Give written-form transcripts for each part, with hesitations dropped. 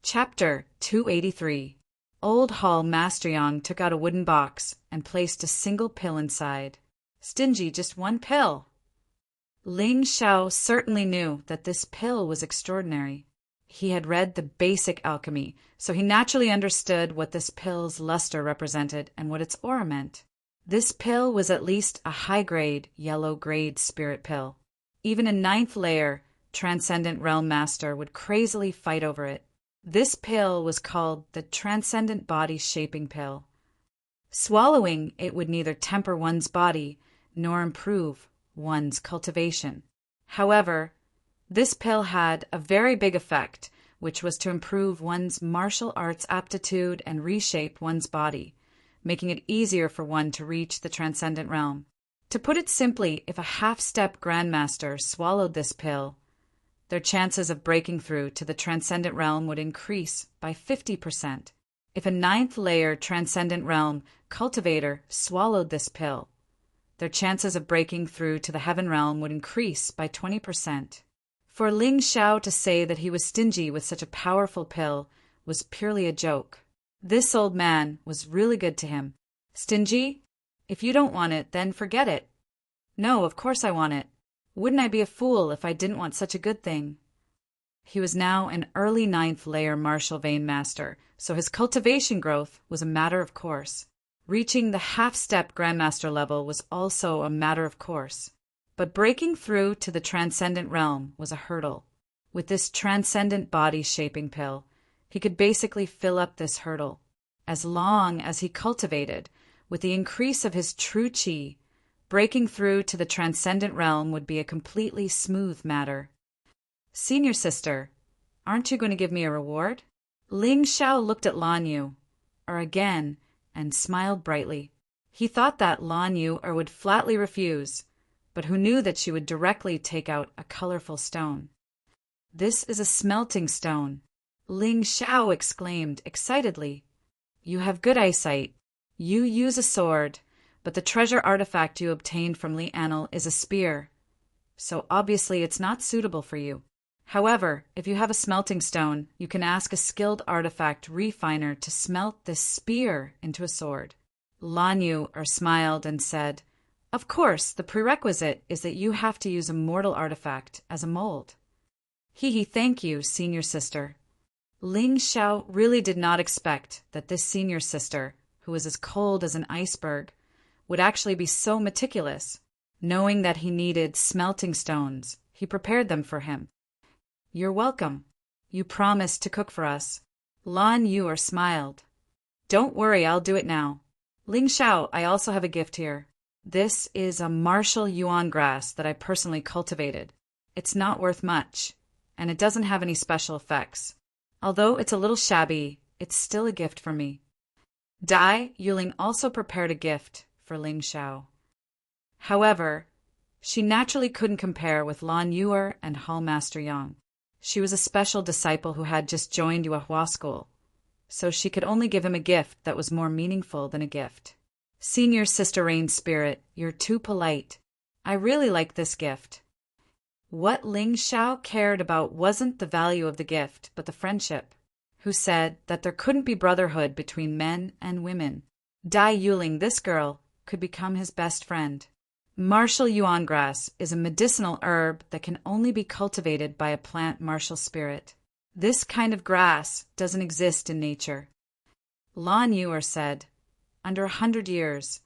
Chapter 283. Old Hall Master Yang took out a wooden box and placed a single pill inside. Stingy, just one pill. Ling Xiao certainly knew that this pill was extraordinary. He had read the basic alchemy, so he naturally understood what this pill's luster represented and what its aura meant. This pill was at least a high-grade, yellow-grade spirit pill. Even a 9th layer Transcendent Realm Master would crazily fight over it. This pill was called the Transcendent Body Shaping Pill. Swallowing it would neither temper one's body nor improve one's cultivation. However, this pill had a very big effect, which was to improve one's martial arts aptitude and reshape one's body, making it easier for one to reach the Transcendent Realm. To put it simply, if a half-step Grandmaster swallowed this pill, their chances of breaking through to the Transcendent Realm would increase by 50%. If a 9th layer Transcendent Realm cultivator swallowed this pill, their chances of breaking through to the Heaven Realm would increase by 20%. For Ling Xiao to say that he was stingy with such a powerful pill was purely a joke. This old man was really good to him. Stingy? If you don't want it, then forget it. No, of course I want it. Wouldn't I be a fool if I didn't want such a good thing? He was now an early 9th layer martial vein master, so his cultivation growth was a matter of course. Reaching the half-step Grandmaster level was also a matter of course. But breaking through to the Transcendent Realm was a hurdle. With this Transcendent Body Shaping Pill, he could basically fill up this hurdle. As long as he cultivated, with the increase of his true qi, breaking through to the Transcendent Realm would be a completely smooth matter. Senior sister, aren't you going to give me a reward? Ling Xiao looked at Lan Yu, again, and smiled brightly. He thought that Lan Yu would flatly refuse, but who knew that she would directly take out a colorful stone. This is a smelting stone, Ling Xiao exclaimed excitedly. You have good eyesight. You use a sword, but the treasure artifact you obtained from Li Anil is a spear, so obviously it's not suitable for you. However, if you have a smelting stone, you can ask a skilled artifact refiner to smelt this spear into a sword. Lan Yu smiled and said, Of course, the prerequisite is that you have to use a mortal artifact as a mold. Thank you, senior sister. Ling Xiao really did not expect that this senior sister, who was as cold as an iceberg, would actually be so meticulous. Knowing that he needed smelting stones, he prepared them for him. You're welcome. You promised to cook for us. Lan Yu smiled. Don't worry, I'll do it now. Ling Xiao, I also have a gift here. This is a martial yuan grass that I personally cultivated. It's not worth much, and it doesn't have any special effects. Although it's a little shabby, it's still a gift for me. Dai Yuling also prepared a gift for Ling Xiao. However, she naturally couldn't compare with Lan Yu and Hall Master Yang. She was a special disciple who had just joined Yuehua school, so she could only give him a gift that was more meaningful than a gift. Senior Sister Rain Spirit, you're too polite. I really like this gift. What Ling Xiao cared about wasn't the value of the gift, but the friendship, who said that there couldn't be brotherhood between men and women. Dai Yuling, this girl, could become his best friend. Martial yuan grass is a medicinal herb that can only be cultivated by a plant martial spirit. This kind of grass doesn't exist in nature. Lan Yu said, Under 100 years,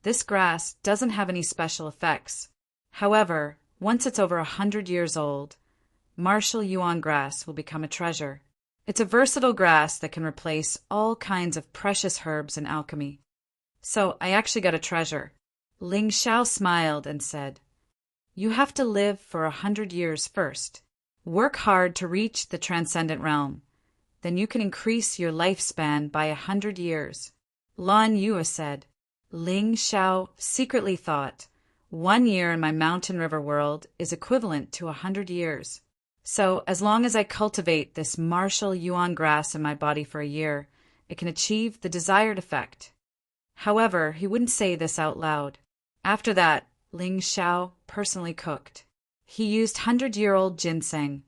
this grass doesn't have any special effects. However, once it's over 100 years old, martial yuan grass will become a treasure. It's a versatile grass that can replace all kinds of precious herbs in alchemy. So I actually got a treasure. Ling Xiao smiled and said, You have to live for 100 years first. Work hard to reach the Transcendent Realm. Then you can increase your lifespan by 100 years. Lan Yu said. Ling Xiao secretly thought, 1 year in my mountain river world is equivalent to 100 years. So as long as I cultivate this martial yuan grass in my body for a year, it can achieve the desired effect. However, he wouldn't say this out loud. After that, Ling Xiao personally cooked. He used 100-year-old ginseng,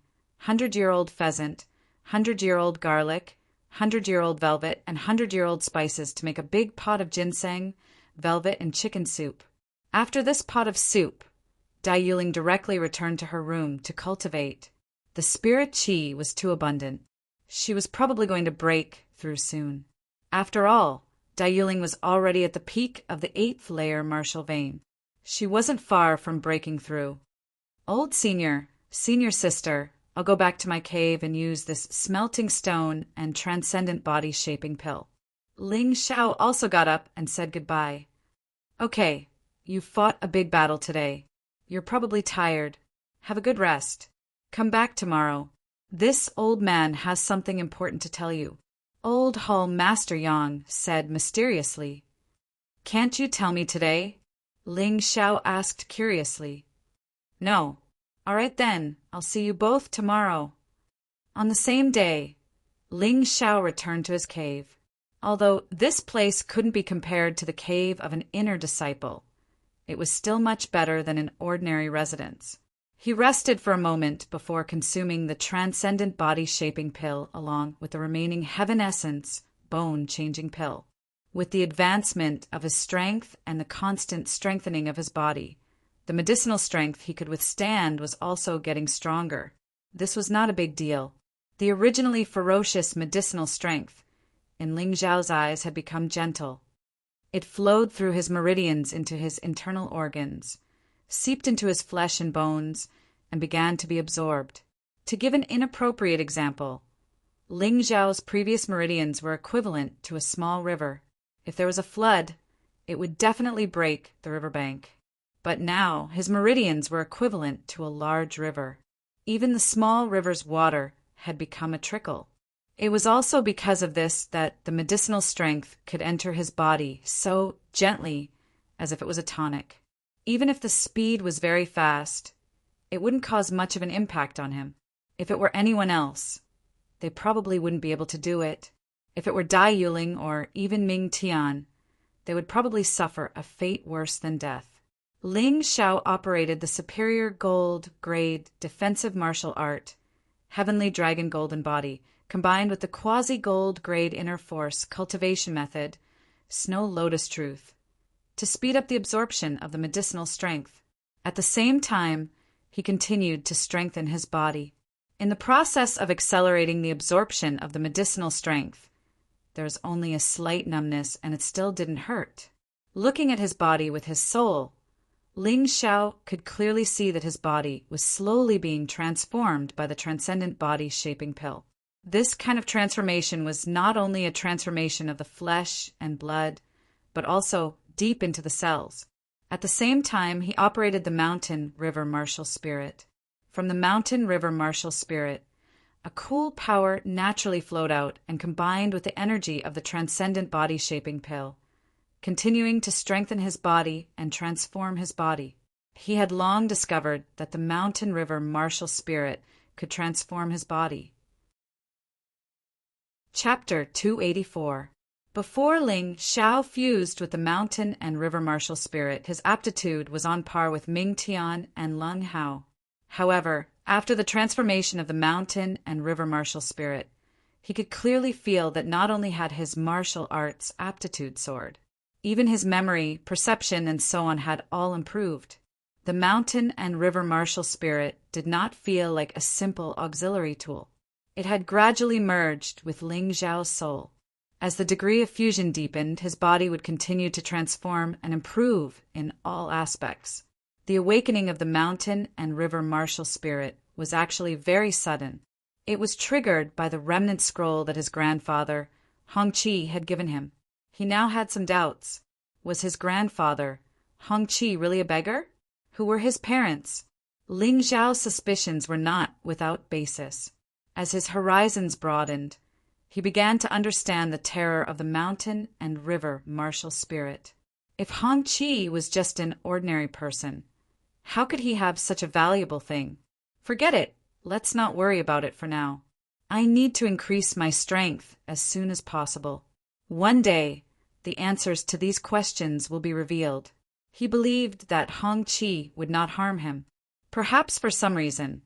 100-year-old pheasant, 100-year-old garlic, 100-year-old velvet, and 100-year-old spices to make a big pot of ginseng, velvet, and chicken soup. After this pot of soup, Dai Yuling directly returned to her room to cultivate. The spirit chi was too abundant. She was probably going to break through soon. After all, Dai Yuling was already at the peak of the 8th layer martial vein. She wasn't far from breaking through. Old senior sister, I'll go back to my cave and use this smelting stone and transcendent body-shaping pill. Ling Xiao also got up and said goodbye. Okay, you fought a big battle today. You're probably tired. Have a good rest. Come back tomorrow. This old man has something important to tell you. Old Hall Master Yang said mysteriously. Can't you tell me today? Ling Xiao asked curiously. No. All right then, I'll see you both tomorrow. On the same day, Ling Xiao returned to his cave. Although this place couldn't be compared to the cave of an inner disciple, it was still much better than an ordinary residence. He rested for a moment before consuming the transcendent body-shaping pill along with the remaining heaven essence bone-changing pill. With the advancement of his strength and the constant strengthening of his body, the medicinal strength he could withstand was also getting stronger. This was not a big deal. The originally ferocious medicinal strength in Ling Xiao's eyes had become gentle. It flowed through his meridians into his internal organs, seeped into his flesh and bones, and began to be absorbed. To give an inappropriate example, Ling Xiao's previous meridians were equivalent to a small river. If there was a flood, it would definitely break the riverbank. But now his meridians were equivalent to a large river. Even the small river's water had become a trickle. It was also because of this that the medicinal strength could enter his body so gently as if it was a tonic. Even if the speed was very fast, it wouldn't cause much of an impact on him. If it were anyone else, they probably wouldn't be able to do it. If it were Dai Yuling or even Ming Tian, they would probably suffer a fate worse than death. Ling Xiao operated the superior gold grade defensive martial art, Heavenly Dragon Golden Body, combined with the quasi-gold grade inner force cultivation method, Snow Lotus Truth, to speed up the absorption of the medicinal strength. At the same time, he continued to strengthen his body. In the process of accelerating the absorption of the medicinal strength, there was only a slight numbness and it still didn't hurt. Looking at his body with his soul, Ling Xiao could clearly see that his body was slowly being transformed by the transcendent body-shaping pill. This kind of transformation was not only a transformation of the flesh and blood, but also deep into the cells. At the same time, he operated the mountain river martial spirit. From the mountain river martial spirit, a cool power naturally flowed out and combined with the energy of the transcendent body-shaping pill, continuing to strengthen his body and transform his body. He had long discovered that the mountain river martial spirit could transform his body. Chapter 284. Before Ling Xiao fused with the mountain and river martial spirit, his aptitude was on par with Ming Tian and Lung Hao. However, after the transformation of the mountain and river martial spirit, he could clearly feel that not only had his martial arts aptitude soared, even his memory, perception, and so on had all improved. The mountain and river martial spirit did not feel like a simple auxiliary tool. It had gradually merged with Ling Xiao's soul. As the degree of fusion deepened, his body would continue to transform and improve in all aspects. The awakening of the mountain and river martial spirit was actually very sudden. It was triggered by the remnant scroll that his grandfather, Hongqi, had given him. He now had some doubts. Was his grandfather, Hongqi, really a beggar? Who were his parents? Ling Xiao's suspicions were not without basis. As his horizons broadened, he began to understand the terror of the mountain and river martial spirit. If Hongqi was just an ordinary person, how could he have such a valuable thing? Forget it. Let's not worry about it for now. I need to increase my strength as soon as possible. One day, the answers to these questions will be revealed. He believed that Hongqi would not harm him. Perhaps for some reason,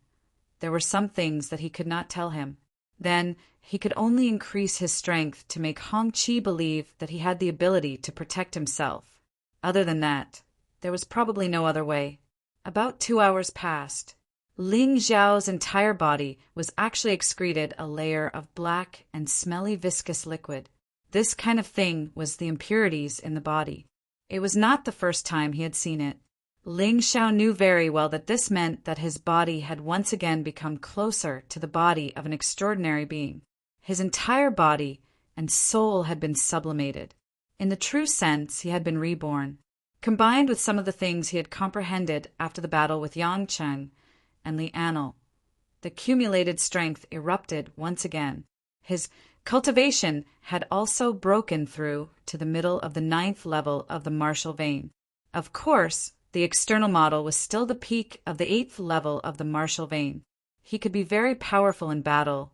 there were some things that he could not tell him. Then he could only increase his strength to make Hongqi believe that he had the ability to protect himself. Other than that, there was probably no other way. About 2 hours passed. Ling Xiao's entire body was actually excreted a layer of black and smelly viscous liquid. This kind of thing was the impurities in the body. It was not the first time he had seen it. Ling Xiao knew very well that this meant that his body had once again become closer to the body of an extraordinary being. His entire body and soul had been sublimated. In the true sense, he had been reborn. Combined with some of the things he had comprehended after the battle with Yang Cheng and Li Anil, the accumulated strength erupted once again. His cultivation had also broken through to the middle of the 9th level of the martial vein. Of course, the external model was still the peak of the 8th level of the martial vein. He could be very powerful in battle,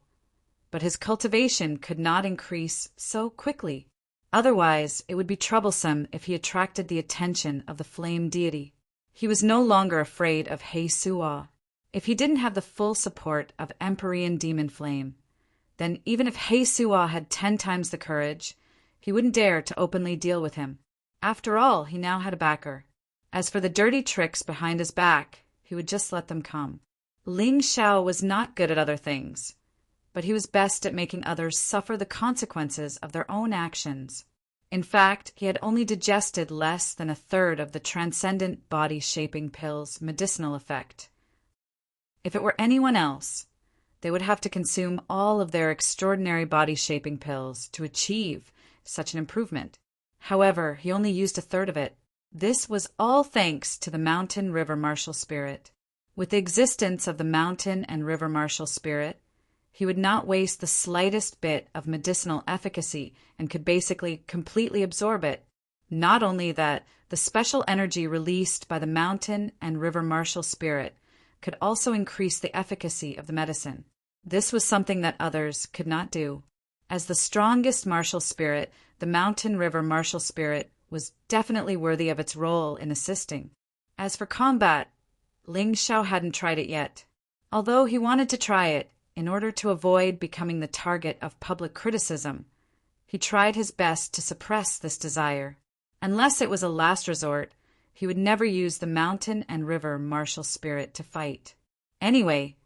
but his cultivation could not increase so quickly. Otherwise, it would be troublesome if he attracted the attention of the flame deity. He was no longer afraid of He Suo. If he didn't have the full support of Empyrean demon flame, then even if He Suo had 10 times the courage, he wouldn't dare to openly deal with him. After all, he now had a backer. As for the dirty tricks behind his back, he would just let them come. Ling Xiao was not good at other things, but he was best at making others suffer the consequences of their own actions. In fact, he had only digested less than 1/3 of the transcendent body-shaping pill's medicinal effect. If it were anyone else, they would have to consume all of their extraordinary body-shaping pills to achieve such an improvement. However, he only used 1/3 of it. This was all thanks to the mountain river martial spirit. With the existence of the mountain and river martial spirit, he would not waste the slightest bit of medicinal efficacy and could basically completely absorb it. Not only that, the special energy released by the mountain and river martial spirit could also increase the efficacy of the medicine. This was something that others could not do. As the strongest martial spirit, the mountain river martial spirit was definitely worthy of its role in assisting. As for combat, Ling Xiao hadn't tried it yet. Although he wanted to try it in order to avoid becoming the target of public criticism, he tried his best to suppress this desire. Unless it was a last resort, he would never use the mountain and river martial spirit to fight. Anyway,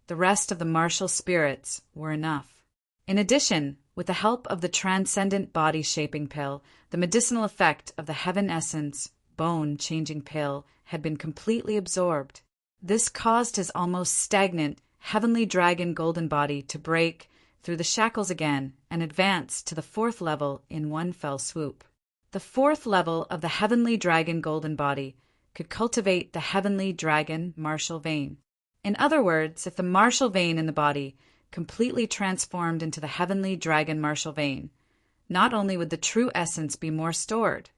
the rest of the martial spirits were enough. In addition, with the help of the transcendent body-shaping pill, the medicinal effect of the heaven essence, bone-changing pill had been completely absorbed. This caused his almost stagnant, heavenly dragon golden body to break through the shackles again and advance to the 4th level in one fell swoop. The 4th level of the heavenly dragon golden body could cultivate the heavenly dragon martial vein. In other words, if the martial vein in the body completely transformed into the heavenly dragon martial vein, not only would the true essence be more stored,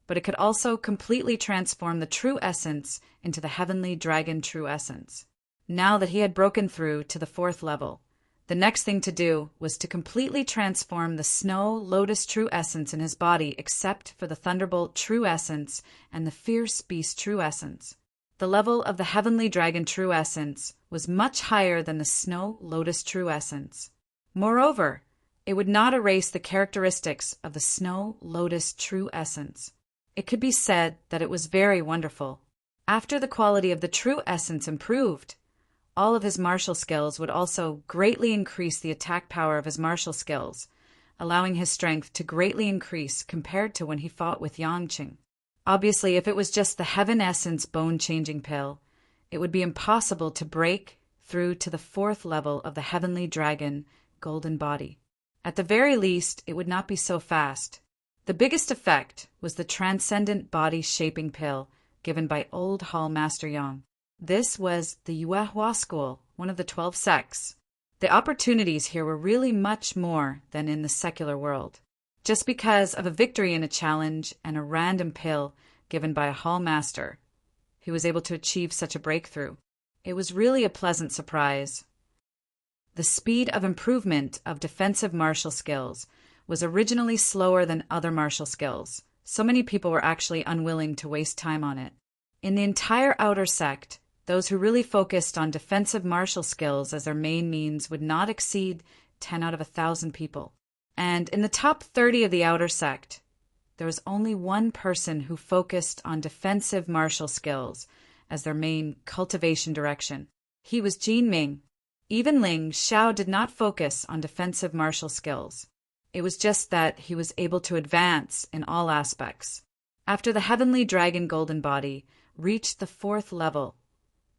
but it could also completely transform the true essence into the heavenly dragon true essence. Now that he had broken through to the 4th level, the next thing to do was to completely transform the snow lotus true essence in his body except for the thunderbolt true essence and the fierce beast true essence. The level of the heavenly dragon true essence was much higher than the snow lotus true essence. Moreover, it would not erase the characteristics of the snow lotus true essence. It could be said that it was very wonderful. After the quality of the true essence improved, all of his martial skills would also greatly increase the attack power of his martial skills, allowing his strength to greatly increase compared to when he fought with Yangqing. Obviously, if it was just the heaven essence bone-changing pill, it would be impossible to break through to the 4th level of the heavenly dragon golden body. At the very least, it would not be so fast. The biggest effect was the transcendent body-shaping pill given by Old Hall Master Yang. This was the Yuehua school, one of the 12 sects. The opportunities here were really much more than in the secular world. Just because of a victory in a challenge and a random pill given by a hall master, he was able to achieve such a breakthrough. It was really a pleasant surprise. The speed of improvement of defensive martial skills was originally slower than other martial skills. So many people were actually unwilling to waste time on it. In the entire outer sect, those who really focused on defensive martial skills as their main means would not exceed 10 out of 1,000 people. And in the top 30 of the outer sect, there was only one person who focused on defensive martial skills as their main cultivation direction. He was Jin Ming. Even Ling Xiao did not focus on defensive martial skills. It was just that he was able to advance in all aspects. After the heavenly dragon golden body reached the 4th level,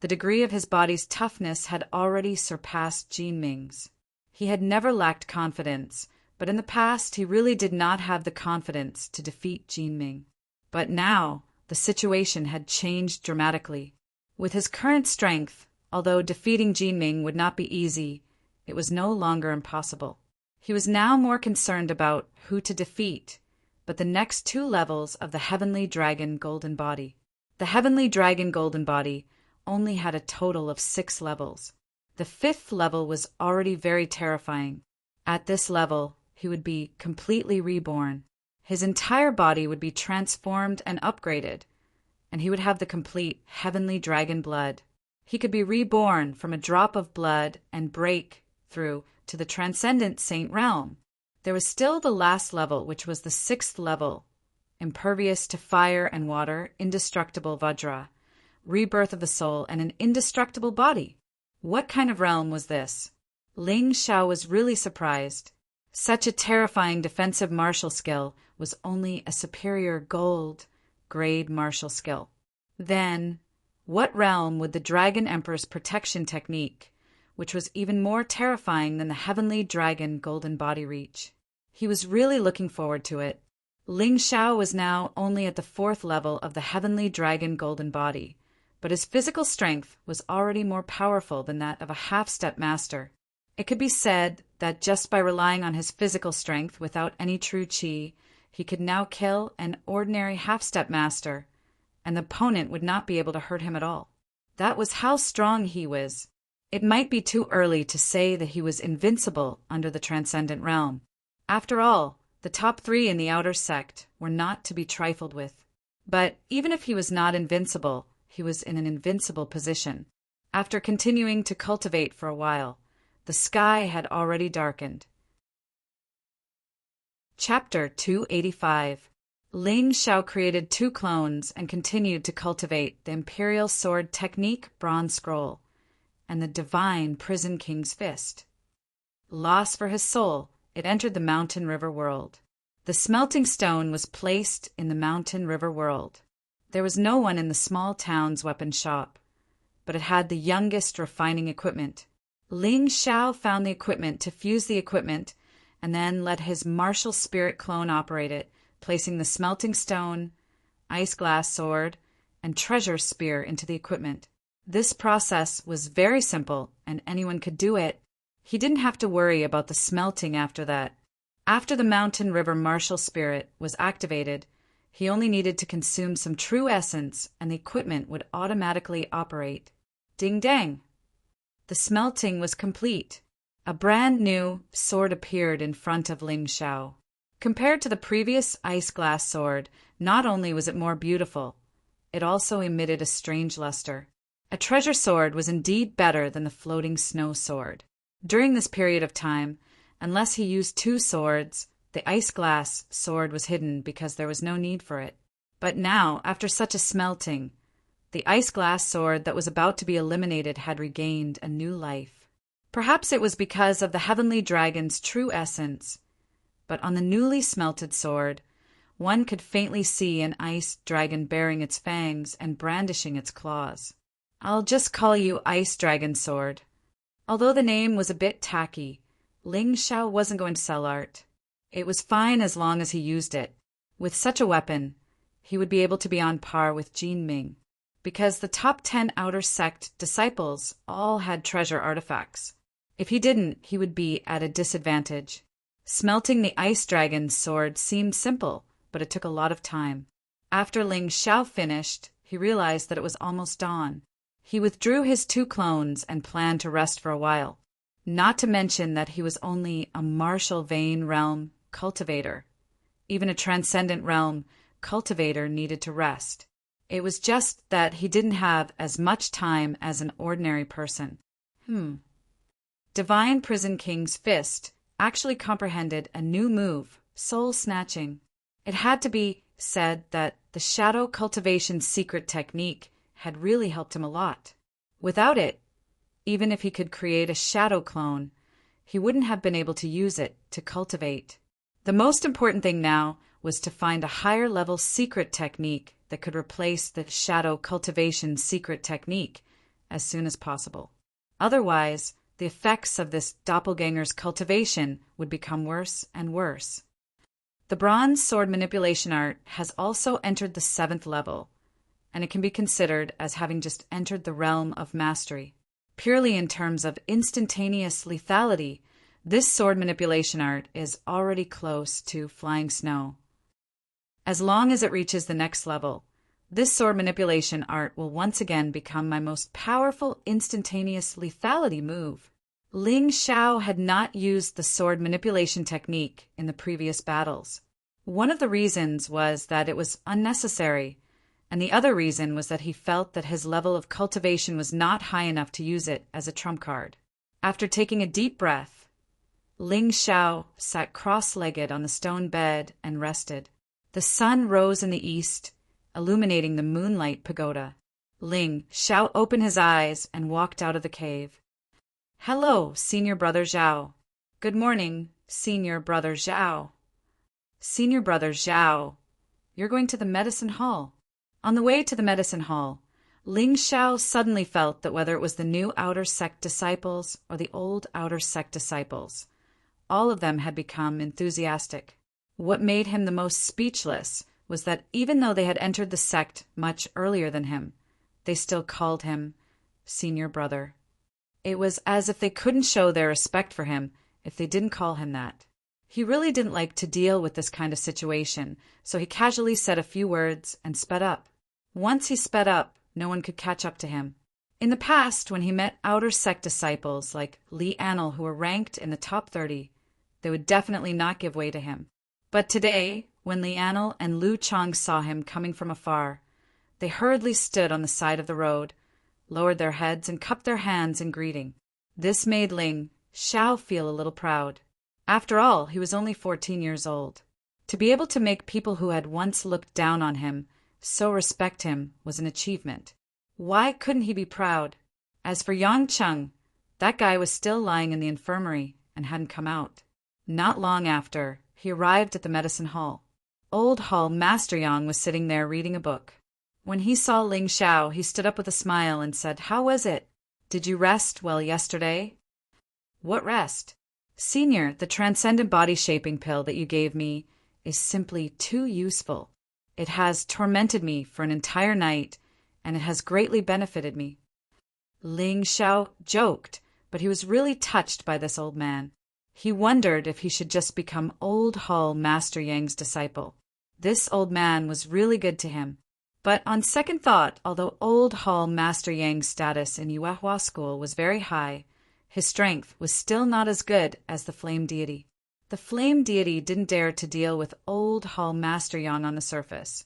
the degree of his body's toughness had already surpassed Jin Ming's. He had never lacked confidence, but in the past he really did not have the confidence to defeat Jin Ming. But now the situation had changed dramatically. With his current strength, although defeating Jin Ming would not be easy, it was no longer impossible. He was now more concerned about who to defeat, but the next 2 levels of the Heavenly Dragon Golden Body. The Heavenly Dragon Golden Body only had a total of 6 levels. The 5th level was already very terrifying. At this level, he would be completely reborn. His entire body would be transformed and upgraded, and he would have the complete Heavenly Dragon blood. He could be reborn from a drop of blood and break through to the transcendent saint realm. There was still the last level, which was the 6th level, impervious to fire and water, indestructible Vajra, rebirth of the soul, and an indestructible body. What kind of realm was this? Ling Xiao was really surprised. Such a terrifying defensive martial skill was only a superior gold grade martial skill. Then, what realm would the Dragon Emperor's protection technique, which was even more terrifying than the Heavenly Dragon Golden Body, reach? He was really looking forward to it. Ling Xiao was now only at the 4th level of the Heavenly Dragon Golden Body, but his physical strength was already more powerful than that of a half-step master. It could be said that just by relying on his physical strength without any true qi, he could now kill an ordinary half-step master, and the opponent would not be able to hurt him at all. That was how strong he was. It might be too early to say that he was invincible under the transcendent realm. After all, the top 3 in the outer sect were not to be trifled with. But even if he was not invincible, he was in an invincible position. After continuing to cultivate for a while, the sky had already darkened. Chapter 285. Ling Xiao created 2 clones and continued to cultivate the Imperial Sword Technique Bronze Scroll and the Divine Prison King's Fist. Lost for his soul, it entered the Mountain River world. The smelting stone was placed in the Mountain River world. There was no one in the small town's weapon shop, but it had the youngest refining equipment. Ling Xiao found the equipment to fuse the equipment and then let his martial spirit clone operate it, placing the smelting stone, ice glass sword, and treasure spear into the equipment. This process was very simple, and anyone could do it. He didn't have to worry about the smelting after that. After the Mountain River martial spirit was activated, he only needed to consume some true essence, and the equipment would automatically operate. Ding dang! The smelting was complete. A brand new sword appeared in front of Ling Xiao. Compared to the previous ice glass sword, not only was it more beautiful, it also emitted a strange luster. A treasure sword was indeed better than the floating snow sword. During this period of time, unless he used 2 swords, the ice glass sword was hidden because there was no need for it. But now, after such a smelting, the ice glass sword that was about to be eliminated had regained a new life. Perhaps it was because of the heavenly dragon's true essence, but on the newly smelted sword, one could faintly see an ice dragon baring its fangs and brandishing its claws. I'll just call you Ice Dragon Sword. Although the name was a bit tacky, Ling Xiao wasn't going to sell art. It was fine as long as he used it. With such a weapon, he would be able to be on par with Jin Ming, because the top 10 outer sect disciples all had treasure artifacts. If he didn't, he would be at a disadvantage. Smelting the ice dragon's sword seemed simple, but it took a lot of time. After Ling Xiao finished, he realized that it was almost dawn. He withdrew his 2 clones and planned to rest for a while. Not to mention that he was only a martial vein realm cultivator. Even a transcendent realm cultivator needed to rest. It was just that he didn't have as much time as an ordinary person. Divine Prison King's fist actually comprehended a new move, soul snatching. It had to be said that the shadow cultivation secret technique had really helped him a lot. Without it, even if he could create a shadow clone, he wouldn't have been able to use it to cultivate. The most important thing now was to find a higher level secret technique that could replace the shadow cultivation secret technique as soon as possible. Otherwise, the effects of this doppelganger's cultivation would become worse and worse. The bronze sword manipulation art has also entered the 7th level, and it can be considered as having just entered the realm of mastery. Purely in terms of instantaneous lethality, this sword manipulation art is already close to flying snow. As long as it reaches the next level, this sword manipulation art will once again become my most powerful instantaneous lethality move. Ling Xiao had not used the sword manipulation technique in the previous battles. One of the reasons was that it was unnecessary, and the other reason was that he felt that his level of cultivation was not high enough to use it as a trump card. After taking a deep breath, Ling Xiao sat cross-legged on the stone bed and rested. The sun rose in the east, illuminating the moonlight pagoda. Ling Xiao opened his eyes and walked out of the cave. "Hello, Senior Brother Zhao." "Good morning, Senior Brother Zhao." "Senior Brother Zhao, you're going to the medicine hall." On the way to the medicine hall, Ling Xiao suddenly felt that whether it was the new outer sect disciples or the old outer sect disciples, all of them had become enthusiastic. What made him the most speechless was that even though they had entered the sect much earlier than him, they still called him Senior Brother. It was as if they couldn't show their respect for him if they didn't call him that. He really didn't like to deal with this kind of situation, so he casually said a few words and sped up. Once he sped up, no one could catch up to him. In the past, when he met outer sect disciples like Li Anil who were ranked in the top 30, they would definitely not give way to him. But today, when Li Anil and Lu Chang saw him coming from afar, they hurriedly stood on the side of the road, lowered their heads and cupped their hands in greeting. This made Ling Xiao feel a little proud. After all, he was only 14 years old. To be able to make people who had once looked down on him so respect him was an achievement. Why couldn't he be proud? As for Yang Cheng, that guy was still lying in the infirmary and hadn't come out. Not long after, he arrived at the medicine hall. Old Hall Master Yang was sitting there reading a book. When he saw Ling Xiao, he stood up with a smile and said, "How was it? Did you rest well yesterday?" "What rest?" "Senior, the transcendent body shaping pill that you gave me is simply too useful. It has tormented me for an entire night, and it has greatly benefited me." Ling Xiao joked, but he was really touched by this old man. He wondered if he should just become Old Hall Master Yang's disciple. This old man was really good to him. But on second thought, although Old Hall Master Yang's status in Yuehua School was very high, his strength was still not as good as the Flame Deity. The Flame Deity didn't dare to deal with Old Hall Master Yang on the surface.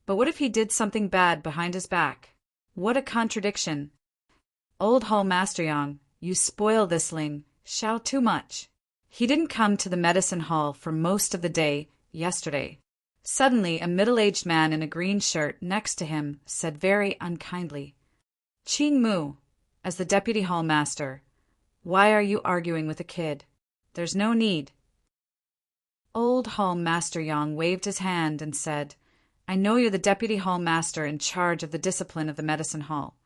But what if he did something bad behind his back? What a contradiction. "Old Hall Master Yang, you spoil this Ling Xiao too much. He didn't come to the medicine hall for most of the day yesterday." Suddenly, a middle-aged man in a green shirt next to him said very unkindly, "Qing Mu, as the deputy hall master, why are you arguing with a kid? There's no need." Old Hall Master Yang waved his hand and said, "I know you're the deputy hall master in charge of the discipline of the medicine hall,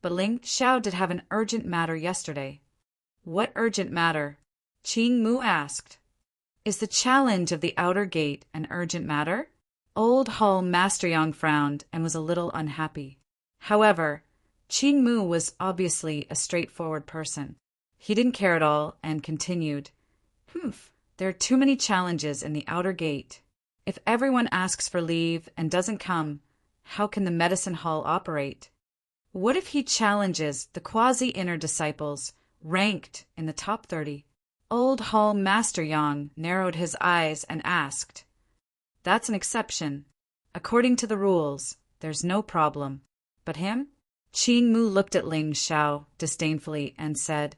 but Ling Xiao did have an urgent matter yesterday." "What urgent matter?" Qing Mu asked. "Is the challenge of the outer gate an urgent matter?" Old Hall Master Yang frowned and was a little unhappy. However, Qing Mu was obviously a straightforward person. He didn't care at all and continued, "There are too many challenges in the outer gate. If everyone asks for leave and doesn't come, how can the medicine hall operate? What if he challenges the quasi-inner disciples ranked in the top 30? Old Hall Master Yang narrowed his eyes and asked, "That's an exception. According to the rules, there's no problem. But him?" Qing Mu looked at Ling Xiao disdainfully and said,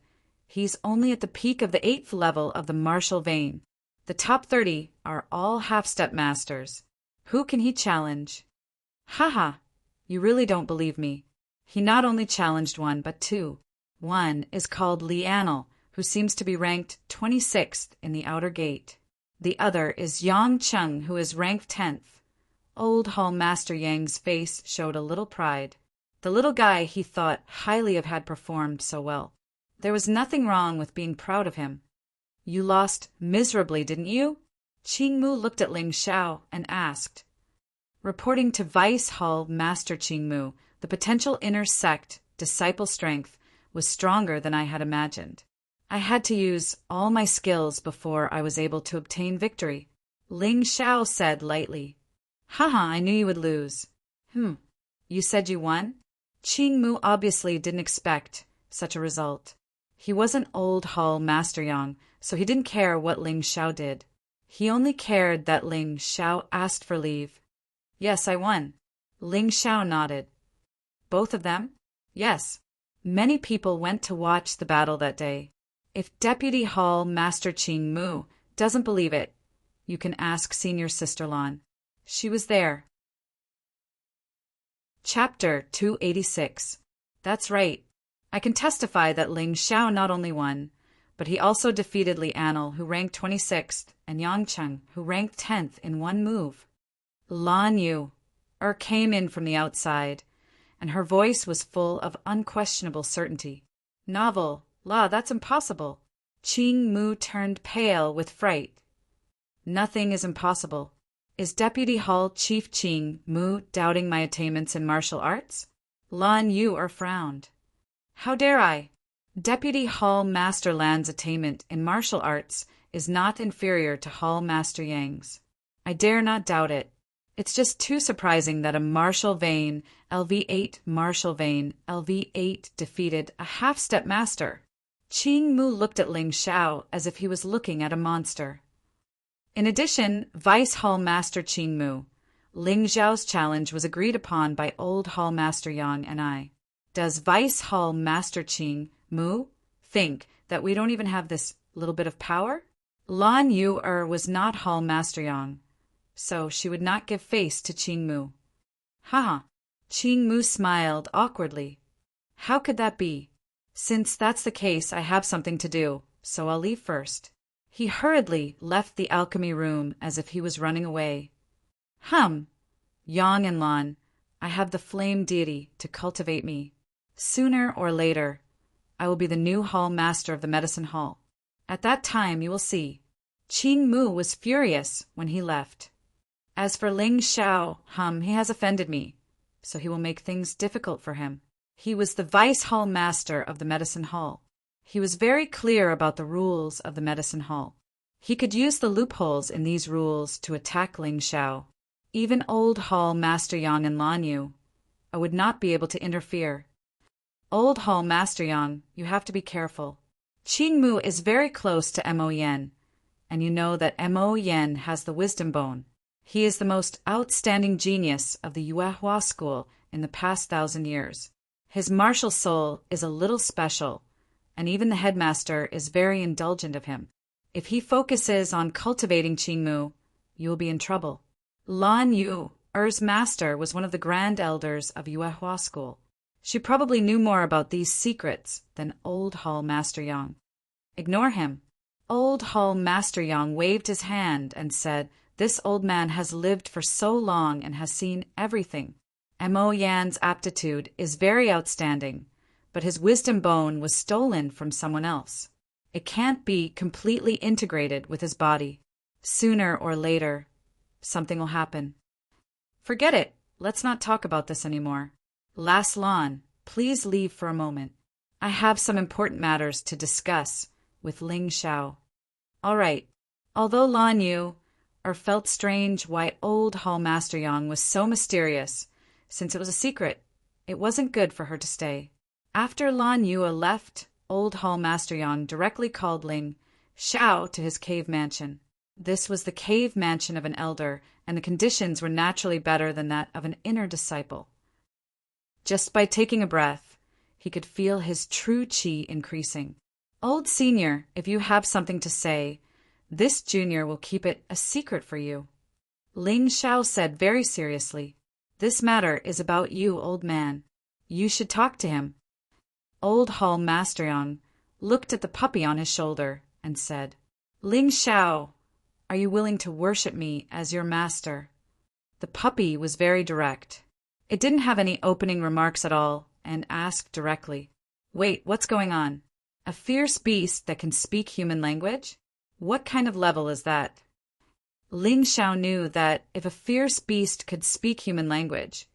He's only at the peak of the 8th level of the martial vein. The top 30 are all half-step masters. Who can he challenge? Haha, you really don't believe me. He not only challenged one, but two. One is called Lianel, who seems to be ranked 26th in the outer gate. The other is Yang Cheng, who is ranked 10th. Old Hall Master Yang's face showed a little pride. The little guy he thought highly of had performed so well. There was nothing wrong with being proud of him. You lost miserably, didn't you? Qing Mu looked at Ling Xiao and asked. Reporting to Vice Hall Master Qing Mu, the potential inner sect disciple strength was stronger than I had imagined. I had to use all my skills before I was able to obtain victory. Ling Xiao said lightly. Haha, I knew you would lose. You said you won? Qing Mu obviously didn't expect such a result. He wasn't Old Hall Master Yang, so he didn't care what Ling Xiao did. He only cared that Ling Xiao asked for leave. Yes, I won. Ling Xiao nodded. Both of them? Yes. Many people went to watch the battle that day. If Deputy Hall Master Qing Mu doesn't believe it, you can ask Senior Sister Lan. She was there. Chapter 286. That's right. I can testify that Ling Xiao not only won, but he also defeated Lianel, who ranked 26th, and Yang Cheng, who ranked 10th, in one move. Lan Yu came in from the outside, and her voice was full of unquestionable certainty. Novel, La, that's impossible. Qing Mu turned pale with fright. Nothing is impossible. Is Deputy Hall Chief Qing Mu doubting my attainments in martial arts? Lan Yu frowned. How dare I? Deputy Hall Master Lan's attainment in martial arts is not inferior to Hall Master Yang's. I dare not doubt it. It's just too surprising that a martial vein, LV8 martial vein, LV8 defeated a half-step master. Qing Mu looked at Ling Xiao as if he was looking at a monster. In addition, Vice Hall Master Qing Mu, Ling Xiao's challenge was agreed upon by Old Hall Master Yang and I. Does Vice Hall Master Qing Mu think that we don't even have this little bit of power? Lan Yu was not Hall Master Yang, so she would not give face to Qing Mu. Haha. Qing Mu smiled awkwardly. How could that be? Since that's the case, I have something to do, so I'll leave first. He hurriedly left the alchemy room as if he was running away. Yang and Lan, I have the flame deity to cultivate me. Sooner or later, I will be the new hall master of the medicine hall. At that time, you will see. Qing Mu was furious when he left. As for Ling Xiao, he has offended me, so he will make things difficult for him. He was the vice hall master of the medicine hall. He was very clear about the rules of the medicine hall. He could use the loopholes in these rules to attack Ling Xiao. Even Old Hall Master Yang and Lan Yu would not be able to interfere. Old Hall Master Yang, you have to be careful. Qing Mu is very close to Mo Yen, and you know that Mo Yen has the wisdom bone. He is the most outstanding genius of the Yuehua school in the past 1,000 years. His martial soul is a little special, and even the headmaster is very indulgent of him. If he focuses on cultivating Qing Mu, you will be in trouble. Lan Yu's master was one of the grand elders of Yuehua school. She probably knew more about these secrets than Old Hall Master Yang. Ignore him. Old Hall Master Yang waved his hand and said, "This old man has lived for so long and has seen everything. Mo Yan's aptitude is very outstanding, but his wisdom bone was stolen from someone else. It can't be completely integrated with his body. Sooner or later, something will happen. Forget it. Let's not talk about this anymore. Last Lan, please leave for a moment. I have some important matters to discuss with Ling Xiao." All right. Although Lan Yu felt strange why Old Hall Master Yang was so mysterious, since it was a secret, it wasn't good for her to stay. After Lan Yu left, Old Hall Master Yang directly called Ling Xiao to his cave mansion. This was the cave mansion of an elder, and the conditions were naturally better than that of an inner disciple. Just by taking a breath, he could feel his true qi increasing. Old senior, if you have something to say, this junior will keep it a secret for you. Ling Shao said very seriously. This matter is about you, old man. You should talk to him. Old Hall Master Yang looked at the puppy on his shoulder and said, Ling Shao, are you willing to worship me as your master? The puppy was very direct. It didn't have any opening remarks at all and asked directly, Wait, what's going on? A fierce beast that can speak human language? What kind of level is that? Ling Shao knew that if a fierce beast could speak human language,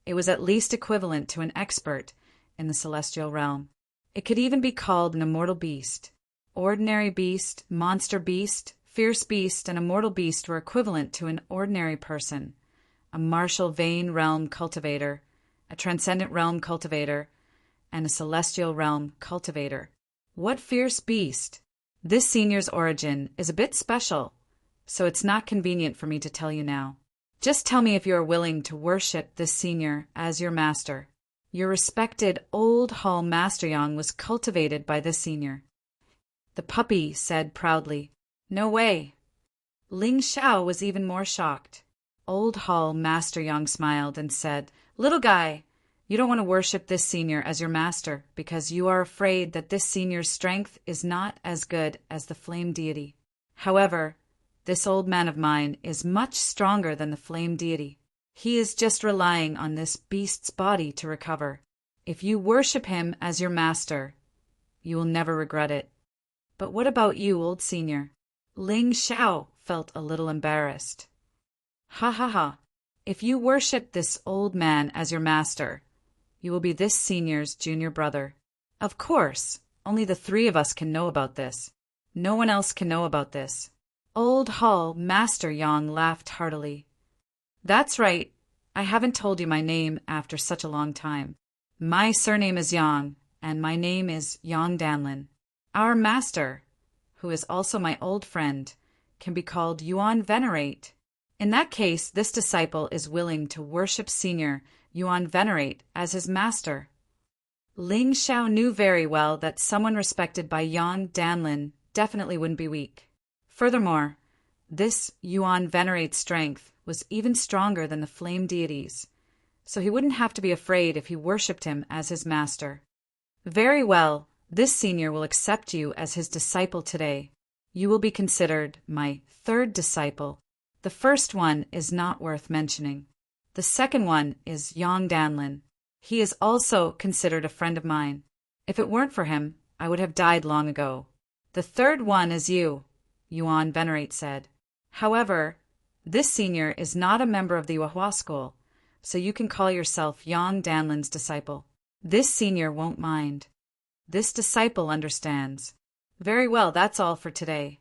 it was at least equivalent to an expert in the celestial realm. It could even be called an immortal beast. Ordinary beast, monster beast, fierce beast, and immortal beast were equivalent to an ordinary person, a martial vein realm cultivator, a transcendent realm cultivator, and a celestial realm cultivator. What fierce beast? This senior's origin is a bit special, so it's not convenient for me to tell you now. Just tell me if you are willing to worship this senior as your master. Your respected old Hall Master Yang was cultivated by this senior. The puppy said proudly, No way. Ling Shao was even more shocked. Old Hall Master Yang smiled and said, Little guy, you don't want to worship this senior as your master because you are afraid that this senior's strength is not as good as the flame deity. However, this old man of mine is much stronger than the flame deity. He is just relying on this beast's body to recover. If you worship him as your master, you will never regret it. But what about you, old senior? Ling Shao felt a little embarrassed. Ha ha ha. If you worship this old man as your master, you will be this senior's junior brother. Of course, only the three of us can know about this. No one else can know about this. Old Hall Master Yang laughed heartily. That's right. I haven't told you my name after such a long time. My surname is Yang, and my name is Yang Danlin. Our master, who is also my old friend, can be called Yuan Venerate. In that case, this disciple is willing to worship Senior Yuan Venerate as his master. Ling Shao knew very well that someone respected by Yang Danlin definitely wouldn't be weak. Furthermore, this Yuan Venerate's strength was even stronger than the flame deities, so he wouldn't have to be afraid if he worshipped him as his master. Very well, this senior will accept you as his disciple today. You will be considered my third disciple. The first one is not worth mentioning. The second one is Yang Danlin. He is also considered a friend of mine. If it weren't for him, I would have died long ago. The third one is you, Yuan Venerate said. However, this senior is not a member of the Yuehua school, so you can call yourself Yang Danlin's disciple. This senior won't mind. This disciple understands. Very well, that's all for today.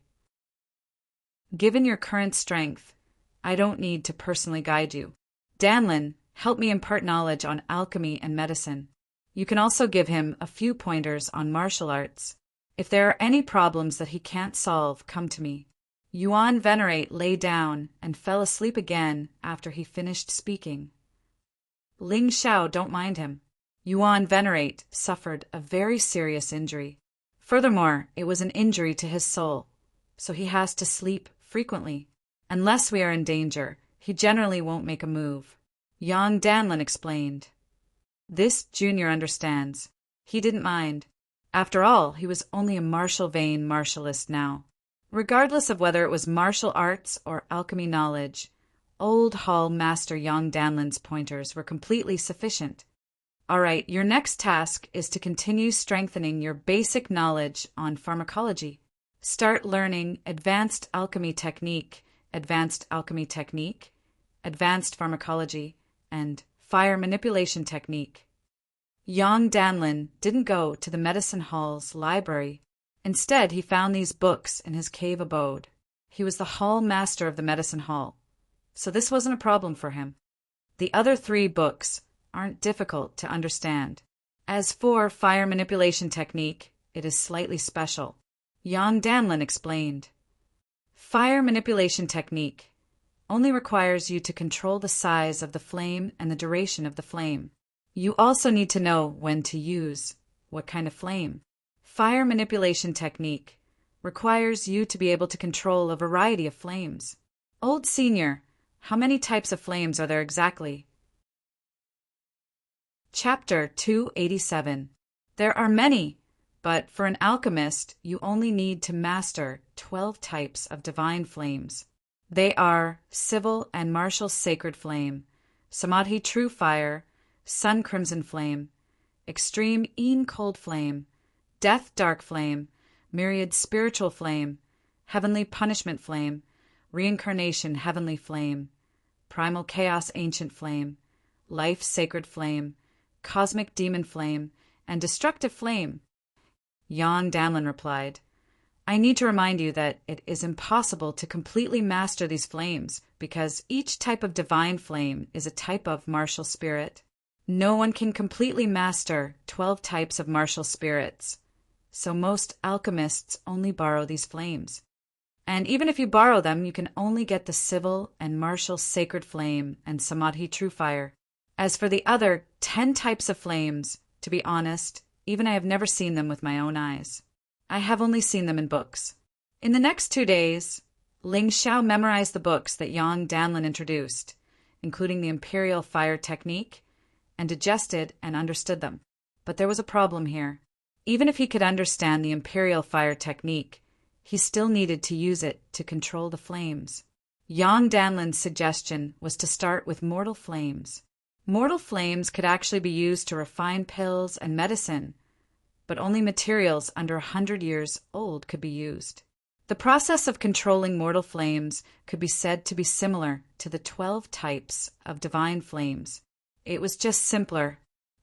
Given your current strength, I don't need to personally guide you. Danlin, help me impart knowledge on alchemy and medicine. You can also give him a few pointers on martial arts. If there are any problems that he can't solve, come to me. Yuan Venerate lay down and fell asleep again after he finished speaking. Ling Shao don't mind him. Yuan Venerate suffered a very serious injury. Furthermore, it was an injury to his soul, so he has to sleep frequently. Unless we are in danger, he generally won't make a move. Yang Danlin explained. This junior understands. He didn't mind. After all, he was only a martial vein martialist now. Regardless of whether it was martial arts or alchemy knowledge, Old Hall Master Yang Danlin's pointers were completely sufficient. All right, your next task is to continue strengthening your basic knowledge on pharmacology. Start learning advanced alchemy technique, advanced pharmacology, and fire manipulation technique. Yang Danlin didn't go to the medicine hall's library. Instead, he found these books in his cave abode. He was the hall master of the medicine hall, so this wasn't a problem for him. The other 3 books aren't difficult to understand. As for fire manipulation technique, it is slightly special. Yang Danlin explained. Fire manipulation technique only requires you to control the size of the flame and the duration of the flame. You also need to know when to use what kind of flame. fire manipulation technique requires you to be able to control a variety of flames. Old Senior, how many types of flames are there exactly? Chapter 287. There are many, but for an alchemist, you only need to master 12 types of divine flames. They are civil and martial sacred flame, samadhi true fire, sun crimson flame, extreme een cold flame, death dark flame, myriad spiritual flame, heavenly punishment flame, reincarnation heavenly flame, primal chaos ancient flame, life sacred flame, cosmic demon flame, and destructive flame. Jan Damlin replied, I need to remind you that it is impossible to completely master these flames because each type of divine flame is a type of martial spirit. No one can completely master 12 types of martial spirits, so most alchemists only borrow these flames. And even if you borrow them, you can only get the civil and martial sacred flame and samadhi true fire. As for the other 10 types of flames, to be honest, even I have never seen them with my own eyes. I have only seen them in books. In the next 2 days, Ling Xiao memorized the books that Yang Danlin introduced, including the Imperial Fire Technique, and digested and understood them. But there was a problem here. Even if he could understand the Imperial Fire Technique, he still needed to use it to control the flames. Yang Danlin's suggestion was to start with mortal flames. Mortal flames could actually be used to refine pills and medicine, but only materials under 100 years old could be used. The process of controlling mortal flames could be said to be similar to the 12 types of divine flames. It was just simpler,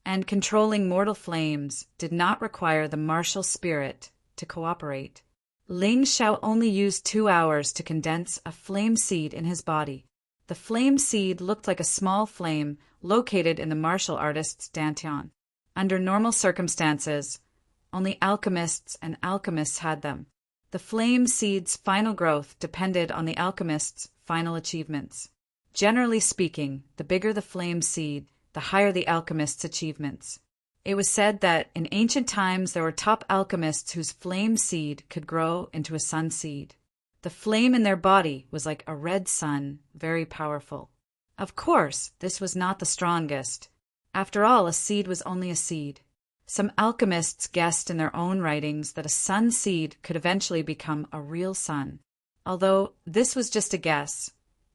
and controlling mortal flames did not require the martial spirit to cooperate. Ling Xiao only used 2 hours to condense a flame seed in his body. The flame seed looked like a small flame located in the martial artist's dantian. Under normal circumstances, only alchemists and alchemists had them. The flame seed's final growth depended on the alchemist's final achievements. Generally speaking, the bigger the flame seed, the higher the alchemist's achievements. It was said that in ancient times there were top alchemists whose flame seed could grow into a sun seed. The flame in their body was like a red sun, very powerful. Of course, this was not the strongest. After all, a seed was only a seed. Some alchemists guessed in their own writings that a sun seed could eventually become a real sun. Although this was just a guess,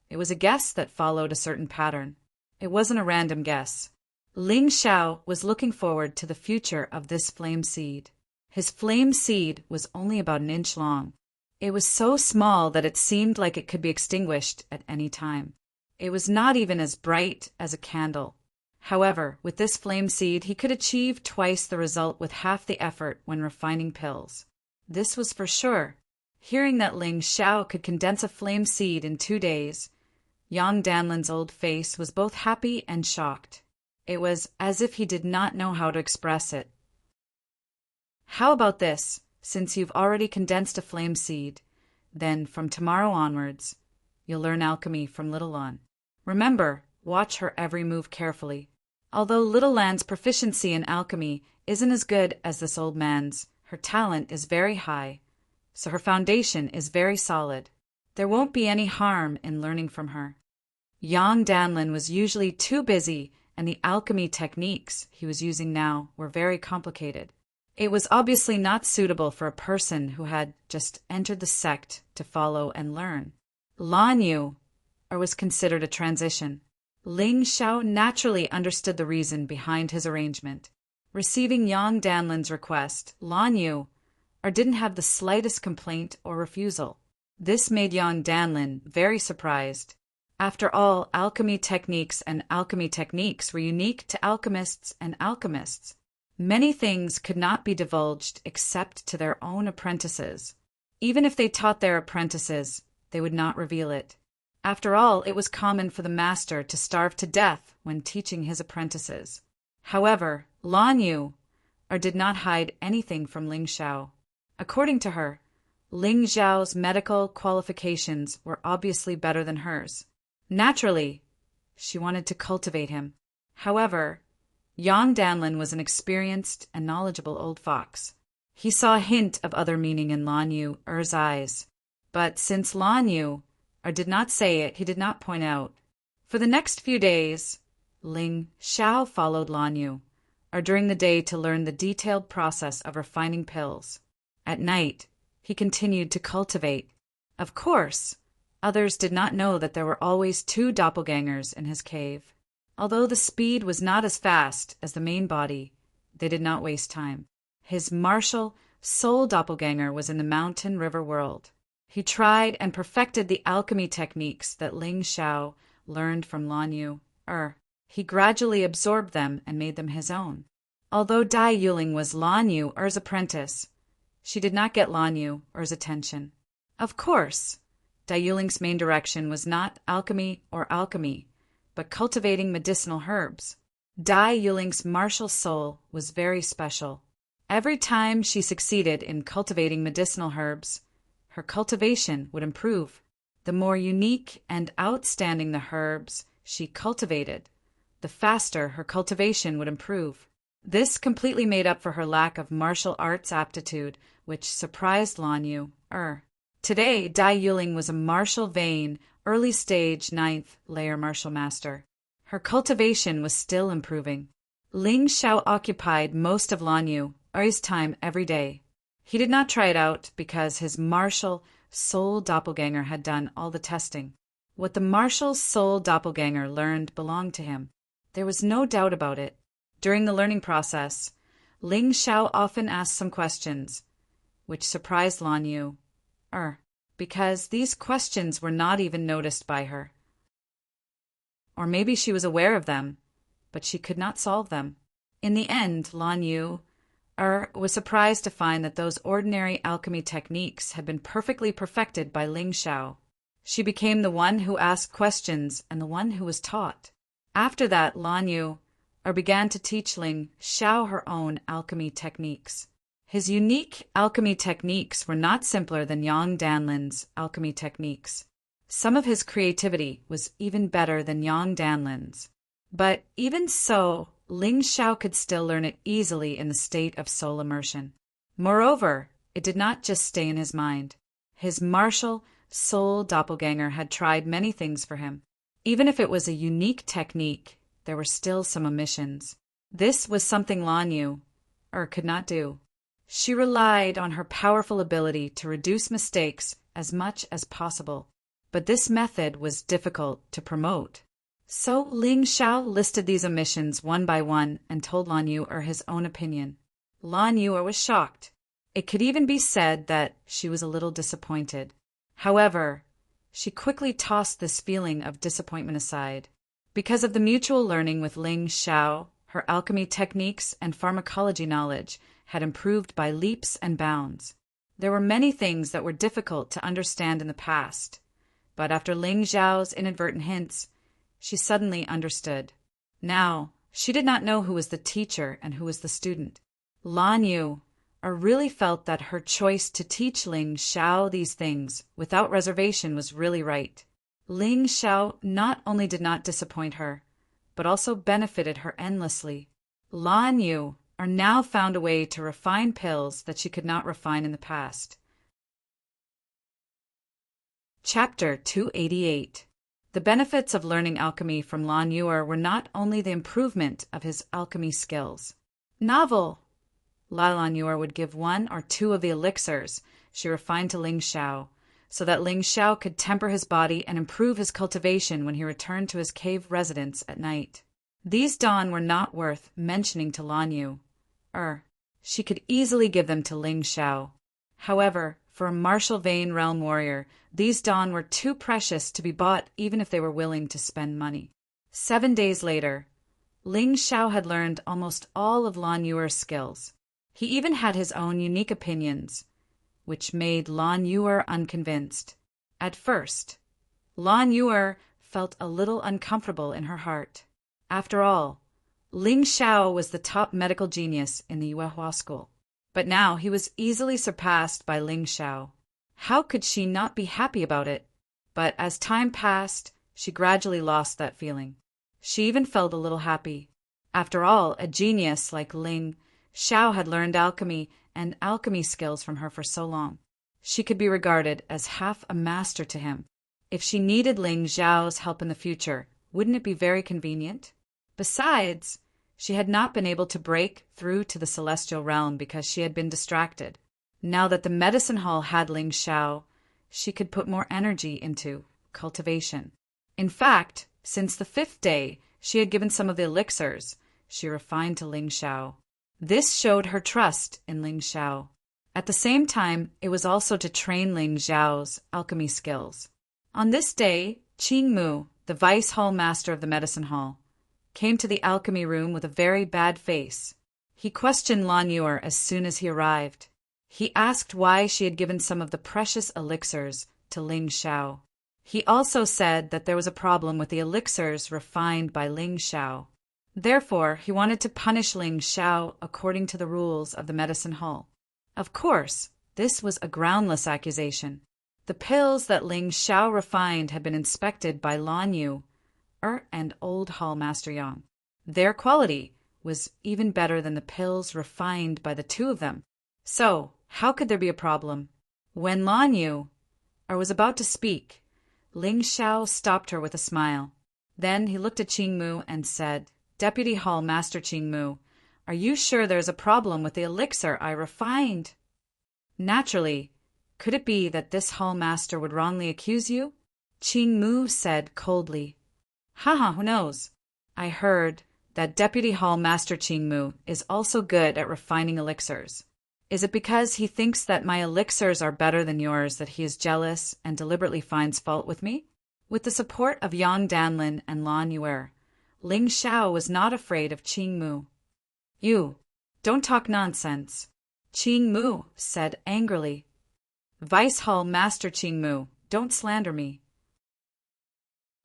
it was a guess that followed a certain pattern. It wasn't a random guess. Ling Xiao was looking forward to the future of this flame seed. His flame seed was only about an inch long. It was so small that it seemed like it could be extinguished at any time. It was not even as bright as a candle. However, with this flame seed, he could achieve twice the result with half the effort when refining pills. This was for sure. Hearing that Ling Xiao could condense a flame seed in 2 days, Yang Danlin's old face was both happy and shocked. It was as if he did not know how to express it. How about this? Since you've already condensed a flame seed, then from tomorrow onwards, you'll learn alchemy from Little Lan. Remember, watch her every move carefully. Although Little Lan's proficiency in alchemy isn't as good as this old man's, her talent is very high, so her foundation is very solid. There won't be any harm in learning from her. Yang Danlin was usually too busy, and the alchemy techniques he was using now were very complicated. It was obviously not suitable for a person who had just entered the sect to follow and learn. Lan Yu, or was considered a transition. Ling Xiao naturally understood the reason behind his arrangement. Receiving Yang Danlin's request, Lan Yu, or didn't have the slightest complaint or refusal. This made Yang Danlin very surprised. After all, alchemy techniques were unique to alchemists and alchemists. Many things could not be divulged except to their own apprentices. Even if they taught their apprentices, they would not reveal it. After all, it was common for the master to starve to death when teaching his apprentices. However, Lan Yu, did not hide anything from Ling Xiao. According to her, Ling Xiao's medical qualifications were obviously better than hers. Naturally, she wanted to cultivate him. However, Yang Danlin was an experienced and knowledgeable old fox. He saw a hint of other meaning in Lan Yu's eyes. But since Lan Yu did not say it, he did not point out. For the next few days, Ling Xiao followed Lan Yu during the day to learn the detailed process of refining pills. At night, he continued to cultivate. Of course, others did not know that there were always two doppelgangers in his cave. Although the speed was not as fast as the main body, they did not waste time. His martial soul doppelganger was in the mountain river world. He tried and perfected the alchemy techniques that Ling Xiao learned from Lan Yu. He gradually absorbed them and made them his own. Although Dai Yuling was Lan Yu's apprentice, she did not get Lan Yu's attention. Of course, Dai Yuling's main direction was not alchemy, but cultivating medicinal herbs. Dai Yuling's martial soul was very special. Every time she succeeded in cultivating medicinal herbs, her cultivation would improve. The more unique and outstanding the herbs she cultivated, the faster her cultivation would improve. This completely made up for her lack of martial arts aptitude, which surprised Lan Yu. Today, Dai Yuling was a martial vein, early-stage 9th layer martial master. Her cultivation was still improving. Ling Xiao occupied most of Lan Yu's time every day. He did not try it out because his martial soul doppelganger had done all the testing. What the martial soul doppelganger learned belonged to him. There was no doubt about it. During the learning process, Ling Xiao often asked some questions, which surprised Lan Yu, because these questions were not even noticed by her. Or maybe she was aware of them, but she could not solve them. In the end, Lan Yu was surprised to find that those ordinary alchemy techniques had been perfectly perfected by Ling Xiao. She became the one who asked questions and the one who was taught. After that, Lan Yu began to teach Ling Xiao her own alchemy techniques. His unique alchemy techniques were not simpler than Yang Danlin's alchemy techniques. Some of his creativity was even better than Yang Danlin's. But even so, Ling Xiao could still learn it easily in the state of soul immersion. Moreover, it did not just stay in his mind. His martial soul doppelganger had tried many things for him. Even if it was a unique technique, there were still some omissions. This was something Lan Yu could not do. She relied on her powerful ability to reduce mistakes as much as possible, but this method was difficult to promote. So Ling Xiao listed these omissions one by one and told Lan Yu his own opinion. Lan Yu was shocked. It could even be said that she was a little disappointed. However, she quickly tossed this feeling of disappointment aside. Because of the mutual learning with Ling Xiao, her alchemy techniques and pharmacology knowledge had improved by leaps and bounds. There were many things that were difficult to understand in the past, but after Ling Xiao's inadvertent hints, she suddenly understood. Now, she did not know who was the teacher and who was the student. Lan Yu really felt that her choice to teach Ling Xiao these things without reservation was really right. Ling Xiao not only did not disappoint her, but also benefited her endlessly. Lan Yu now found a way to refine pills that she could not refine in the past. Chapter 288. The benefits of learning alchemy from Lan Yu were not only the improvement of his alchemy skills. Lan Yu would give 1 or 2 of the elixirs she refined to Ling Xiao, so that Ling Xiao could temper his body and improve his cultivation when he returned to his cave residence at night. These dawn were not worth mentioning to Lan Yu. She could easily give them to Ling Xiao. However, for a martial vein realm warrior, these dawn were too precious to be bought even if they were willing to spend money. 7 days later, Ling Xiao had learned almost all of Lan Yu's skills. He even had his own unique opinions, which made Lan Yu unconvinced. At first, Lan Yu felt a little uncomfortable in her heart. After all, Ling Xiao was the top medical genius in the Yuehua school. But now he was easily surpassed by Ling Xiao. How could she not be happy about it? But as time passed, she gradually lost that feeling. She even felt a little happy. After all, a genius like Ling Xiao had learned alchemy and alchemy skills from her for so long. She could be regarded as half a master to him. If she needed Ling Xiao's help in the future, wouldn't it be very convenient? Besides, she had not been able to break through to the celestial realm because she had been distracted. Now that the medicine hall had Ling Xiao, she could put more energy into cultivation. In fact, since the 5th day, she had given some of the elixirs she refined to Ling Xiao. This showed her trust in Ling Xiao. At the same time, it was also to train Ling Xiao's alchemy skills. On this day, Qing Mu, the vice hall master of the medicine hall, came to the alchemy room with a very bad face. He questioned Lan Yuer as soon as he arrived. He asked why she had given some of the precious elixirs to Ling Xiao. He also said that there was a problem with the elixirs refined by Ling Xiao. Therefore, he wanted to punish Ling Xiao according to the rules of the medicine hall. Of course, this was a groundless accusation. The pills that Ling Xiao refined had been inspected by Lan Yuer and Old Hall Master Yang. Their quality was even better than the pills refined by the two of them. So, how could there be a problem? When Lan Yuer was about to speak, Ling Xiao stopped her with a smile. Then he looked at Qing Mu and said, "Deputy Hall Master Qing Mu, are you sure there is a problem with the elixir I refined?" Naturally, could it be that this hall master would wrongly accuse you? Qing Mu said coldly. Haha, who knows? I heard that Deputy Hall Master Qing Mu is also good at refining elixirs. Is it because he thinks that my elixirs are better than yours that he is jealous and deliberately finds fault with me? With the support of Yang Danlin and Lan Yuer, Ling Xiao was not afraid of Qing Mu. You, don't talk nonsense, Qing Mu said angrily. Vice Hall Master Qing Mu, don't slander me.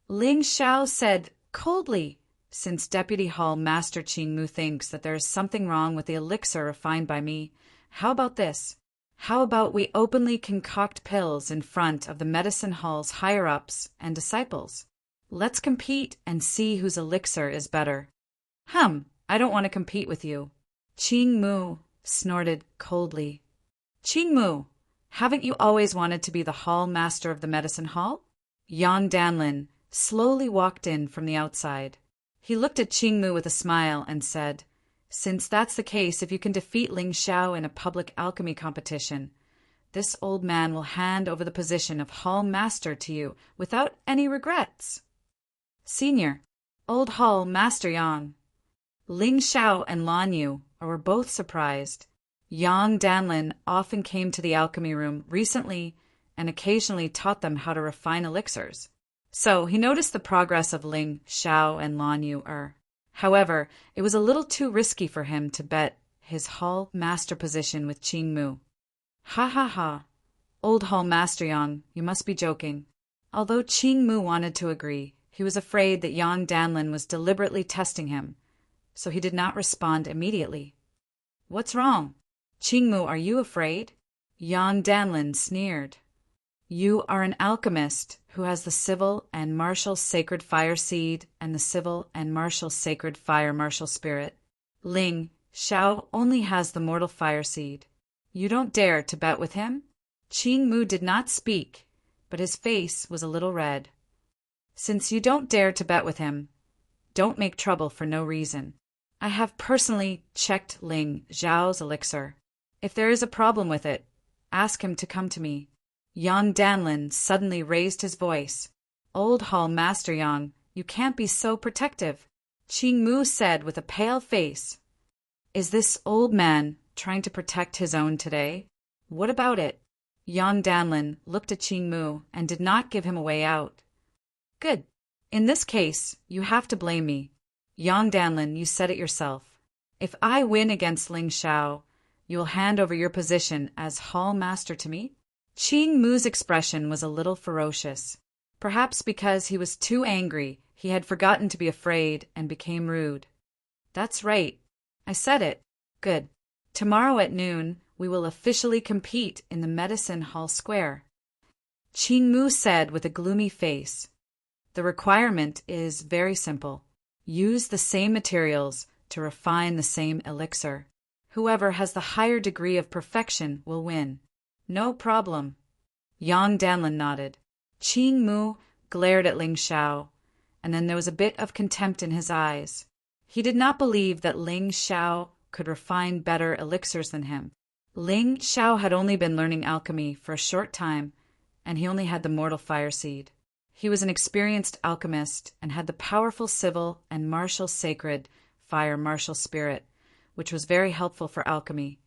Ling Xiao said coldly, since Deputy Hall Master Qing Mu thinks that there is something wrong with the elixir refined by me, how about this? How about we openly concoct pills in front of the medicine hall's higher-ups and disciples? Let's compete and see whose elixir is better. I don't want to compete with you. Qing Mu snorted coldly. Qing Mu, haven't you always wanted to be the hall master of the medicine hall? Yang Danlin slowly walked in from the outside. He looked at Qing Mu with a smile and said, "Since that's the case, if you can defeat Ling Xiao in a public alchemy competition, this old man will hand over the position of hall master to you without any regrets." Senior, Old Hall Master Yang. Ling Xiao and Lan Yuer were both surprised. Yang Danlin often came to the alchemy room recently and occasionally taught them how to refine elixirs. So he noticed the progress of Ling Xiao and Lan Yuer. However, it was a little too risky for him to bet his hall master position with Qing Mu. Ha ha ha. Old Hall Master Yang, you must be joking. Although Qing Mu wanted to agree, he was afraid that Yang Danlin was deliberately testing him, so he did not respond immediately. What's wrong? Qing Mu, are you afraid? Yang Danlin sneered. You are an alchemist who has the civil and martial sacred fire seed and the civil and martial sacred fire martial spirit. Ling Xiao only has the mortal fire seed. You don't dare to bet with him? Qing Mu did not speak, but his face was a little red. Since you don't dare to bet with him, don't make trouble for no reason. I have personally checked Ling Xiao's elixir. If there is a problem with it, ask him to come to me. Yang Danlin suddenly raised his voice. Old Hall Master Yang, you can't be so protective, Qing Mu said with a pale face. Is this old man trying to protect his own today? What about it? Yang Danlin looked at Qing Mu and did not give him a way out. Good. In this case, you have to blame me. Yang Danlin, you said it yourself. If I win against Ling Xiao, you will hand over your position as hall master to me? Qing Mu's expression was a little ferocious. Perhaps because he was too angry, he had forgotten to be afraid and became rude. That's right. I said it. Good. Tomorrow at noon, we will officially compete in the medicine hall square. Qing Mu said with a gloomy face. The requirement is very simple. Use the same materials to refine the same elixir. Whoever has the higher degree of perfection will win. No problem. Yang Danlin nodded. Qing Mu glared at Ling Xiao, and then there was a bit of contempt in his eyes. He did not believe that Ling Xiao could refine better elixirs than him. Ling Xiao had only been learning alchemy for a short time, and he only had the mortal fire seed. He was an experienced alchemist and had the powerful civil and martial sacred fire martial spirit, which was very helpful for alchemy.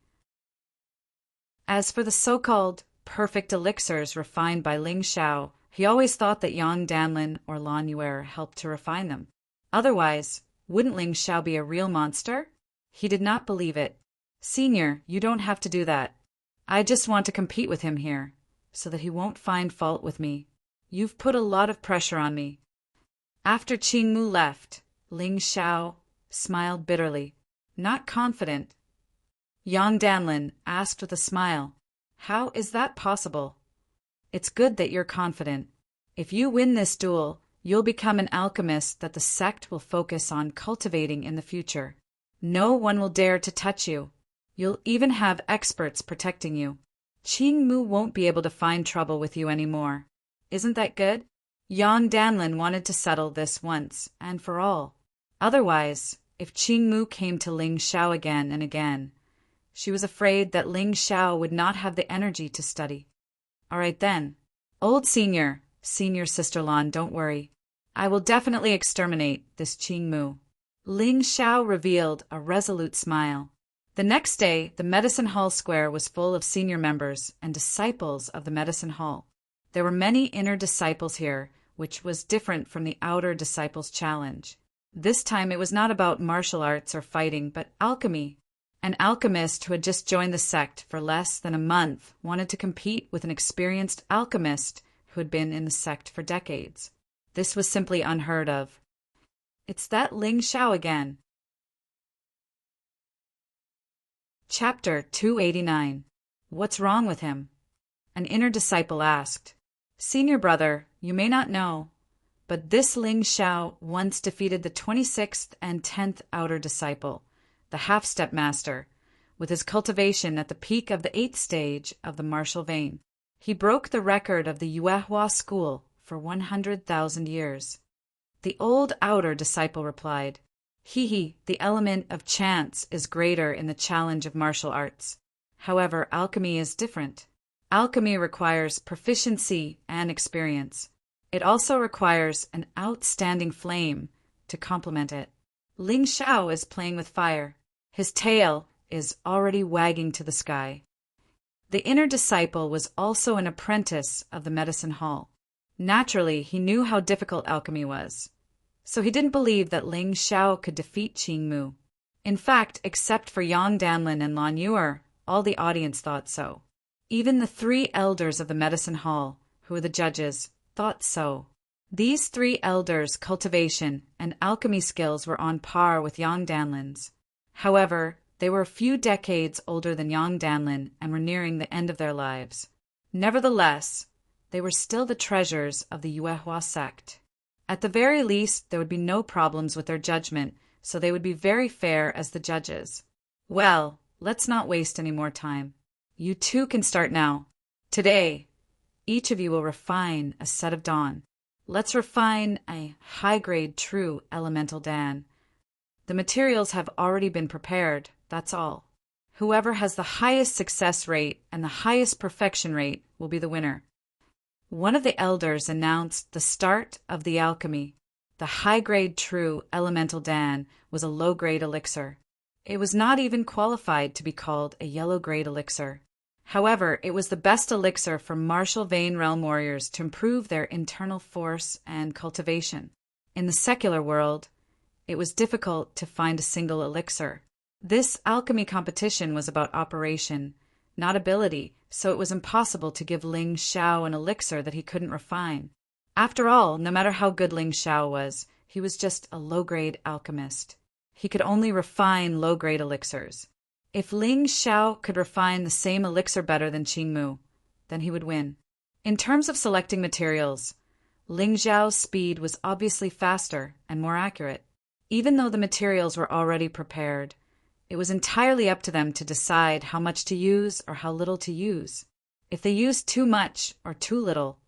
As for the so-called perfect elixirs refined by Ling Xiao, he always thought that Yang Danlin or Lan Yuer helped to refine them. Otherwise, wouldn't Ling Xiao be a real monster? He did not believe it. Senior, you don't have to do that. I just want to compete with him here, so that he won't find fault with me. You've put a lot of pressure on me. After Qing Mu left, Ling Xiao smiled bitterly, not confident. Yang Danlin asked with a smile, "How is that possible?" "It's good that you're confident. If you win this duel, you'll become an alchemist that the sect will focus on cultivating in the future. No one will dare to touch you. You'll even have experts protecting you. Qing Mu won't be able to find trouble with you anymore. Isn't that good?" Yang Danlin wanted to settle this once and for all. Otherwise, if Qing Mu came to Ling Xiao again and again, she was afraid that Ling Xiao would not have the energy to study. "All right then. Old senior Sister Lan, don't worry. I will definitely exterminate this Qing Mu." Ling Xiao revealed a resolute smile. The next day, the Medicine Hall Square was full of senior members and disciples of the Medicine Hall. There were many inner disciples here, which was different from the outer disciples' challenge. This time it was not about martial arts or fighting, but alchemy. An alchemist who had just joined the sect for less than a month wanted to compete with an experienced alchemist who had been in the sect for decades. This was simply unheard of. "It's that Ling Xiao again." Chapter 289. What's wrong with him? An inner disciple asked. "Senior brother, you may not know, but this Ling Xiao once defeated the 26th and 10th outer disciple, the half-step master, with his cultivation at the peak of the 8th stage of the martial vein. He broke the record of the Yuehua school for 100,000 years. The old outer disciple replied, the element of chance is greater in the challenge of martial arts. However, alchemy is different. Alchemy requires proficiency and experience. It also requires an outstanding flame to complement it. Ling Xiao is playing with fire. His tail is already wagging to the sky." The inner disciple was also an apprentice of the Medicine Hall. Naturally, he knew how difficult alchemy was, so he didn't believe that Ling Xiao could defeat Qing Mu. In fact, except for Yang Danlin and Lan Yuer, all the audience thought so. Even the 3 elders of the Medicine Hall, who were the judges, thought so. These 3 elders' cultivation and alchemy skills were on par with Yang Danlin's. However, they were a few decades older than Yang Danlin and were nearing the end of their lives. Nevertheless, they were still the treasures of the Yuehua sect. At the very least, there would be no problems with their judgment, so they would be very fair as the judges. Well, let's not waste any more time. You two can start now. Today, each of you will refine a set of dawn. Let's refine a high-grade true elemental dan. The materials have already been prepared, that's all. Whoever has the highest success rate and the highest perfection rate will be the winner. One of the elders announced the start of the alchemy. The high-grade true elemental dan was a low-grade elixir. It was not even qualified to be called a yellow-grade elixir. However, it was the best elixir for martial vein realm warriors to improve their internal force and cultivation. In the secular world, it was difficult to find a single elixir. This alchemy competition was about operation, not ability, so it was impossible to give Ling Xiao an elixir that he couldn't refine. After all, no matter how good Ling Xiao was, he was just a low-grade alchemist. He could only refine low-grade elixirs. If Ling Xiao could refine the same elixir better than Qing Mu, then he would win. In terms of selecting materials, Ling Xiao's speed was obviously faster and more accurate. Even though the materials were already prepared, It was entirely up to them to decide how much to use or how little to use. If they used too much or too little,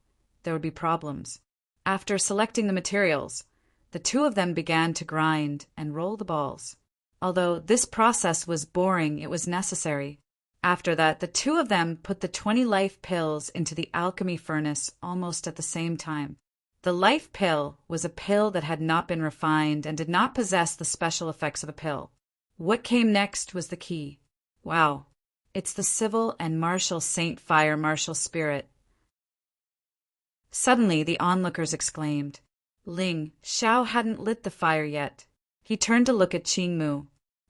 there would be problems. After selecting the materials, the two of them began to grind and roll the balls. Although this process was boring, it was necessary. After that, the two of them put the 20 life pills into the alchemy furnace almost at the same time. The life pill was a pill that had not been refined and did not possess the special effects of a pill. What came next was the key. Wow, it's the civil and martial Saint Fire Martial Spirit. Suddenly, the onlookers exclaimed. Ling Xiao hadn't lit the fire yet. He turned to look at Qing Mu.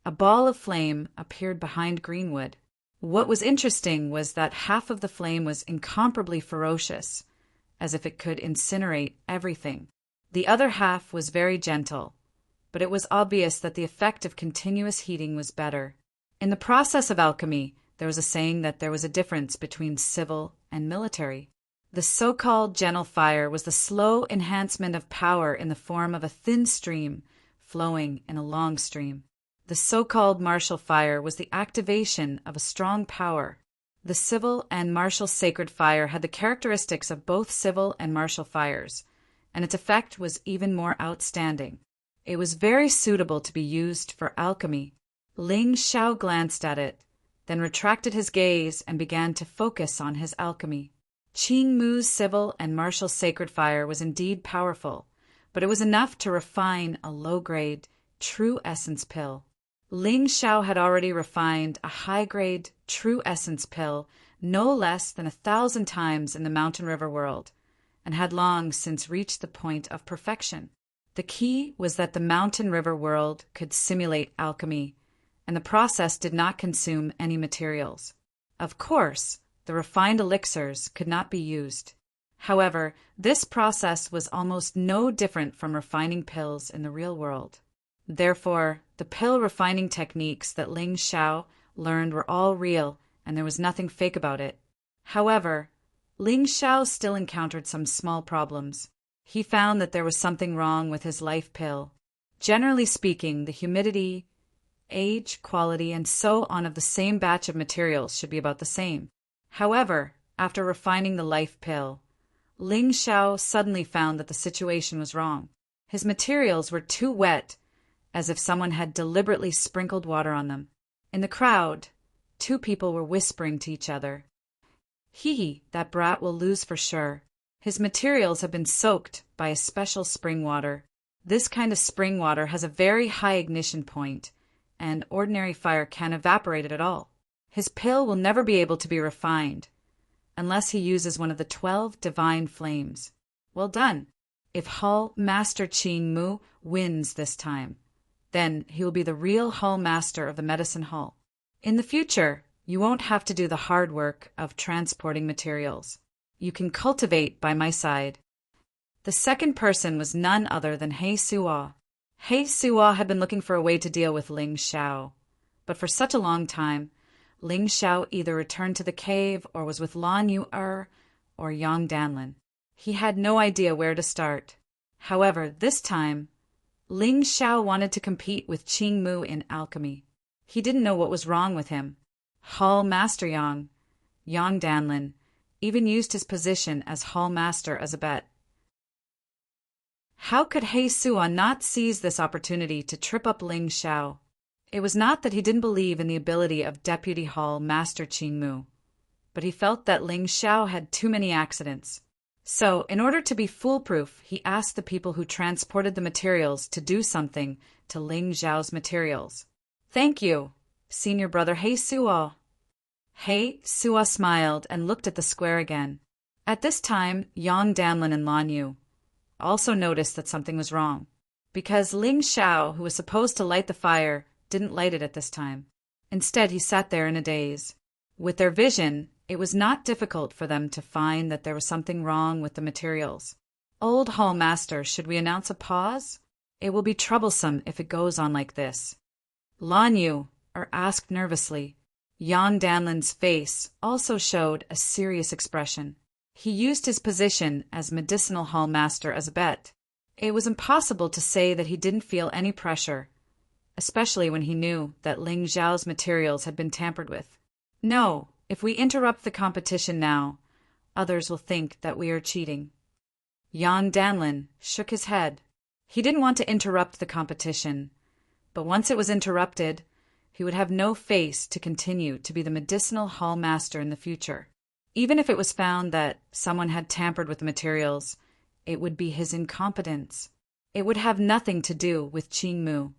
A ball of flame appeared behind Greenwood. What was interesting was that half of the flame was incomparably ferocious, as if it could incinerate everything. The other half was very gentle, but it was obvious that the effect of continuous heating was better. In the process of alchemy, there was a saying that there was a difference between civil and military. The so-called gentle fire was the slow enhancement of power in the form of a thin stream flowing in a long stream. The so-called martial fire was the activation of a strong power. The civil and martial sacred fire had the characteristics of both civil and martial fires, and its effect was even more outstanding. It was very suitable to be used for alchemy. Ling Xiao glanced at it, then retracted his gaze and began to focus on his alchemy. Qing Mu's civil and martial sacred fire was indeed powerful, but it was enough to refine a low-grade, true essence pill. Ling Xiao had already refined a high-grade, true essence pill no less than 1,000 times in the Mountain River world, and had long since reached the point of perfection. The key was that the Mountain River world could simulate alchemy, and the process did not consume any materials. Of course, the refined elixirs could not be used. However, this process was almost no different from refining pills in the real world. Therefore, the pill refining techniques that Ling Xiao learned were all real, and there was nothing fake about it. However, Ling Xiao still encountered some small problems. He found that there was something wrong with his life pill. Generally speaking, the humidity, age, quality, and so on of the same batch of materials should be about the same. However, after refining the life pill, Ling Xiao suddenly found that the situation was wrong. His materials were too wet, as if someone had deliberately sprinkled water on them. In the crowd, two people were whispering to each other. That brat will lose for sure. His materials have been soaked by a special spring water. This kind of spring water has a very high ignition point, and ordinary fire can't evaporate it at all. His pill will never be able to be refined, unless he uses one of the 12 divine flames. Well done. If Hall Master Qing Mu wins this time, then he will be the real Hall Master of the Medicine Hall. In the future, you won't have to do the hard work of transporting materials. You can cultivate by my side. The second person was none other than He Suo. He Suo had been looking for a way to deal with Ling Xiao, but for such a long time, Ling Xiao either returned to the cave or was with Lan Yu or Yang Danlin. He had no idea where to start. However, this time, Ling Xiao wanted to compete with Qing Mu in alchemy. He didn't know what was wrong with him. Hall Master Yang Danlin, even used his position as Hall Master as a bet. How could He Suo not seize this opportunity to trip up Ling Xiao? It was not that he didn't believe in the ability of Deputy Hall Master Qing Mu, but he felt that Ling Xiao had too many accidents. So, in order to be foolproof, he asked the people who transported the materials to do something to Ling Xiao's materials. Thank you, Senior Brother He Suo. He Suo smiled and looked at the square again. At this time, Yang Danlin and Lan Yu also noticed that something was wrong, because Ling Xiao, who was supposed to light the fire, didn't light it at this time. Instead, he sat there in a daze. With their vision, it was not difficult for them to find that there was something wrong with the materials. Old Hall Master, should we announce a pause? It will be troublesome if it goes on like this. Lan Yu asked nervously. Yang Danlin's face also showed a serious expression. He used his position as Medicinal Hall Master as a bet. It was impossible to say that he didn't feel any pressure, especially when he knew that Ling Xiao's materials had been tampered with. No, if we interrupt the competition now, others will think that we are cheating. Yan Danlin shook his head. He didn't want to interrupt the competition, but once it was interrupted, he would have no face to continue to be the medicinal hall master in the future. Even if it was found that someone had tampered with the materials, it would be his incompetence. It would have nothing to do with Qing Mu.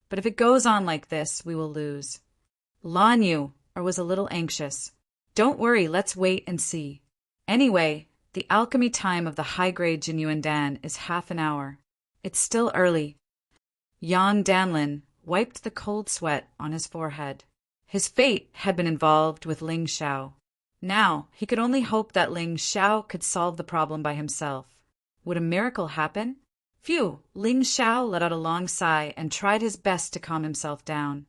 But if it goes on like this, we will lose. Lan Yu was a little anxious. Don't worry, let's wait and see. Anyway, the alchemy time of the high-grade Jinyuan Dan is half an hour. It's still early. Yan Danlin wiped the cold sweat on his forehead. His fate had been involved with Ling Xiao. Now, he could only hope that Ling Xiao could solve the problem by himself. Would a miracle happen? Phew! Ling Xiao let out a long sigh and tried his best to calm himself down.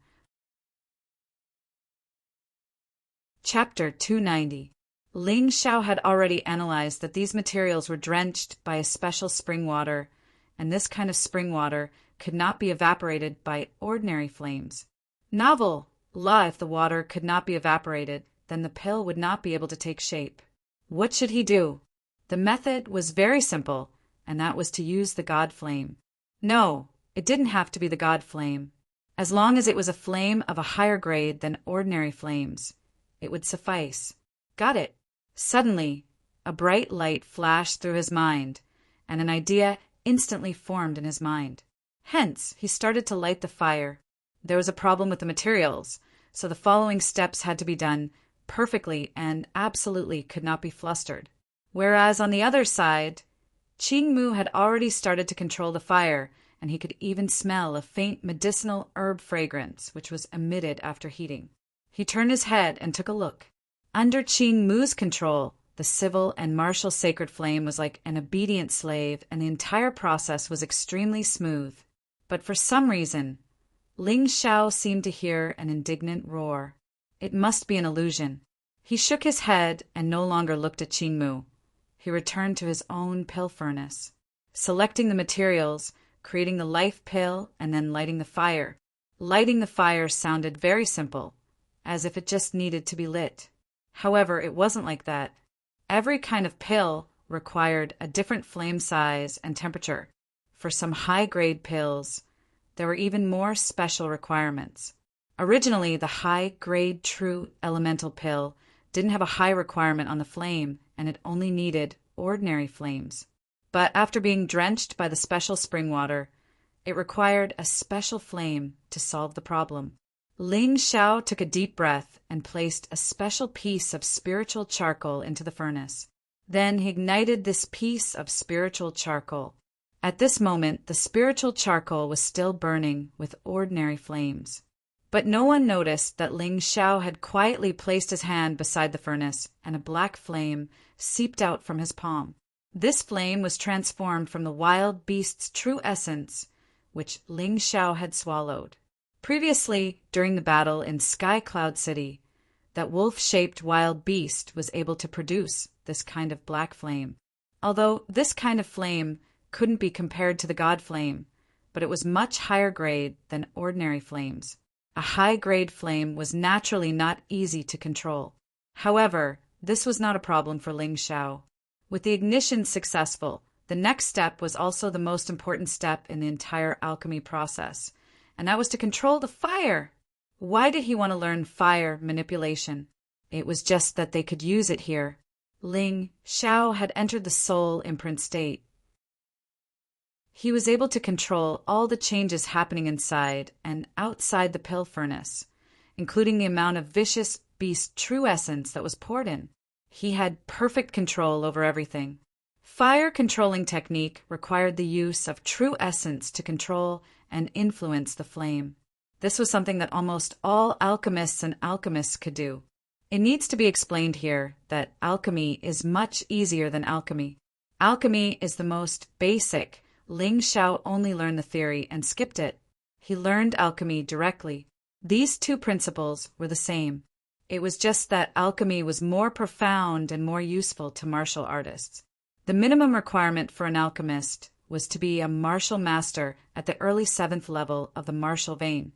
Chapter 290. Ling Xiao had already analyzed that these materials were drenched by a special spring water, and this kind of spring water could not be evaporated by ordinary flames. Novel! If the water could not be evaporated, then the pill would not be able to take shape. What should he do? The method was very simple, and that was to use the God Flame. No, it didn't have to be the God Flame. As long as it was a flame of a higher grade than ordinary flames, it would suffice. Got it. Suddenly, a bright light flashed through his mind, and an idea instantly formed in his mind. Hence, he started to light the fire. There was a problem with the materials, so the following steps had to be done perfectly and absolutely could not be flustered. Whereas on the other side, Qing Mu had already started to control the fire, and he could even smell a faint medicinal herb fragrance which was emitted after heating. He turned his head and took a look. Under Qing Mu's control, the civil and martial sacred flame was like an obedient slave, and the entire process was extremely smooth. But for some reason, Ling Xiao seemed to hear an indignant roar. It must be an illusion. He shook his head and no longer looked at Qing Mu. He returned to his own pill furnace, selecting the materials, creating the life pill, and then lighting the fire. Lighting the fire sounded very simple, as if it just needed to be lit. However, it wasn't like that. Every kind of pill required a different flame size and temperature. For some high-grade pills, there were even more special requirements. Originally, the high-grade true elemental pill didn't have a high requirement on the flame, and it only needed ordinary flames. But after being drenched by the special spring water, it required a special flame to solve the problem. Ling Xiao took a deep breath and placed a special piece of spiritual charcoal into the furnace. Then he ignited this piece of spiritual charcoal. At this moment, the spiritual charcoal was still burning with ordinary flames. But no one noticed that Ling Xiao had quietly placed his hand beside the furnace, and a black flame seeped out from his palm. This flame was transformed from the wild beast's true essence, which Ling Xiao had swallowed. Previously, during the battle in Sky Cloud City, that wolf-shaped wild beast was able to produce this kind of black flame. Although this kind of flame couldn't be compared to the God Flame, but it was much higher grade than ordinary flames. A high-grade flame was naturally not easy to control. However, this was not a problem for Ling Xiao. With the ignition successful, the next step was also the most important step in the entire alchemy process, and that was to control the fire. Why did he want to learn fire manipulation? It was just that they could use it here. Ling Xiao had entered the soul imprint state. He was able to control all the changes happening inside and outside the pill furnace, including the amount of vicious beast true essence that was poured in. He had perfect control over everything. Fire controlling technique required the use of true essence to control and influence the flame. This was something that almost all alchemists and alchemists could do. It needs to be explained here that alchemy is much easier than alchemy. Alchemy is the most basic. Ling Xiao only learned the theory and skipped it. He learned alchemy directly. These two principles were the same. It was just that alchemy was more profound and more useful to martial artists. The minimum requirement for an alchemist was to be a martial master at the early 7th level of the martial vein.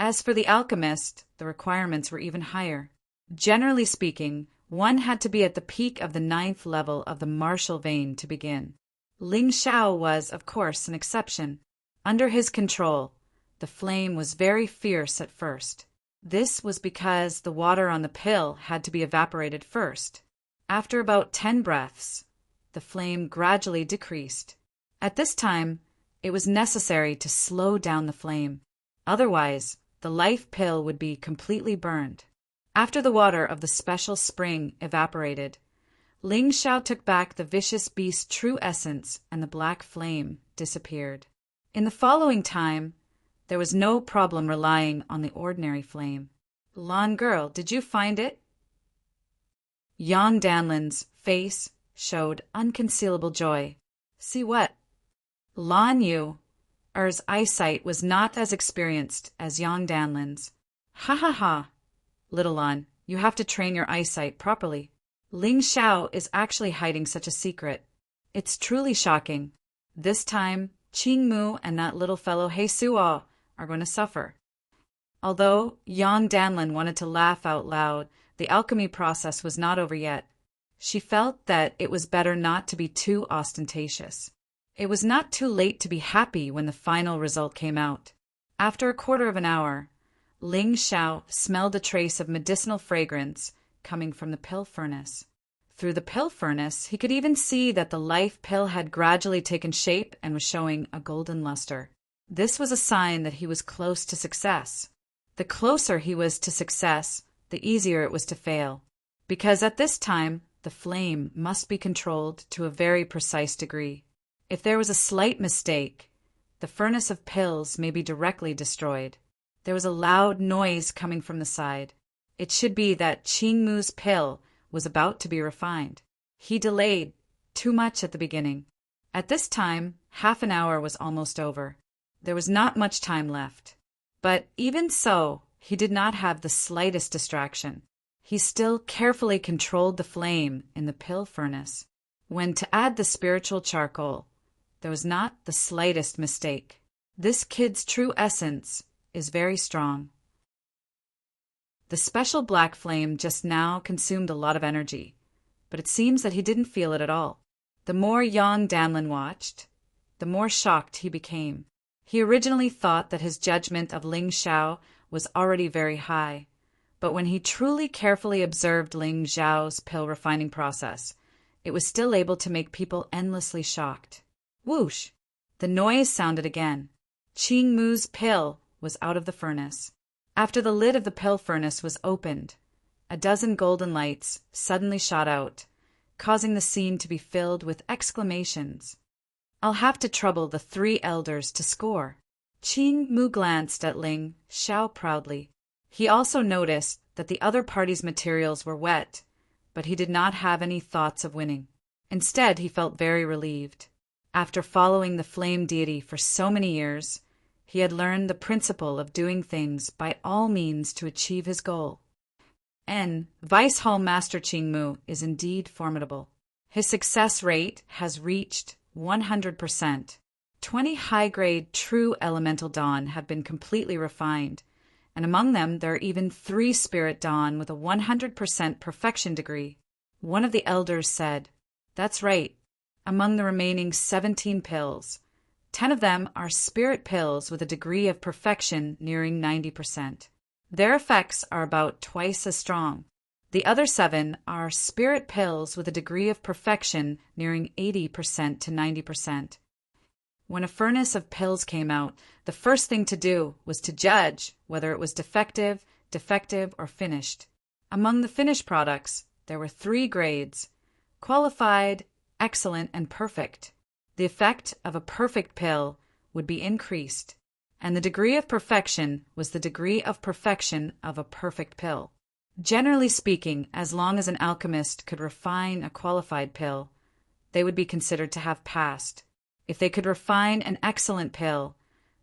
As for the alchemist, the requirements were even higher. Generally speaking, one had to be at the peak of the 9th level of the martial vein to begin. Ling Xiao was, of course, an exception. Under his control, the flame was very fierce at first. This was because the water on the pill had to be evaporated first. After about 10 breaths, the flame gradually decreased. At this time, it was necessary to slow down the flame. Otherwise, the life pill would be completely burned. After the water of the special spring evaporated, Ling Xiao took back the vicious beast's true essence and the black flame disappeared. In the following time, there was no problem relying on the ordinary flame. Lan girl, did you find it? Yang Danlin's face showed unconcealable joy. See what? Lan Yu's eyesight was not as experienced as Yang Danlin's. Ha ha ha. Little Lan, you have to train your eyesight properly. Ling Xiao is actually hiding such a secret. It's truly shocking. This time, Qing Mu and that little fellow He Suo are going to suffer. Although Yang Danlin wanted to laugh out loud, the alchemy process was not over yet. She felt that it was better not to be too ostentatious. It was not too late to be happy when the final result came out. After a quarter of an hour, Ling Xiao smelled a trace of medicinal fragrance coming from the pill furnace. Through the pill furnace, he could even see that the life pill had gradually taken shape and was showing a golden luster. This was a sign that he was close to success. The closer he was to success, the easier it was to fail, because at this time, the flame must be controlled to a very precise degree. If there was a slight mistake, the furnace of pills may be directly destroyed. There was a loud noise coming from the side. It should be that Qing Mu's pill was about to be refined. He delayed too much at the beginning. At this time, half an hour was almost over. There was not much time left. But even so, he did not have the slightest distraction. He still carefully controlled the flame in the pill furnace. When to add the spiritual charcoal, there was not the slightest mistake. This kid's true essence is very strong. The special black flame just now consumed a lot of energy, but it seems that he didn't feel it at all. The more Yang Danlin watched, the more shocked he became. He originally thought that his judgment of Ling Xiao was already very high, but when he truly carefully observed Ling Xiao's pill refining process, it was still able to make people endlessly shocked. Whoosh! The noise sounded again. Qing Mu's pill was out of the furnace. After the lid of the pill furnace was opened, a dozen golden lights suddenly shot out, causing the scene to be filled with exclamations. I'll have to trouble the 3 elders to score. Qing Mu glanced at Ling Xiao proudly. He also noticed that the other party's materials were wet, but he did not have any thoughts of winning. Instead, he felt very relieved. After following the flame deity for so many years, he had learned the principle of doing things by all means to achieve his goal. Vice Hall Master Qing Mu is indeed formidable. His success rate has reached 100%. 20 high-grade true elemental dawn have been completely refined, and among them there are even 3 spirit dawn with a 100% perfection degree. One of the elders said, "That's right. Among the remaining 17 pills, 10 of them are spirit pills with a degree of perfection nearing 90%. Their effects are about twice as strong. The other 7 are spirit pills with a degree of perfection nearing 80% to 90%. When a furnace of pills came out, the first thing to do was to judge whether it was defective, or finished. Among the finished products, there were 3 grades: qualified, excellent, and perfect. The effect of a perfect pill would be increased, and the degree of perfection was the degree of perfection of a perfect pill. Generally speaking, as long as an alchemist could refine a qualified pill, they would be considered to have passed. If they could refine an excellent pill,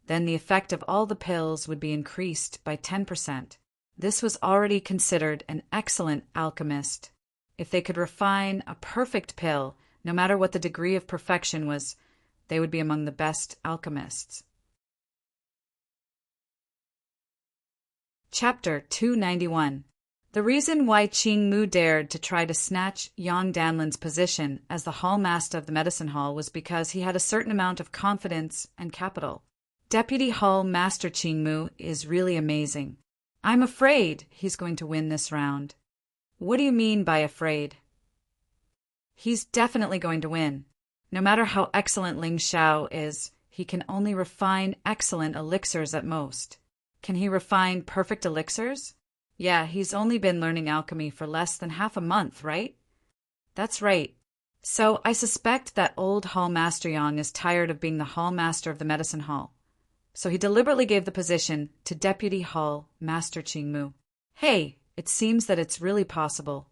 then the effect of all the pills would be increased by 10%. This was already considered an excellent alchemist. If they could refine a perfect pill, no matter what the degree of perfection was, they would be among the best alchemists. Chapter 291. The reason why Qing Mu dared to try to snatch Yang Danlin's position as the hall master of the medicine hall was because he had a certain amount of confidence and capital. Deputy Hall Master Qing Mu is really amazing. I'm afraid he's going to win this round. What do you mean by afraid? He's definitely going to win. No matter how excellent Ling Xiao is, he can only refine excellent elixirs at most. Can he refine perfect elixirs? Yeah, he's only been learning alchemy for less than half a month, right? That's right. So I suspect that old Hall Master Yang is tired of being the Hall Master of the Medicine Hall. So he deliberately gave the position to Deputy Hall Master Qing Mu. Hey, it seems that it's really possible.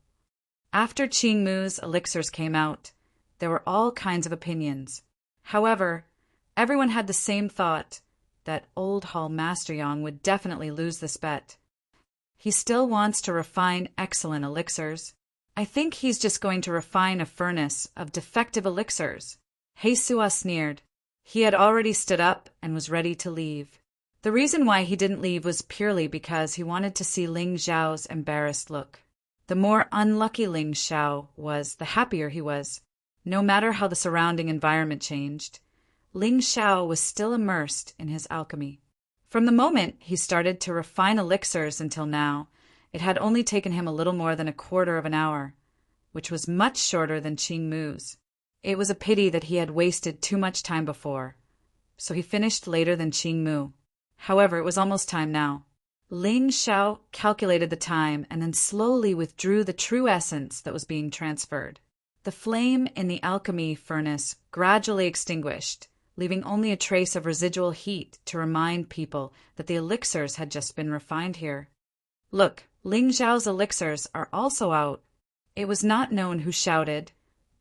After Qing Mu's elixirs came out, there were all kinds of opinions. However, everyone had the same thought, that old Hall Master Yang would definitely lose this bet. He still wants to refine excellent elixirs. I think he's just going to refine a furnace of defective elixirs. He Sua sneered. He had already stood up and was ready to leave. The reason why he didn't leave was purely because he wanted to see Ling Xiao's embarrassed look. The more unlucky Ling Xiao was, the happier he was. No matter how the surrounding environment changed, Ling Xiao was still immersed in his alchemy. From the moment he started to refine elixirs until now, it had only taken him a little more than a quarter of an hour, which was much shorter than Qing Mu's. It was a pity that he had wasted too much time before, so he finished later than Qing Mu. However, it was almost time now. Ling Xiao calculated the time and then slowly withdrew the true essence that was being transferred. The flame in the alchemy furnace gradually extinguished, leaving only a trace of residual heat to remind people that the elixirs had just been refined here. Look, Ling Xiao's elixirs are also out. It was not known who shouted,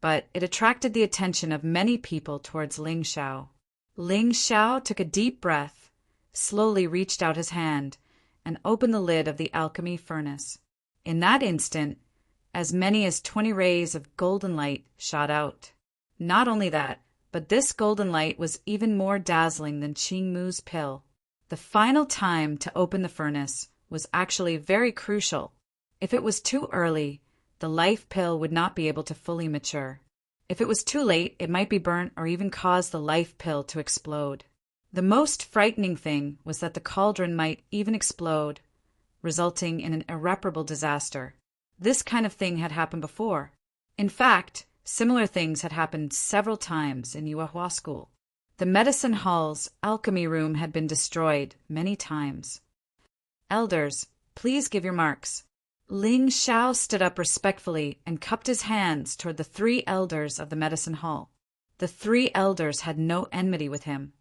but it attracted the attention of many people towards Ling Xiao. Ling Xiao took a deep breath, slowly reached out his hand, and opened the lid of the alchemy furnace. In that instant, as many as 20 rays of golden light shot out. Not only that, but this golden light was even more dazzling than Qing Mu's pill. The final time to open the furnace was actually very crucial. If it was too early, the life pill would not be able to fully mature. If it was too late, it might be burnt or even cause the life pill to explode. The most frightening thing was that the cauldron might even explode, resulting in an irreparable disaster. This kind of thing had happened before. In fact, similar things had happened several times in Yuehua School. The medicine hall's alchemy room had been destroyed many times. Elders, please give your marks. Ling Xiao stood up respectfully and cupped his hands toward the 3 elders of the medicine hall. The 3 elders had no enmity with him.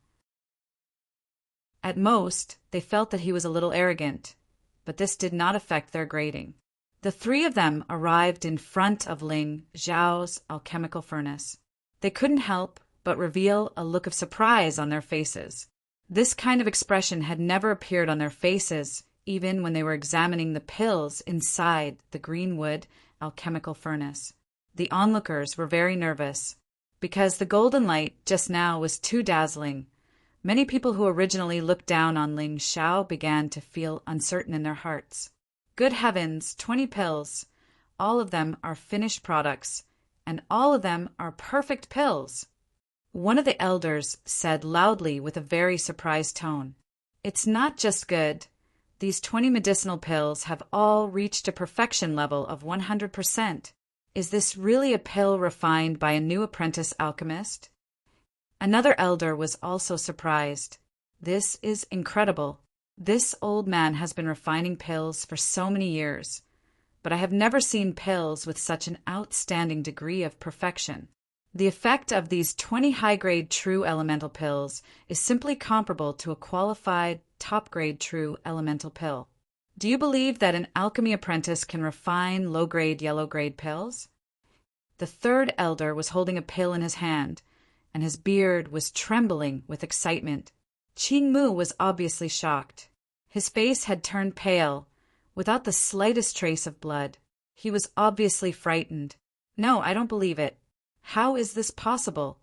At most, they felt that he was a little arrogant, but this did not affect their grading. The 3 of them arrived in front of Ling Xiao's alchemical furnace. They couldn't help but reveal a look of surprise on their faces. This kind of expression had never appeared on their faces, even when they were examining the pills inside the greenwood alchemical furnace. The onlookers were very nervous, because the golden light just now was too dazzling. Many people who originally looked down on Ling Xiao began to feel uncertain in their hearts. Good heavens, 20 pills. All of them are finished products, and all of them are perfect pills. One of the elders said loudly with a very surprised tone, "It's not just good. These 20 medicinal pills have all reached a perfection level of 100%. Is this really a pill refined by a new apprentice alchemist?" Another elder was also surprised. "This is incredible. This old man has been refining pills for so many years, but I have never seen pills with such an outstanding degree of perfection. The effect of these 20 high-grade true elemental pills is simply comparable to a qualified top-grade true elemental pill. Do you believe that an alchemy apprentice can refine low-grade yellow-grade pills?" The 3rd elder was holding a pill in his hand, and his beard was trembling with excitement. Qing Mu was obviously shocked. His face had turned pale, without the slightest trace of blood. He was obviously frightened. "No, I don't believe it. How is this possible?"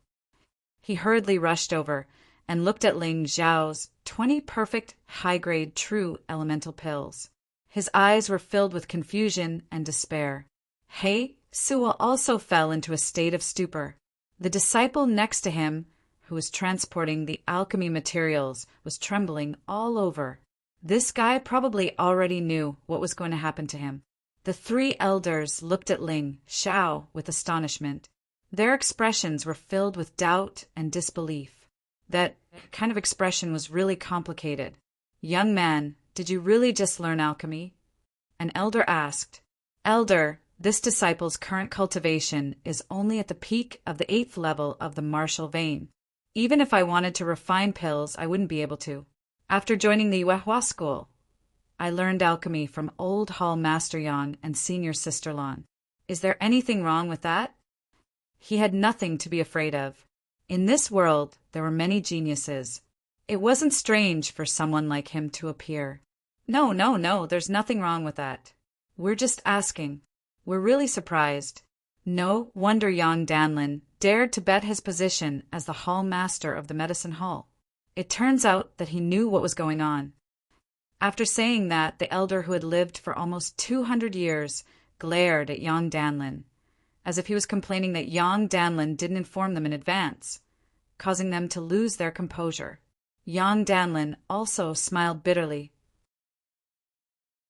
He hurriedly rushed over and looked at Ling Xiao's 20 perfect, high-grade, true elemental pills. His eyes were filled with confusion and despair. He Suo also fell into a state of stupor. The disciple next to him, who was transporting the alchemy materials, was trembling all over. This guy probably already knew what was going to happen to him. The three elders looked at Ling Xiao with astonishment. Their expressions were filled with doubt and disbelief. That kind of expression was really complicated. "Young man, did you really just learn alchemy?" An elder asked. "Elder, this disciple's current cultivation is only at the peak of the 8th level of the martial vein. Even if I wanted to refine pills, I wouldn't be able to. After joining the Yuehua school, I learned alchemy from Old Hall Master Yang and Senior Sister Lan. Is there anything wrong with that?" He had nothing to be afraid of. In this world, there were many geniuses. It wasn't strange for someone like him to appear. No, there's nothing wrong with that. We're just asking. We're really surprised. No wonder Yang Danlin dared to bet his position as the hall master of the medicine hall. It turns out that he knew what was going on. After saying that, the elder who had lived for almost 200 years glared at Yang Danlin, as if he was complaining that Yang Danlin didn't inform them in advance, causing them to lose their composure. Yang Danlin also smiled bitterly.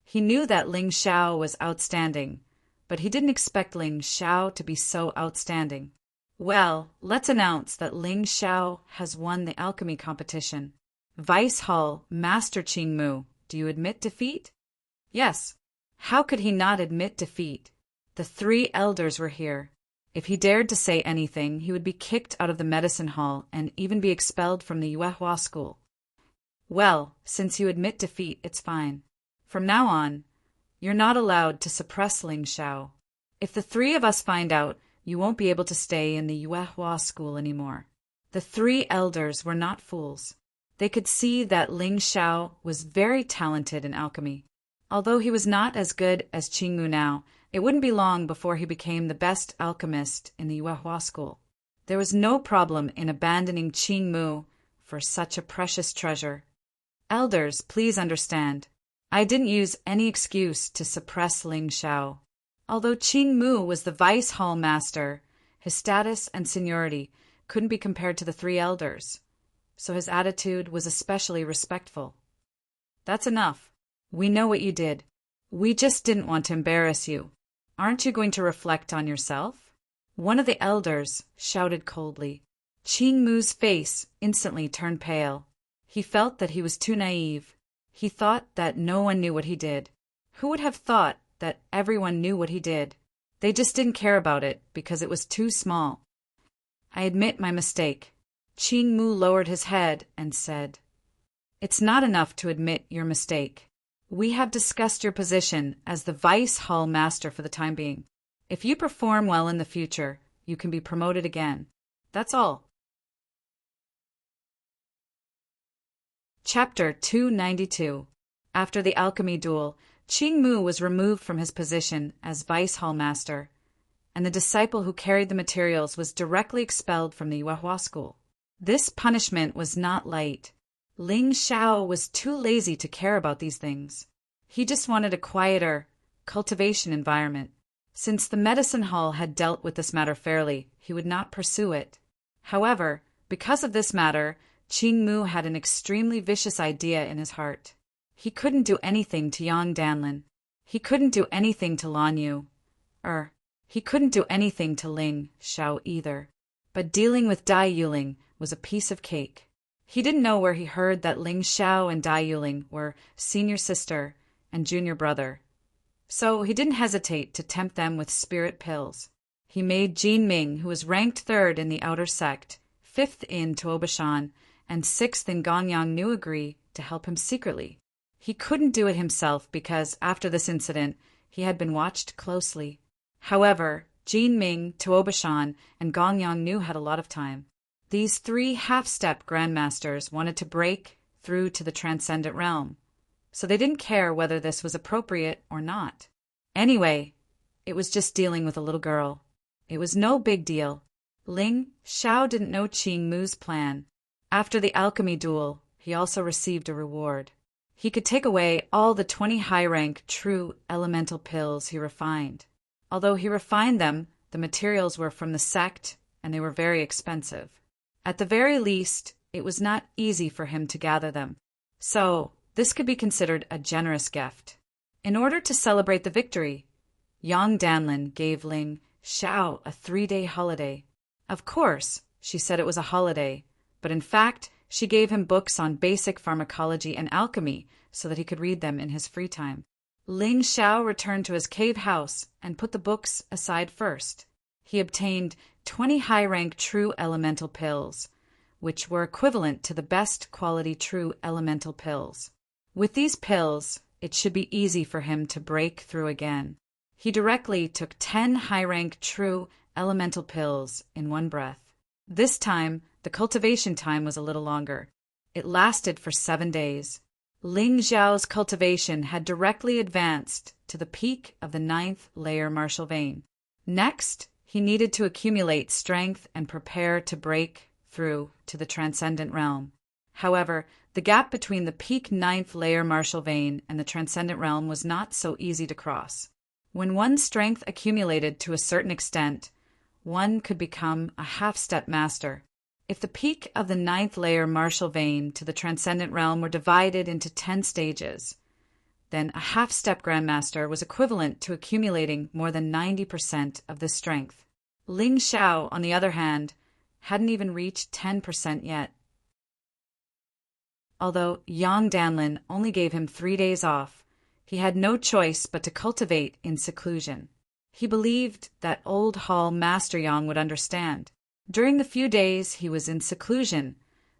He knew that Ling Xiao was outstanding, but he didn't expect Ling Xiao to be so outstanding. "Well, let's announce that Ling Xiao has won the alchemy competition. Vice Hall Master Qing Mu, do you admit defeat?" Yes. How could he not admit defeat? The three elders were here. If he dared to say anything, he would be kicked out of the medicine hall and even be expelled from the Yuehua school. "Well, since you admit defeat, it's fine. From now on, you're not allowed to suppress Ling Xiao. If the three of us find out, you won't be able to stay in the Yuehua school anymore." The three elders were not fools. They could see that Ling Xiao was very talented in alchemy. Although he was not as good as Qing Mu now, it wouldn't be long before he became the best alchemist in the Yuehua school. There was no problem in abandoning Qing Mu for such a precious treasure. "Elders, please understand. I didn't use any excuse to suppress Ling Xiao. Although Qing Mu was the vice hall master, his status and seniority couldn't be compared to the three elders, so his attitude was especially respectful. That's enough. We know what you did. We just didn't want to embarrass you. Aren't you going to reflect on yourself?" One of the elders shouted coldly. Qing Mu's face instantly turned pale. He felt that he was too naive. He thought that no one knew what he did. Who would have thought that everyone knew what he did? They just didn't care about it because it was too small. "I admit my mistake." Qing Mu lowered his head and said, "It's not enough to admit your mistake. We have discussed your position as the vice hall master for the time being. If you perform well in the future, you can be promoted again. That's all." Chapter 292. After the alchemy duel, Qing Mu was removed from his position as vice hall master, and the disciple who carried the materials was directly expelled from the Yuehua school. This punishment was not light. Ling Xiao was too lazy to care about these things. He just wanted a quieter cultivation environment. Since the medicine hall had dealt with this matter fairly, he would not pursue it. However, because of this matter, Qing Mu had an extremely vicious idea in his heart. He couldn't do anything to Yang Danlin. He couldn't do anything to Lan Yu. He couldn't do anything to Ling Xiao either. But dealing with Dai Yuling was a piece of cake. He didn't know where he heard that Ling Xiao and Dai Yuling were senior sister and junior brother. So he didn't hesitate to tempt them with spirit pills. He made Jin Ming, who was ranked 3rd in the outer sect, 5th in Tuobashan, and 6th in Gongyang Nu agree to help him secretly. He couldn't do it himself because, after this incident, he had been watched closely. However, Jin Ming, Tuobashan, and Gongyang Nu had a lot of time. These 3 half-step grandmasters wanted to break through to the transcendent realm, so they didn't care whether this was appropriate or not. Anyway, it was just dealing with a little girl. It was no big deal. Ling Xiao didn't know Qing Mu's plan. After the alchemy duel, he also received a reward. He could take away all the 20 high-rank true elemental pills he refined. Although he refined them, the materials were from the sect, and they were very expensive. At the very least, it was not easy for him to gather them. So, this could be considered a generous gift. In order to celebrate the victory, Yang Danlin gave Ling Xiao a 3-day holiday. Of course, she said it was a holiday, but in fact, she gave him books on basic pharmacology and alchemy so that he could read them in his free time. Ling Xiao returned to his cave house and put the books aside first. He obtained 20 high-rank true elemental pills, which were equivalent to the best quality true elemental pills. With these pills, it should be easy for him to break through again. He directly took 10 high-rank true elemental pills in one breath. This time, the cultivation time was a little longer. It lasted for 7 days. Ling Xiao's cultivation had directly advanced to the peak of the 9th layer martial vein. Next, he needed to accumulate strength and prepare to break through to the transcendent realm. However, the gap between the peak 9th layer martial vein and the transcendent realm was not so easy to cross. When one's strength accumulated to a certain extent, one could become a half-step master. If the peak of the 9th layer martial vein to the transcendent realm were divided into 10 stages, then a half-step grandmaster was equivalent to accumulating more than 90% of this strength. Ling Xiao, on the other hand, hadn't even reached 10% yet. Although Yang Danlin only gave him 3 days off, he had no choice but to cultivate in seclusion. He believed that Old Hall Master Yang would understand. During the few days he was in seclusion,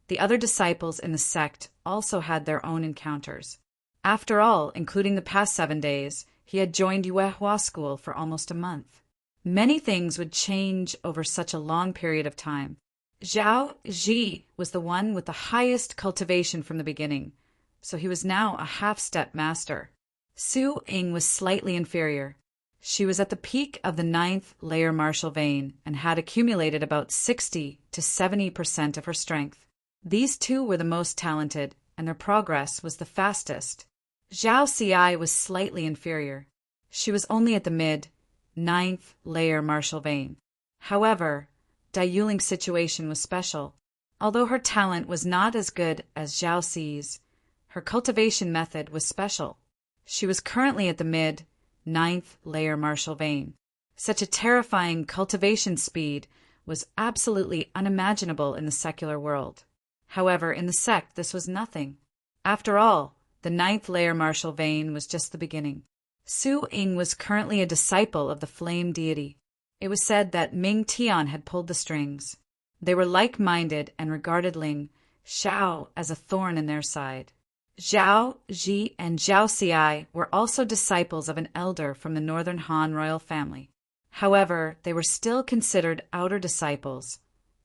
the other disciples in the sect also had their own encounters. After all, including the past 7 days, he had joined Yuehua school for almost a month. Many things would change over such a long period of time. Zhao Ji was the one with the highest cultivation from the beginning, so he was now a half-step master. Su Ying was slightly inferior. She was at the peak of the 9th layer martial vein and had accumulated about 60 to 70% of her strength. These two were the most talented, and their progress was the fastest. Zhao Ci was slightly inferior. She was only at the mid-9th layer martial vein. However, Dai Yuling's situation was special. Although her talent was not as good as Zhao Ci's, her cultivation method was special. She was currently at the mid-9th layer martial vein. Such a terrifying cultivation speed was absolutely unimaginable in the secular world. However, in the sect this was nothing. After all, the 9th layer martial vein was just the beginning. Su Ying was currently a disciple of the flame deity. It was said that Ming Tian had pulled the strings. They were like-minded and regarded Ling Xiao as a thorn in their side. Zhao Ji and Zhao Ci were also disciples of an elder from the Northern Han royal family. However, they were still considered outer disciples,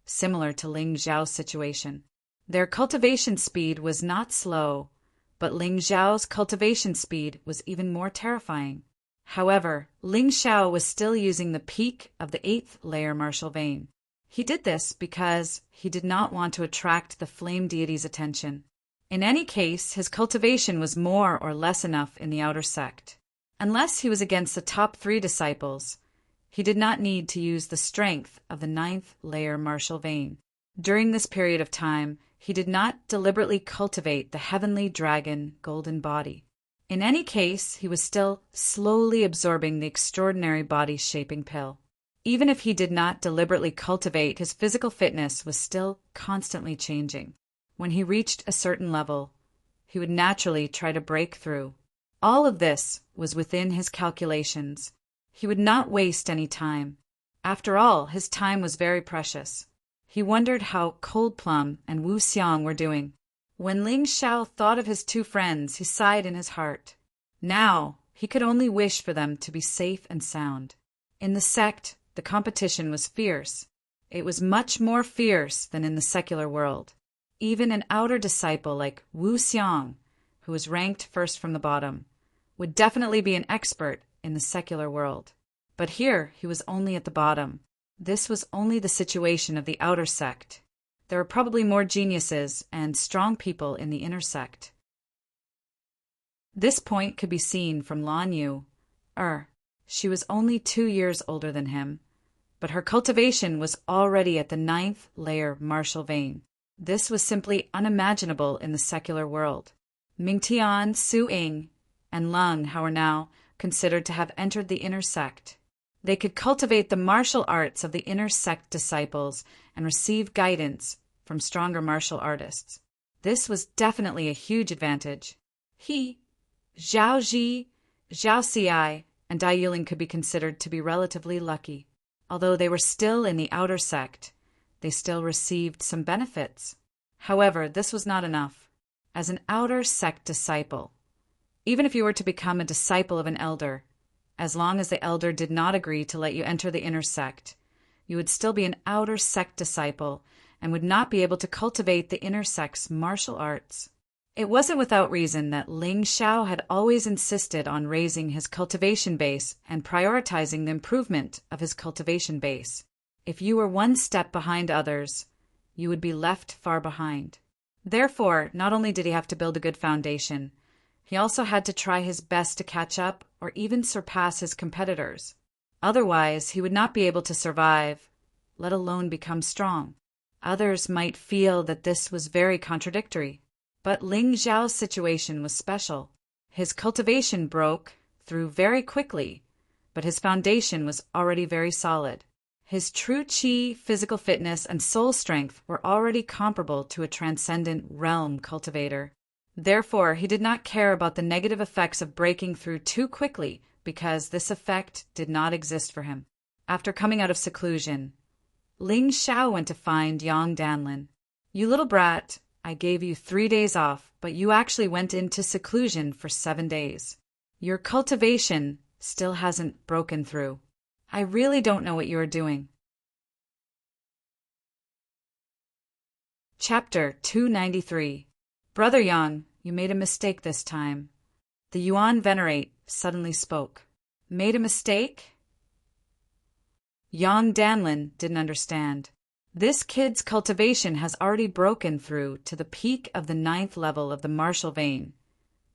similar to Ling Xiao's situation. Their cultivation speed was not slow, but Ling Xiao's cultivation speed was even more terrifying. However, Ling Xiao was still using the peak of the 8th layer martial vein. He did this because he did not want to attract the flame deity's attention. In any case, his cultivation was more or less enough in the outer sect. Unless he was against the top 3 disciples, he did not need to use the strength of the 9th layer martial vein. During this period of time, he did not deliberately cultivate the heavenly dragon golden body. In any case, he was still slowly absorbing the extraordinary body-shaping pill. Even if he did not deliberately cultivate, his physical fitness was still constantly changing. When he reached a certain level, he would naturally try to break through. All of this was within his calculations. He would not waste any time. After all, his time was very precious. He wondered how Cold Plum and Wu Xiang were doing. When Ling Xiao thought of his 2 friends, he sighed in his heart. Now, he could only wish for them to be safe and sound. In the sect, the competition was fierce. It was much more fierce than in the secular world. Even an outer disciple like Wu Xiang, who was ranked first from the bottom, would definitely be an expert in the secular world. But here he was only at the bottom. This was only the situation of the outer sect. There are probably more geniuses and strong people in the inner sect. This point could be seen from Lan Yu. She was only 2 years older than him, but her cultivation was already at the 9th layer martial vein. This was simply unimaginable in the secular world. Mingtian, Su Ying, and Leng Hao are now considered to have entered the inner sect. They could cultivate the martial arts of the inner sect disciples and receive guidance from stronger martial artists. This was definitely a huge advantage. He, Zhao Ji, Zhao Xi, and Dai Yuling could be considered to be relatively lucky. Although they were still in the outer sect, they still received some benefits. However, this was not enough. As an outer sect disciple, even if you were to become a disciple of an elder, as long as the elder did not agree to let you enter the inner sect, you would still be an outer sect disciple and would not be able to cultivate the inner sect's martial arts. It wasn't without reason that Ling Xiao had always insisted on raising his cultivation base and prioritizing the improvement of his cultivation base. If you were one step behind others, you would be left far behind. Therefore, not only did he have to build a good foundation, he also had to try his best to catch up or even surpass his competitors. Otherwise, he would not be able to survive, let alone become strong. Others might feel that this was very contradictory, but Ling Xiao's situation was special. His cultivation broke through very quickly, but his foundation was already very solid. His true qi, physical fitness, and soul strength were already comparable to a transcendent realm cultivator. Therefore, he did not care about the negative effects of breaking through too quickly because this effect did not exist for him. After coming out of seclusion, Ling Xiao went to find Yang Danlin. "You little brat, I gave you 3 days off, but you actually went into seclusion for 7 days. Your cultivation still hasn't broken through. I really don't know what you are doing." Chapter 293. "Brother Yang, you made a mistake this time." The Yuan Venerate suddenly spoke. "Made a mistake?" Yang Danlin didn't understand. This kid's cultivation has already broken through to the peak of the 9th level of the martial vein.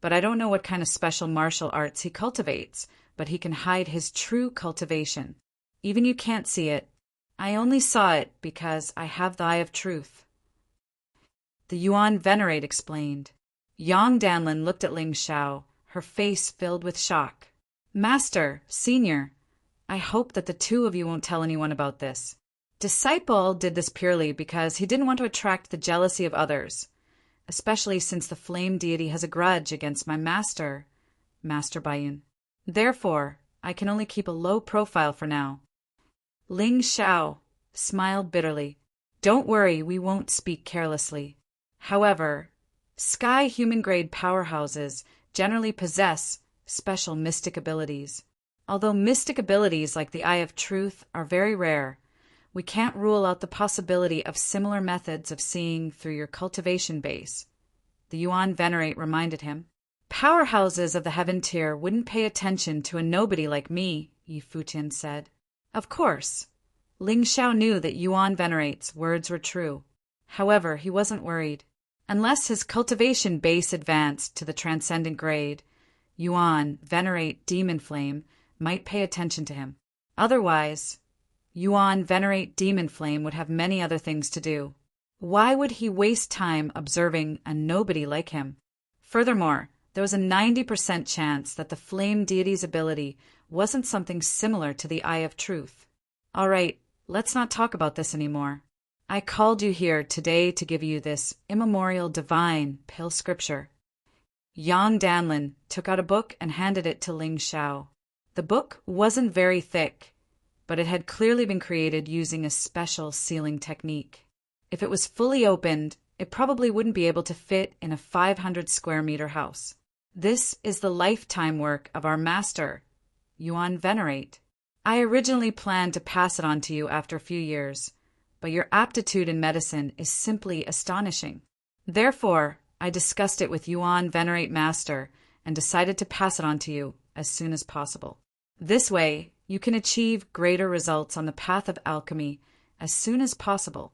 But I don't know what kind of special martial arts he cultivates, but he can hide his true cultivation. Even you can't see it. I only saw it because I have the eye of truth. The Yuan Venerate explained. Yang Danlin looked at Ling Xiao, her face filled with shock. "Master, Senior, I hope that the two of you won't tell anyone about this. Disciple did this purely because he didn't want to attract the jealousy of others, especially since the flame deity has a grudge against my master, Master Baiyun. Therefore, I can only keep a low profile for now." Ling Xiao smiled bitterly. "Don't worry, we won't speak carelessly. However, sky human-grade powerhouses generally possess special mystic abilities. Although mystic abilities like the Eye of Truth are very rare, we can't rule out the possibility of similar methods of seeing through your cultivation base," the Yuan Venerate reminded him. "Powerhouses of the heaven tier wouldn't pay attention to a nobody like me," Yi Futian said. Of course, Ling Xiao knew that Yuan Venerate's words were true. However, he wasn't worried. Unless his cultivation base advanced to the transcendent grade, Yuan Venerate Demon Flame might pay attention to him. Otherwise, Yuan Venerate Demon Flame would have many other things to do. Why would he waste time observing a nobody like him? Furthermore, there was a 90% chance that the flame deity's ability wasn't something similar to the Eye of Truth. All right, let's not talk about this anymore. I called you here today to give you this immemorial divine pill scripture. Yang Danlin took out a book and handed it to Ling Xiao. The book wasn't very thick, but it had clearly been created using a special sealing technique. If it was fully opened, it probably wouldn't be able to fit in a 500 square meter house. This is the lifetime work of our master, Yuan Venerate. I originally planned to pass it on to you after a few years, but your aptitude in medicine is simply astonishing. Therefore, I discussed it with Yuan Venerate Master and decided to pass it on to you as soon as possible. This way, you can achieve greater results on the path of alchemy as soon as possible.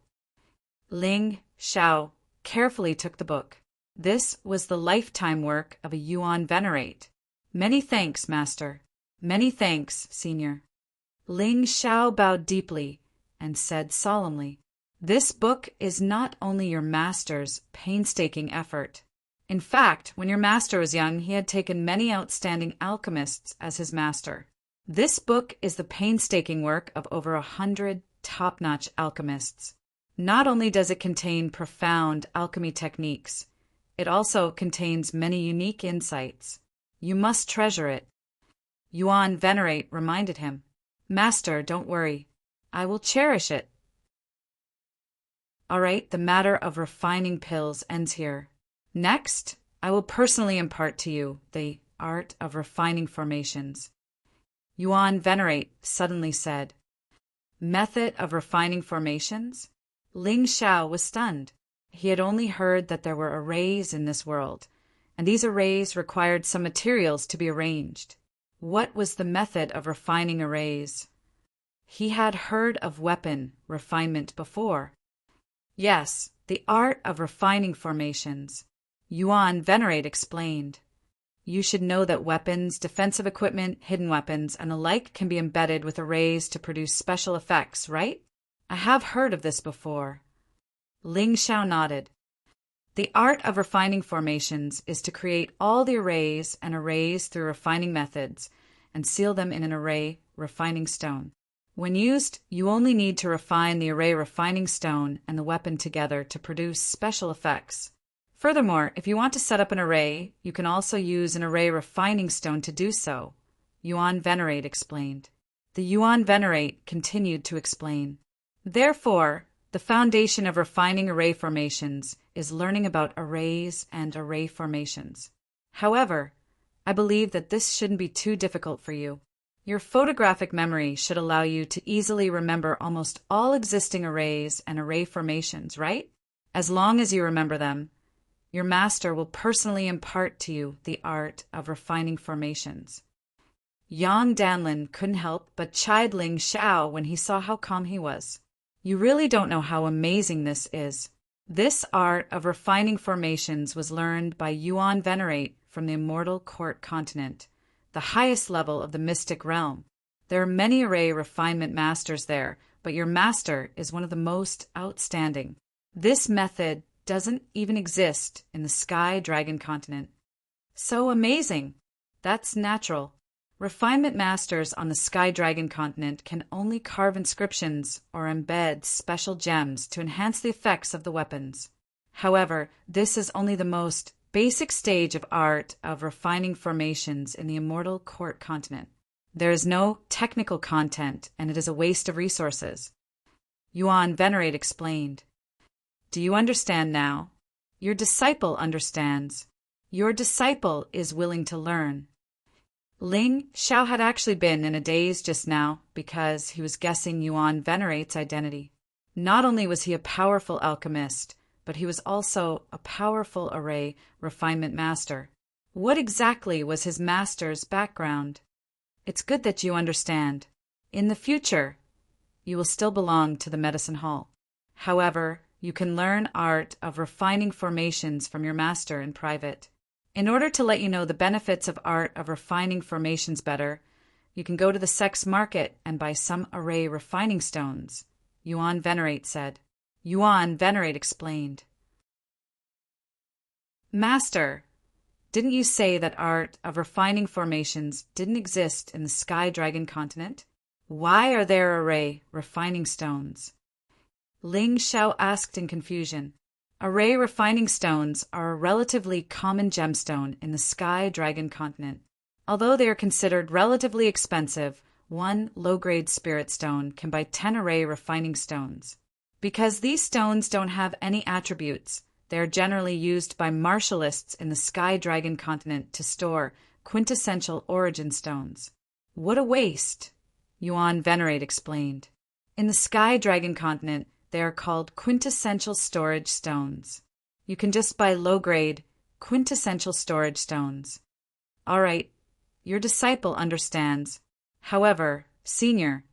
Ling Xiao carefully took the book. This was the lifetime work of a Yuan Venerate. Many thanks, Master. Many thanks, Senior. Ling Xiao bowed deeply and said solemnly, "This book is not only your master's painstaking effort. In fact, when your master was young, he had taken many outstanding alchemists as his master. This book is the painstaking work of over 100 top-notch alchemists. Not only does it contain profound alchemy techniques, it also contains many unique insights. You must treasure it." Yuan Venerate reminded him, "Master, don't worry. I will cherish it." All right, the matter of refining pills ends here. Next, I will personally impart to you the art of refining formations. Yuan Venerate suddenly said, "Method of refining formations?" Ling Xiao was stunned. He had only heard that there were arrays in this world, and these arrays required some materials to be arranged. What was the method of refining arrays? He had heard of weapon refinement before. Yes, the art of refining formations. Yuan Venerate explained. You should know that weapons, defensive equipment, hidden weapons, and the like can be embedded with arrays to produce special effects, right? I have heard of this before. Ling Xiao nodded. The art of refining formations is to create all the arrays and arrays through refining methods and seal them in an array refining stone. When used, you only need to refine the array refining stone and the weapon together to produce special effects. Furthermore, if you want to set up an array, you can also use an array refining stone to do so, Yuan Venerate explained. The Yuan Venerate continued to explain. Therefore, the foundation of refining array formations is learning about arrays and array formations. However, I believe that this shouldn't be too difficult for you. Your photographic memory should allow you to easily remember almost all existing arrays and array formations, right? As long as you remember them, your master will personally impart to you the art of refining formations. Yang Danlin couldn't help but chide Ling Xiao when he saw how calm he was. You really don't know how amazing this is. This art of refining formations was learned by Yuan Venerate from the Immortal Court continent, the highest level of the mystic realm. There are many array refinement masters there, but your master is one of the most outstanding. This method doesn't even exist in the Sky Dragon continent. So amazing! That's natural. Refinement masters on the Sky Dragon continent can only carve inscriptions or embed special gems to enhance the effects of the weapons. However, this is only the most basic stage of art of refining formations in the Immortal Court continent. There is no technical content, and it is a waste of resources. Yuan Venerate explained. Do you understand now? Your disciple understands. Your disciple is willing to learn. Ling Xiao had actually been in a daze just now because he was guessing Yuan Venerate's identity. Not only was he a powerful alchemist, but he was also a powerful array refinement master. What exactly was his master's background? It's good that you understand. In the future, you will still belong to the medicine hall. However, you can learn art of refining formations from your master in private. In order to let you know the benefits of art of refining formations better, you can go to the sex market and buy some array refining stones, Yuan Venerate said. Yuan Venerate explained. Master, didn't you say that art of refining formations didn't exist in the Sky Dragon continent? Why are there array refining stones? Ling Xiao asked in confusion. Array refining stones are a relatively common gemstone in the Sky Dragon continent. Although they are considered relatively expensive, one low-grade spirit stone can buy 10 array refining stones. Because these stones don't have any attributes, they are generally used by martialists in the Sky Dragon continent to store quintessential origin stones. What a waste, Yuan Venerate explained. In the Sky Dragon continent, they are called quintessential storage stones. You can just buy low-grade, quintessential storage stones. All right, your disciple understands. However, Senior,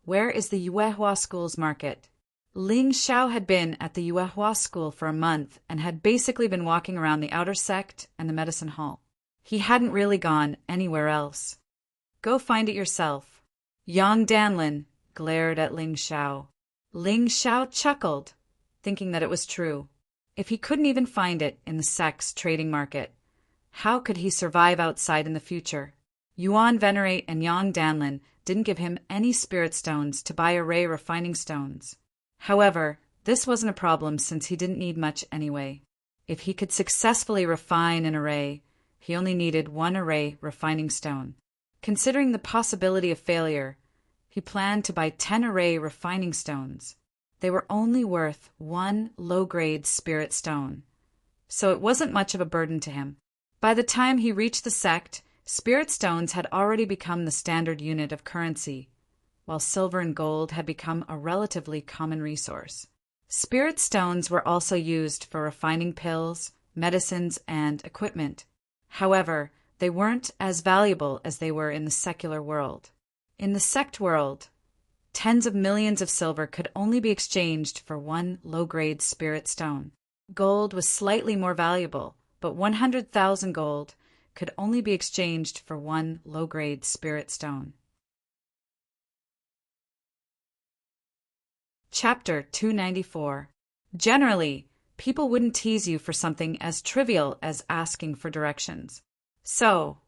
where is the Yuehua School's market? Ling Xiao had been at the Yuehua school for a month and had basically been walking around the outer sect and the medicine hall. He hadn't really gone anywhere else. Go find it yourself. Yang Danlin glared at Ling Xiao. Ling Xiao chuckled, thinking that it was true. If he couldn't even find it in the sect's trading market, how could he survive outside in the future? Yuan Venerate and Yang Danlin didn't give him any spirit stones to buy array refining stones. However, this wasn't a problem since he didn't need much anyway. If he could successfully refine an array, he only needed one array refining stone. Considering the possibility of failure, he planned to buy 10 array refining stones. They were only worth one low-grade spirit stone, so it wasn't much of a burden to him. By the time he reached the sect, spirit stones had already become the standard unit of currency, while silver and gold had become a relatively common resource. Spirit stones were also used for refining pills, medicines, and equipment. However, they weren't as valuable as they were in the secular world. In the sect world, tens of millions of silver could only be exchanged for one low-grade spirit stone. Gold was slightly more valuable, but 100,000 gold could only be exchanged for one low-grade spirit stone. Chapter 294. Generally, people wouldn't tease you for something as trivial as asking for directions. So,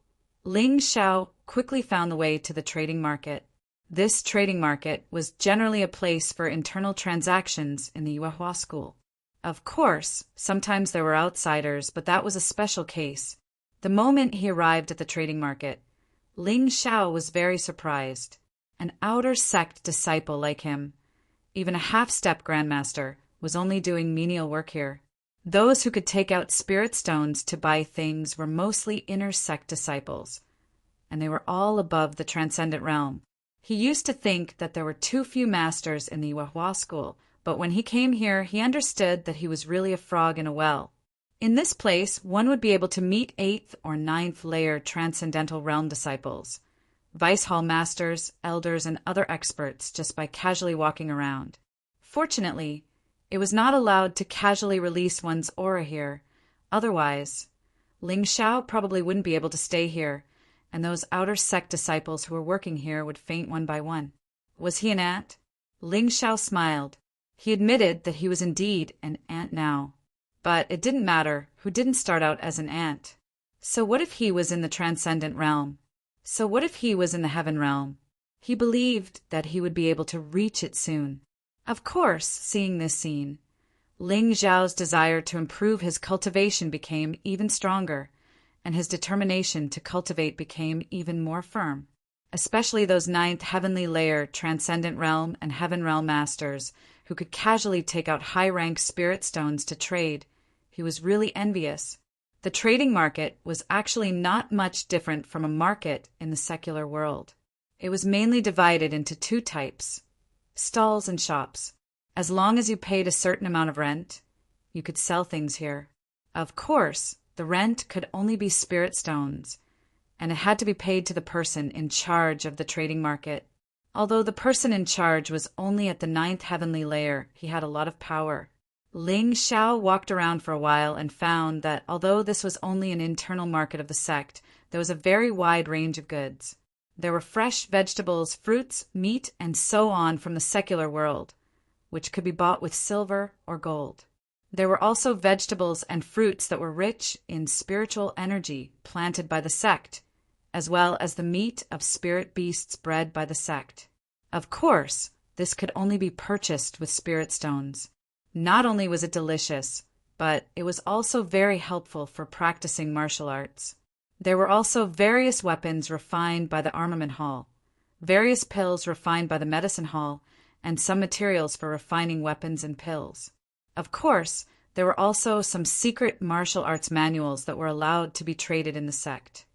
Ling Xiao quickly found the way to the trading market. This trading market was generally a place for internal transactions in the Yuehua school. Of course, sometimes there were outsiders, but that was a special case. The moment he arrived at the trading market, Ling Xiao was very surprised. An outer sect disciple like him, even a half-step grandmaster, was only doing menial work here. Those who could take out spirit stones to buy things were mostly inner sect disciples, and they were all above the transcendent realm. He used to think that there were too few masters in the Yuehua school, but when he came here, he understood that he was really a frog in a well. In this place, one would be able to meet 8th or 9th layer transcendental realm disciples, vice hall masters, elders, and other experts just by casually walking around. Fortunately, it was not allowed to casually release one's aura here. Otherwise, Ling Xiao probably wouldn't be able to stay here, and those outer sect disciples who were working here would faint one by one. Was he an ant? Ling Xiao smiled. He admitted that he was indeed an ant now. But it didn't matter who didn't start out as an ant. So what if he was in the transcendent realm? So what if he was in the heaven realm? He believed that he would be able to reach it soon. Of course, seeing this scene, Ling Xiao's desire to improve his cultivation became even stronger, and his determination to cultivate became even more firm. Especially those 9th heavenly layer transcendent realm and heaven realm masters who could casually take out high-rank spirit stones to trade. He was really envious. The trading market was actually not much different from a market in the secular world. It was mainly divided into 2 types, stalls and shops. As long as you paid a certain amount of rent, you could sell things here. Of course, the rent could only be spirit stones, and it had to be paid to the person in charge of the trading market. Although the person in charge was only at the 9th heavenly layer, he had a lot of power. Ling Xiao walked around for a while and found that although this was only an internal market of the sect, there was a very wide range of goods. There were fresh vegetables, fruits, meat, and so on from the secular world, which could be bought with silver or gold. There were also vegetables and fruits that were rich in spiritual energy planted by the sect, as well as the meat of spirit beasts bred by the sect. Of course, this could only be purchased with spirit stones. Not only was it delicious, but it was also very helpful for practicing martial arts. There were also various weapons refined by the armament hall, various pills refined by the medicine hall, and some materials for refining weapons and pills. Of course, there were also some secret martial arts manuals that were allowed to be traded in the sect.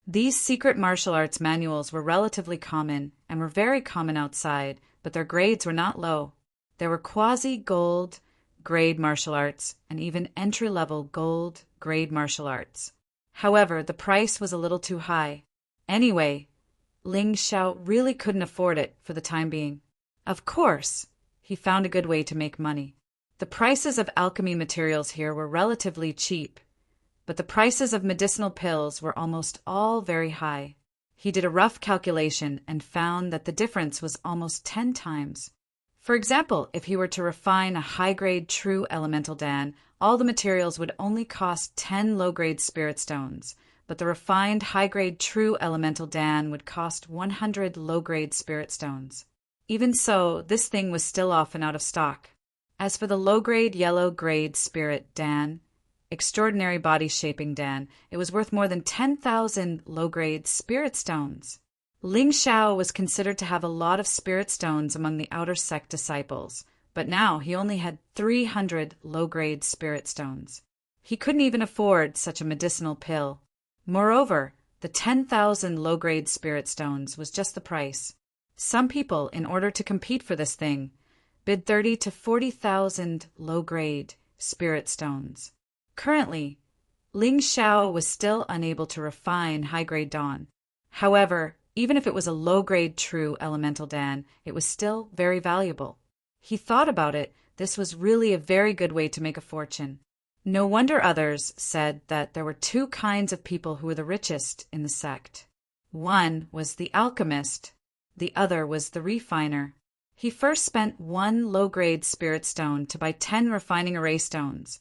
These secret martial arts manuals were relatively common and were very common outside, but their grades were not low. There were quasi-gold grade martial arts and even entry-level gold grade martial arts. However, the price was a little too high. Anyway, Ling Xiao really couldn't afford it for the time being. Of course, he found a good way to make money. The prices of alchemy materials here were relatively cheap, but the prices of medicinal pills were almost all very high. He did a rough calculation and found that the difference was almost 10 times. For example, if he were to refine a high-grade true elemental dan, all the materials would only cost 10 low-grade spirit stones, but the refined high-grade true elemental dan would cost 100 low-grade spirit stones. Even so, this thing was still often out of stock. As for the low-grade yellow-grade spirit dan, extraordinary body-shaping dan, it was worth more than 10,000 low-grade spirit stones. Ling Xiao was considered to have a lot of spirit stones among the outer sect disciples, but now he only had 300 low-grade spirit stones. He couldn't even afford such a medicinal pill. Moreover, the 10,000 low-grade spirit stones was just the price. Some people, in order to compete for this thing, bid 30 to 40,000 low-grade spirit stones. Currently, Ling Xiao was still unable to refine high-grade dan. However, even if it was a low-grade true elemental dan, it was still very valuable. He thought about it. This was really a very good way to make a fortune. No wonder others said that there were two kinds of people who were the richest in the sect. One was the alchemist, the other was the refiner. He first spent 1 low-grade spirit stone to buy 10 refining array stones,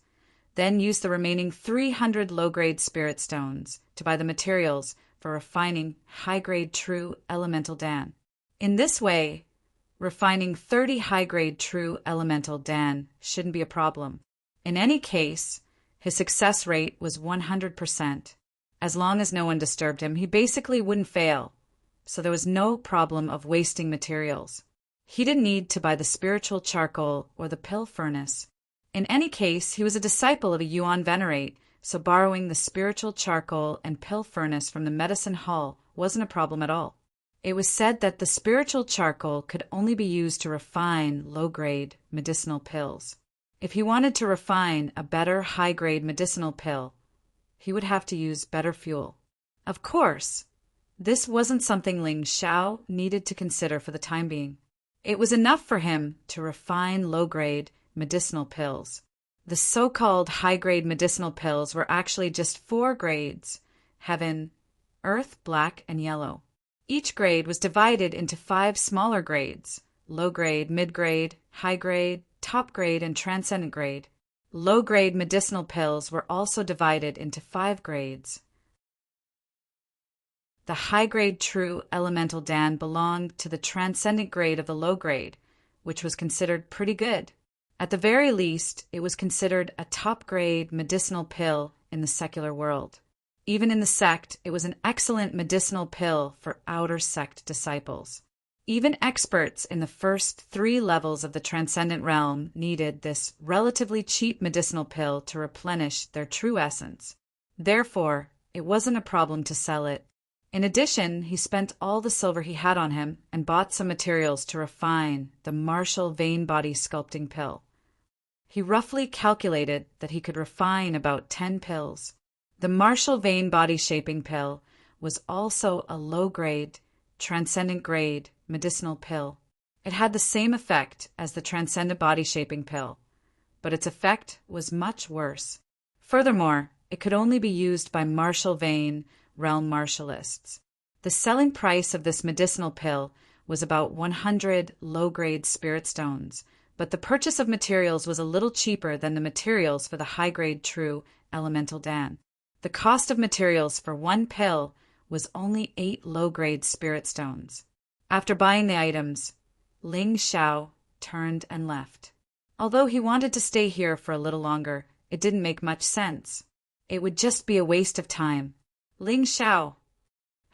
then used the remaining 300 low-grade spirit stones to buy the materials for refining high-grade true elemental dan. In this way, refining 30 high-grade true elemental dan shouldn't be a problem. In any case, his success rate was 100%. As long as no one disturbed him, he basically wouldn't fail, so there was no problem of wasting materials. He didn't need to buy the spiritual charcoal or the pill furnace. In any case, he was a disciple of a Yuan Venerate, so borrowing the spiritual charcoal and pill furnace from the medicine hall wasn't a problem at all. It was said that the spiritual charcoal could only be used to refine low-grade medicinal pills. If he wanted to refine a better high-grade medicinal pill, he would have to use better fuel. Of course, this wasn't something Ling Xiao needed to consider for the time being. It was enough for him to refine low-grade medicinal pills. The so-called high-grade medicinal pills were actually just 4 grades: heaven, earth, black, and yellow. Each grade was divided into 5 smaller grades: low-grade, mid-grade, high-grade, top-grade, and transcendent grade. Low-grade medicinal pills were also divided into 5 grades. The high-grade true elemental dan belonged to the transcendent grade of the low grade, which was considered pretty good. At the very least, it was considered a top-grade medicinal pill in the secular world. Even in the sect, it was an excellent medicinal pill for outer sect disciples. Even experts in the first 3 levels of the transcendent realm needed this relatively cheap medicinal pill to replenish their true essence. Therefore, it wasn't a problem to sell it. In addition, he spent all the silver he had on him and bought some materials to refine the Martial Vein Body Sculpting Pill. He roughly calculated that he could refine about 10 pills. The Martial Vein Body Shaping Pill was also a low-grade, transcendent grade medicinal pill. It had the same effect as the Transcendent Body Shaping Pill, but its effect was much worse. Furthermore, it could only be used by Martial Vein realm martialists. The selling price of this medicinal pill was about 100 low-grade spirit stones, but the purchase of materials was a little cheaper than the materials for the high-grade true elemental dan. The cost of materials for 1 pill was only 8 low-grade spirit stones. After buying the items, Ling Xiao turned and left. Although he wanted to stay here for a little longer, it didn't make much sense. It would just be a waste of time. Ling Xiao,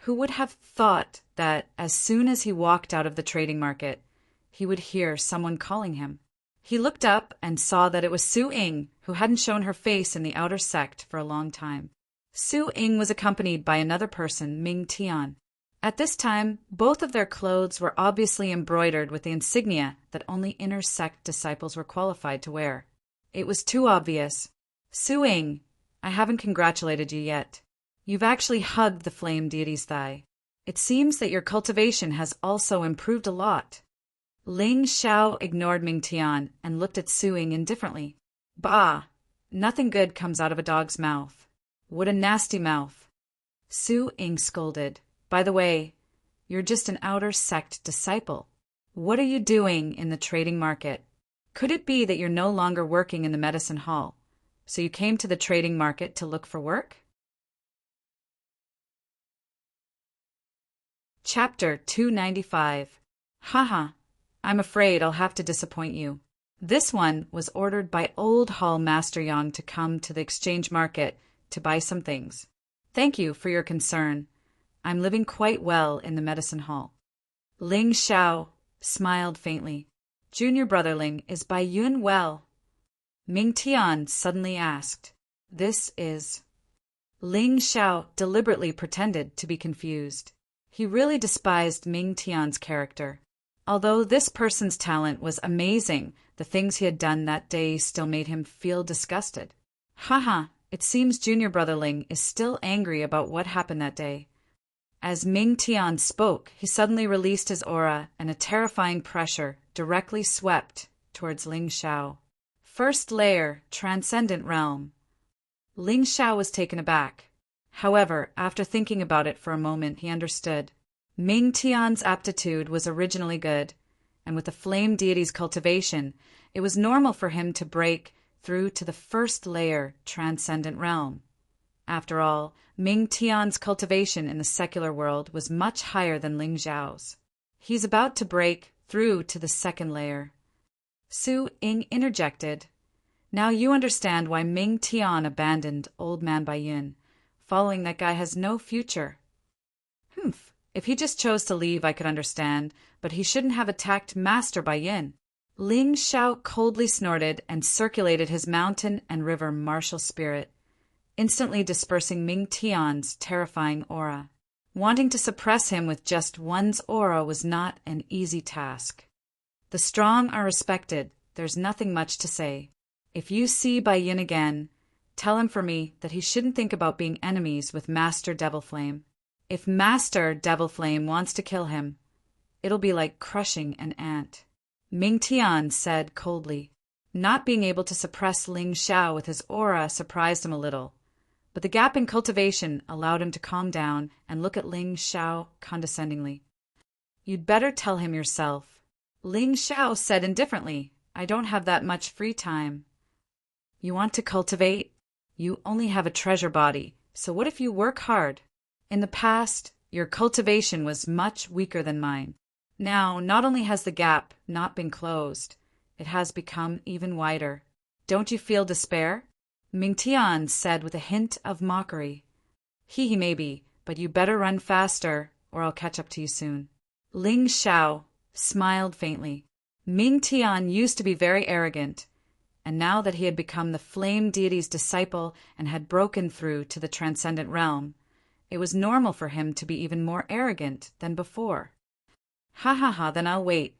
who would have thought that as soon as he walked out of the trading market, he would hear someone calling him. He looked up and saw that it was Su Ying, who hadn't shown her face in the outer sect for a long time. Su Ying was accompanied by another person, Ming Tian. At this time, both of their clothes were obviously embroidered with the insignia that only inner sect disciples were qualified to wear. It was too obvious. Su Ying, I haven't congratulated you yet. You've actually hugged the flame deity's thigh. It seems that your cultivation has also improved a lot. Ling Xiao ignored Ming Tian and looked at Su Ying indifferently. Bah! Nothing good comes out of a dog's mouth. What a nasty mouth. Su Ying scolded. By the way, you're just an outer sect disciple. What are you doing in the trading market? Could it be that you're no longer working in the medicine hall, so you came to the trading market to look for work? Chapter 295. Haha, I'm afraid I'll have to disappoint you. This one was ordered by Old Hall Master Yang to come to the exchange market to buy some things. Thank you for your concern. I'm living quite well in the medicine hall. Ling Xiao smiled faintly. Junior brotherling, is Bai Yun well? Ming Tian suddenly asked. This is... Ling Xiao deliberately pretended to be confused. He really despised Ming Tian's character. Although this person's talent was amazing, the things he had done that day still made him feel disgusted. Haha, it seems Junior brotherling is still angry about what happened that day. As Ming Tian spoke, he suddenly released his aura, and a terrifying pressure directly swept towards Ling Xiao. First layer, Transcendent Realm. Ling Xiao was taken aback. However, after thinking about it for a moment, he understood. Ming Tian's aptitude was originally good, and with the flame deity's cultivation, it was normal for him to break through to the first layer, Transcendent Realm. After all, Ming Tian's cultivation in the secular world was much higher than Ling Xiao's. He's about to break through to the second layer. Su Ying interjected. Now you understand why Ming Tian abandoned Old Man Bai Yun. Following that guy has no future. Humph. If he just chose to leave, I could understand, but he shouldn't have attacked Master Bai Yin. Ling Xiao coldly snorted and circulated his mountain and river martial spirit, instantly dispersing Ming Tian's terrifying aura. Wanting to suppress him with just one's aura was not an easy task. The strong are respected, there's nothing much to say. If you see Bai Yin again, tell him for me that he shouldn't think about being enemies with Master Devil Flame. If Master Devil Flame wants to kill him, it'll be like crushing an ant. Ming Tian said coldly. Not being able to suppress Ling Xiao with his aura surprised him a little, but the gap in cultivation allowed him to calm down and look at Ling Xiao condescendingly. You'd better tell him yourself. Ling Xiao said indifferently. I don't have that much free time. You want to cultivate? You only have a treasure body, so what if you work hard? In the past, your cultivation was much weaker than mine. Now, not only has the gap not been closed, it has become even wider. Don't you feel despair? Ming Tian said with a hint of mockery. He maybe, but you better run faster, or I'll catch up to you soon. Ling Xiao smiled faintly. Ming Tian used to be very arrogant, and now that he had become the flame deity's disciple and had broken through to the transcendent realm, it was normal for him to be even more arrogant than before. Ha ha ha, then I'll wait.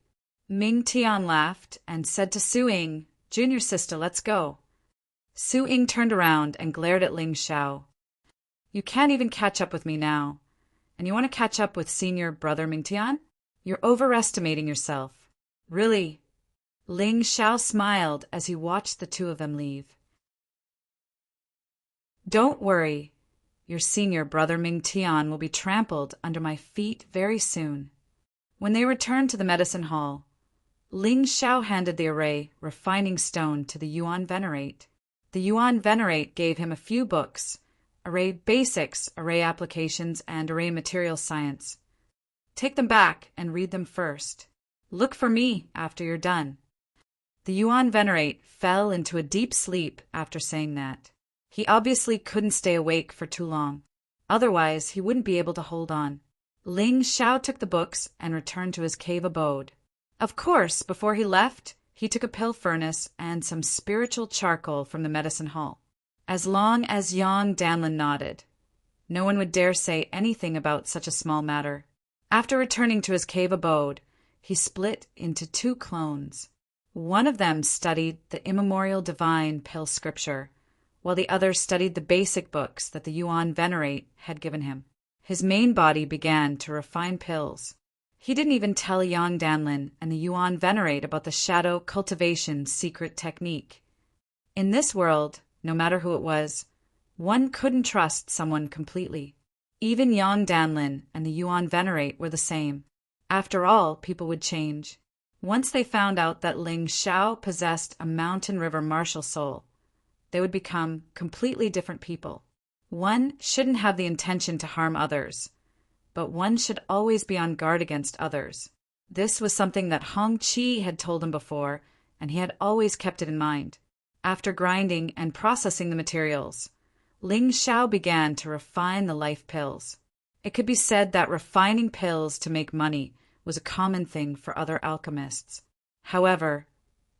Ming Tian laughed and said to Su Ying, Junior sister, let's go. Su Ying turned around and glared at Ling Xiao. You can't even catch up with me now. And you want to catch up with senior brother Ming Tian? You're overestimating yourself. Really? Ling Xiao smiled as he watched the two of them leave. Don't worry. Your senior brother Ming Tian will be trampled under my feet very soon. When they returned to the medicine hall, Ling Xiao handed the array refining stone to the Yuan Venerate. The Yuan Venerate gave him a few books, Array Basics, Array Applications, and Array Material Science. Take them back and read them first. Look for me after you're done. The Yuan Venerate fell into a deep sleep after saying that. He obviously couldn't stay awake for too long. Otherwise, he wouldn't be able to hold on. Ling Xiao took the books and returned to his cave abode. Of course, before he left, he took a pill furnace and some spiritual charcoal from the medicine hall. As long as Yang Danlin nodded, no one would dare say anything about such a small matter. After returning to his cave abode, he split into two clones. One of them studied the immemorial divine pill scripture, while the other studied the basic books that the Yuan Venerate had given him. His main body began to refine pills. He didn't even tell Yang Danlin and the Yuan Venerate about the shadow cultivation secret technique. In this world, no matter who it was, one couldn't trust someone completely. Even Yang Danlin and the Yuan Venerate were the same. After all, people would change. Once they found out that Ling Xiao possessed a mountain river martial soul, they would become completely different people. One shouldn't have the intention to harm others, but one should always be on guard against others. This was something that Hong Qi had told him before, and he had always kept it in mind. After grinding and processing the materials, Ling Xiao began to refine the life pills. It could be said that refining pills to make money was a common thing for other alchemists. However,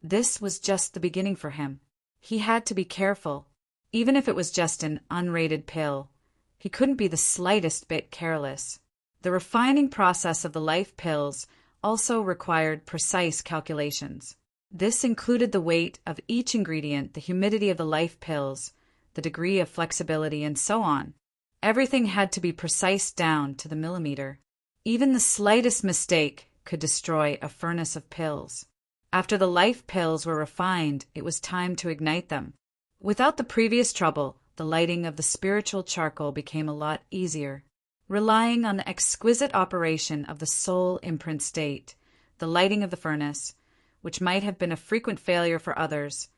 this was just the beginning for him. He had to be careful. Even if it was just an unrated pill, he couldn't be the slightest bit careless. The refining process of the life pills also required precise calculations. This included the weight of each ingredient, the humidity of the life pills, the degree of flexibility, and so on. Everything had to be precise down to the millimeter. Even the slightest mistake could destroy a furnace of pills. After the life pills were refined, it was time to ignite them. Without the previous trouble, the lighting of the spiritual charcoal became a lot easier. Relying on the exquisite operation of the soul imprint state, the lighting of the furnace, which might have been a frequent failure for others,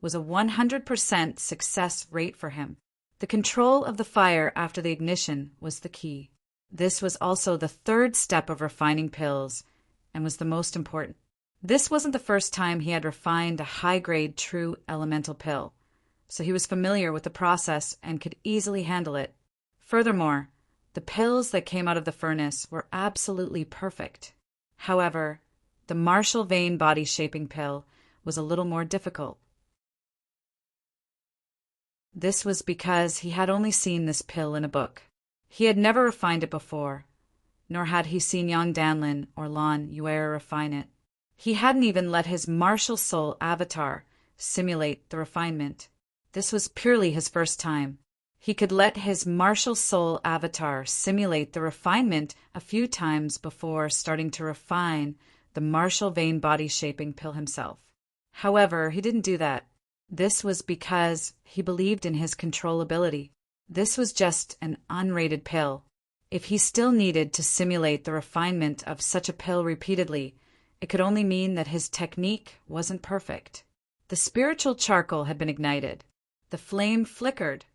was a 100% success rate for him. The control of the fire after the ignition was the key. This was also the third step of refining pills, and was the most important. This wasn't the first time he had refined a high-grade true elemental pill, so he was familiar with the process and could easily handle it. Furthermore, the pills that came out of the furnace were absolutely perfect. However, the martial vein body shaping pill was a little more difficult. This was because he had only seen this pill in a book. He had never refined it before, nor had he seen Yang Danlin or Lan Yuera refine it. He hadn't even let his martial soul avatar simulate the refinement. This was purely his first time. He could let his martial soul avatar simulate the refinement a few times before starting to refine the martial vein body shaping pill himself. However, he didn't do that. This was because he believed in his controllability. This was just an unrated pill. If he still needed to simulate the refinement of such a pill repeatedly, it could only mean that his technique wasn't perfect. The spiritual charcoal had been ignited. The flame flickered,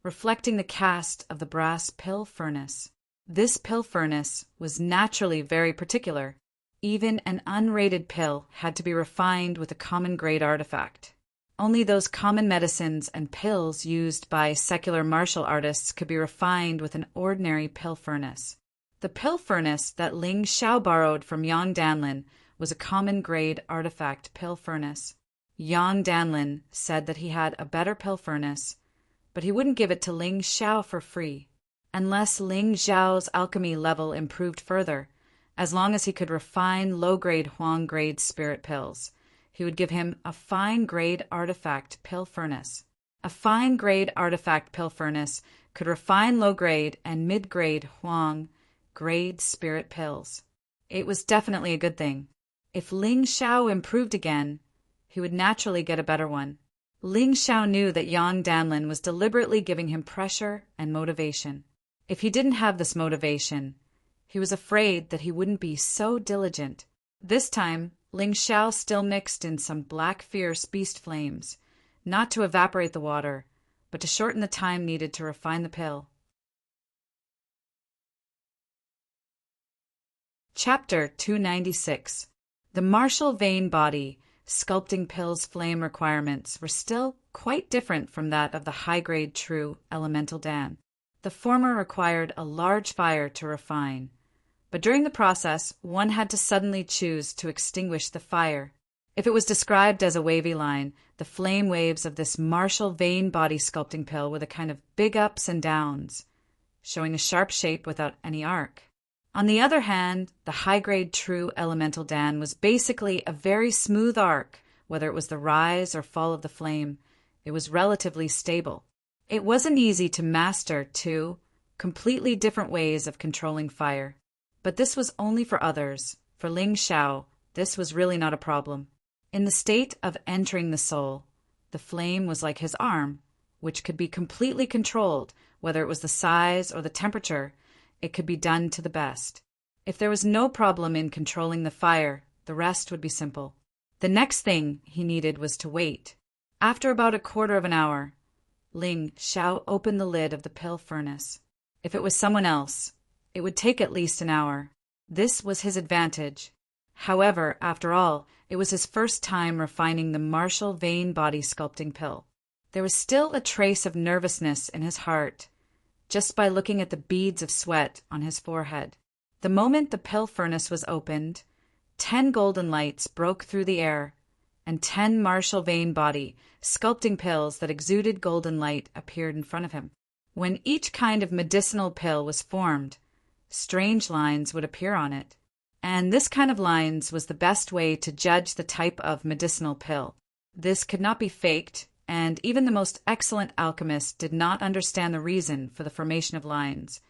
reflecting the cast of the brass pill furnace. This pill furnace was naturally very particular. Even an unrated pill had to be refined with a common grade artifact. Only those common medicines and pills used by secular martial artists could be refined with an ordinary pill furnace. The pill furnace that Ling Xiao borrowed from Yang Danlin was a common grade artifact pill furnace. Yang Danlin said that he had a better pill furnace, but he wouldn't give it to Ling Xiao for free, unless Ling Xiao's alchemy level improved further. As long as he could refine low-grade Huang-grade spirit pills, he would give him a fine-grade artifact pill furnace. A fine-grade artifact pill furnace could refine low-grade and mid-grade Huang-grade spirit pills. It was definitely a good thing. If Ling Xiao improved again, he would naturally get a better one. Ling Xiao knew that Yang Danlin was deliberately giving him pressure and motivation. If he didn't have this motivation, he was afraid that he wouldn't be so diligent. This time, Ling Xiao still mixed in some black fierce beast flames, not to evaporate the water, but to shorten the time needed to refine the pill. Chapter 296. The martial vein body sculpting pill's flame requirements were still quite different from that of the high-grade true elemental Dan. The former required a large fire to refine, but during the process, one had to suddenly choose to extinguish the fire. If it was described as a wavy line, the flame waves of this martial vein body sculpting pill were the kind of big ups and downs, showing a sharp shape without any arc. On the other hand, the high-grade true elemental Dan was basically a very smooth arc. Whether it was the rise or fall of the flame, it was relatively stable. It wasn't easy to master two completely different ways of controlling fire. But this was only for others. For Ling Shao, this was really not a problem. In the state of entering the soul, the flame was like his arm, which could be completely controlled, whether it was the size or the temperature. It could be done to the best. If there was no problem in controlling the fire, the rest would be simple. The next thing he needed was to wait. After about a quarter of an hour, Ling Shao opened the lid of the pill furnace. If it was someone else, it would take at least an hour. This was his advantage. However, after all, it was his first time refining the Marshall vein body sculpting pill. There was still a trace of nervousness in his heart, just by looking at the beads of sweat on his forehead. The moment the pill furnace was opened, 10 golden lights broke through the air, and 10 Marshall vein body sculpting pills that exuded golden light appeared in front of him. When each kind of medicinal pill was formed, strange lines would appear on it. And this kind of lines was the best way to judge the type of medicinal pill. This could not be faked, and even the most excellent alchemist did not understand the reason for the formation of lines,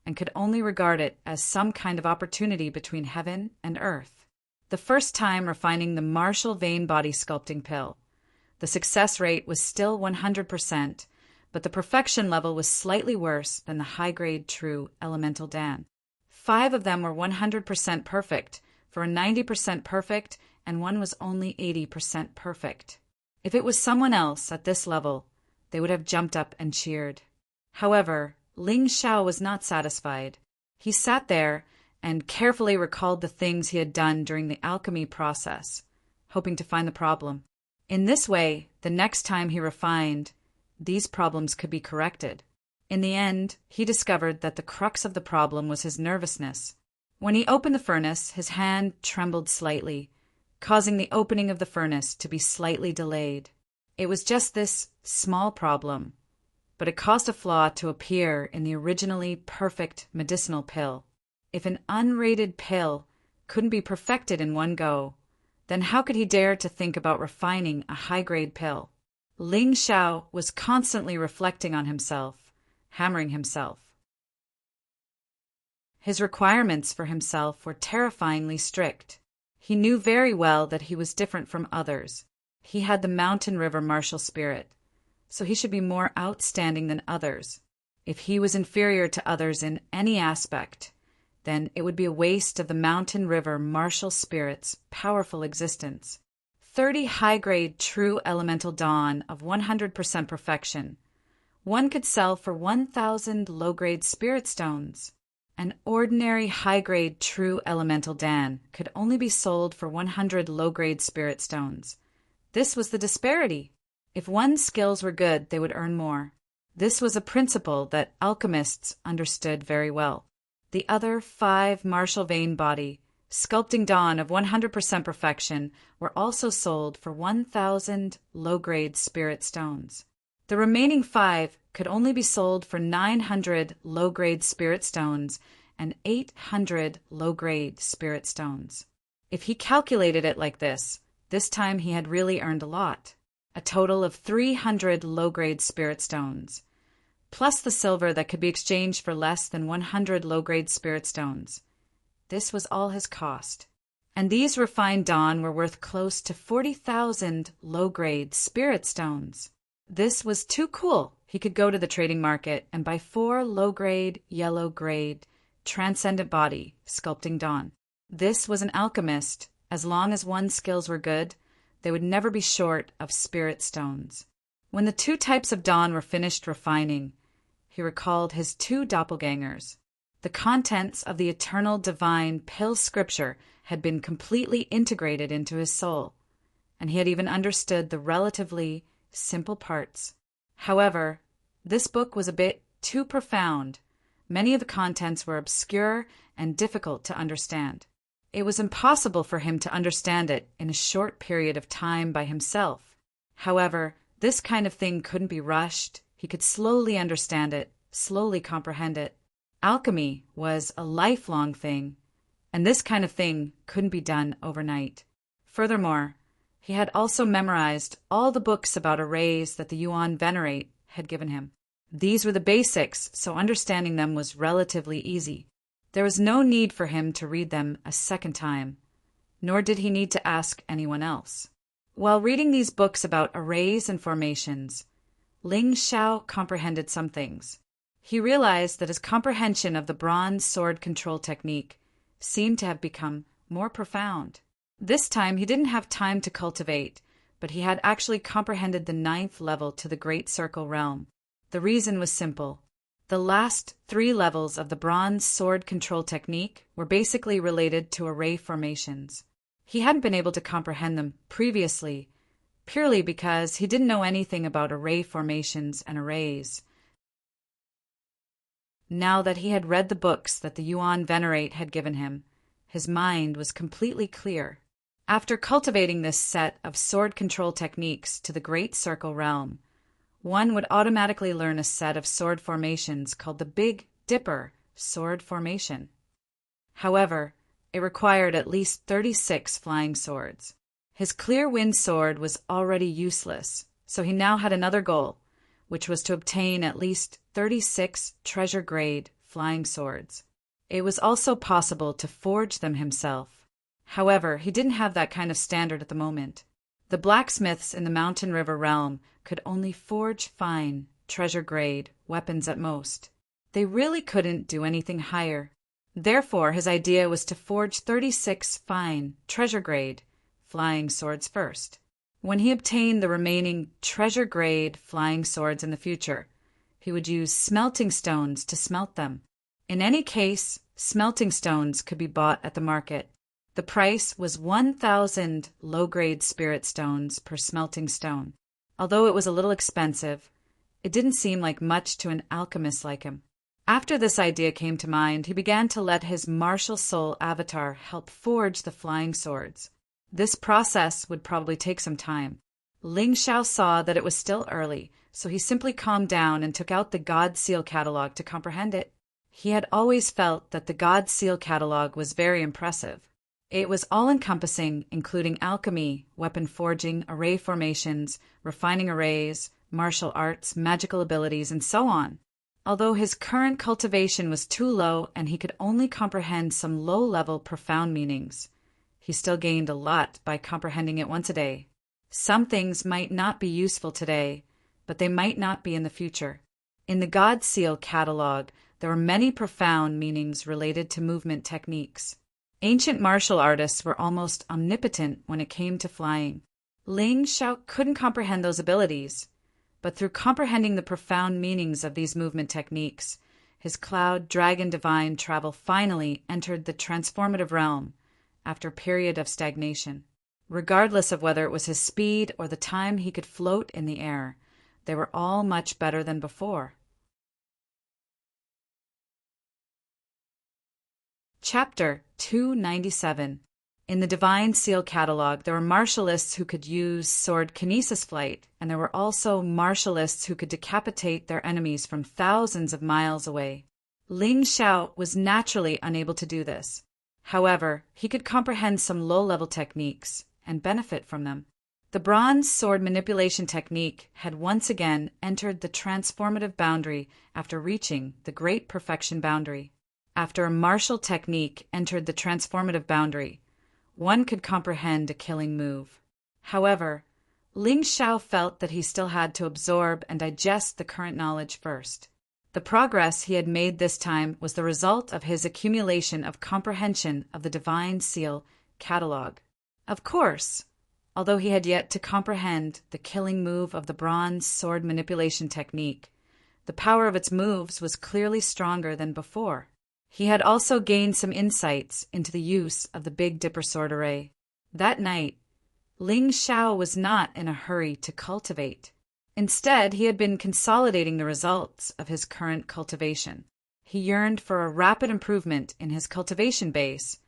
and could only regard it as some kind of opportunity between heaven and earth. The first time refining the Marshall vein body sculpting pill, the success rate was still 100%, but the perfection level was slightly worse than the high-grade true elemental Dan. 5 of them were 100% perfect, for a 90% perfect, and one was only 80% perfect. If it was someone else at this level, they would have jumped up and cheered. However, Ling Shao was not satisfied. He sat there and carefully recalled the things he had done during the alchemy process, hoping to find the problem. In this way, the next time he refined, these problems could be corrected. In the end, he discovered that the crux of the problem was his nervousness. When he opened the furnace, his hand trembled slightly, causing the opening of the furnace to be slightly delayed. It was just this small problem, but it caused a flaw to appear in the originally perfect medicinal pill. If an unrated pill couldn't be perfected in one go, then how could he dare to think about refining a high-grade pill? Ling Shao was constantly reflecting on himself, hammering himself. His requirements for himself were terrifyingly strict. He knew very well that he was different from others. He had the Mountain River martial spirit, so he should be more outstanding than others. If he was inferior to others in any aspect, then it would be a waste of the Mountain River martial spirit's powerful existence. 30 high-grade true elemental dawn of 100% perfection. One could sell for 1,000 low-grade spirit stones. An ordinary high-grade true elemental Dan could only be sold for 100 low-grade spirit stones. This was the disparity. If one's skills were good, they would earn more. This was a principle that alchemists understood very well. The other 5 Marshall vein body, sculpting dawn of 100% perfection, were also sold for 1,000 low-grade spirit stones. The remaining 5 could only be sold for 900 low-grade spirit stones and 800 low-grade spirit stones. If he calculated it like this time he had really earned a lot. A total of 300 low-grade spirit stones, plus the silver that could be exchanged for less than 100 low-grade spirit stones. This was all his cost. And these refined dawn were worth close to 40,000 low-grade spirit stones. This was too cool. He could go to the trading market and buy 4 low-grade, yellow-grade, transcendent body, sculpting dawn. This was an alchemist. As long as one's skills were good, they would never be short of spirit stones. When the 2 types of dawn were finished refining, he recalled his 2 doppelgangers. The contents of the eternal divine pill scripture had been completely integrated into his soul, and he had even understood the relatively simple parts. However, this book was a bit too profound. Many of the contents were obscure and difficult to understand. It was impossible for him to understand it in a short period of time by himself. However, this kind of thing couldn't be rushed. He could slowly understand it, slowly comprehend it. Alchemy was a lifelong thing, and this kind of thing couldn't be done overnight. Furthermore, he had also memorized all the books about arrays that the Yuan Venerate had given him. These were the basics, so understanding them was relatively easy. There was no need for him to read them a second time, nor did he need to ask anyone else. While reading these books about arrays and formations, Ling Xiao comprehended some things. He realized that his comprehension of the bronze sword control technique seemed to have become more profound. This time he didn't have time to cultivate, but he had actually comprehended the 9th level to the Great Circle realm. The reason was simple. The last 3 levels of the bronze sword control technique were basically related to array formations. He hadn't been able to comprehend them previously, purely because he didn't know anything about array formations and arrays. Now that he had read the books that the Yuan Venerate had given him, his mind was completely clear. After cultivating this set of sword control techniques to the Great Circle realm, one would automatically learn a set of sword formations called the Big Dipper sword formation. However, it required at least 36 flying swords. His clear wind sword was already useless, so he now had another goal, which was to obtain at least 36 treasure-grade flying swords. It was also possible to forge them himself. However, he didn't have that kind of standard at the moment. The blacksmiths in the Mountain River realm could only forge fine, treasure-grade weapons at most. They really couldn't do anything higher. Therefore, his idea was to forge 36 fine, treasure-grade flying swords first. When he obtained the remaining treasure-grade flying swords in the future, he would use smelting stones to smelt them. In any case, smelting stones could be bought at the market. The price was 1,000 low-grade spirit stones per smelting stone. Although it was a little expensive, it didn't seem like much to an alchemist like him. After this idea came to mind, he began to let his martial soul avatar help forge the flying swords. This process would probably take some time. Ling Xiao saw that it was still early, so he simply calmed down and took out the God Seal catalog to comprehend it. He had always felt that the God Seal catalog was very impressive. It was all-encompassing, including alchemy, weapon forging, array formations, refining arrays, martial arts, magical abilities, and so on. Although his current cultivation was too low and he could only comprehend some low-level profound meanings, he still gained a lot by comprehending it once a day. Some things might not be useful today, but they might not be in the future. In the God Seal catalog, there were many profound meanings related to movement techniques. Ancient martial artists were almost omnipotent when it came to flying. Ling Xiao couldn't comprehend those abilities, but through comprehending the profound meanings of these movement techniques, his cloud dragon divine travel finally entered the transformative realm after a period of stagnation. Regardless of whether it was his speed or the time he could float in the air, they were all much better than before. Chapter 297. In the Divine Seal catalog, there were martialists who could use sword kinesis flight, and there were also martialists who could decapitate their enemies from thousands of miles away. Ling Xiao was naturally unable to do this. However, he could comprehend some low-level techniques and benefit from them. The bronze sword manipulation technique had once again entered the transformative boundary after reaching the great perfection boundary. After a martial technique entered the transformative boundary, one could comprehend a killing move. However, Ling Xiao felt that he still had to absorb and digest the current knowledge first. The progress he had made this time was the result of his accumulation of comprehension of the Divine Seal catalog. Of course, although he had yet to comprehend the killing move of the bronze sword manipulation technique, the power of its moves was clearly stronger than before. He had also gained some insights into the use of the Big Dipper sword array. That night, Ling Xiao was not in a hurry to cultivate. Instead, he had been consolidating the results of his current cultivation. He yearned for a rapid improvement in his cultivation base,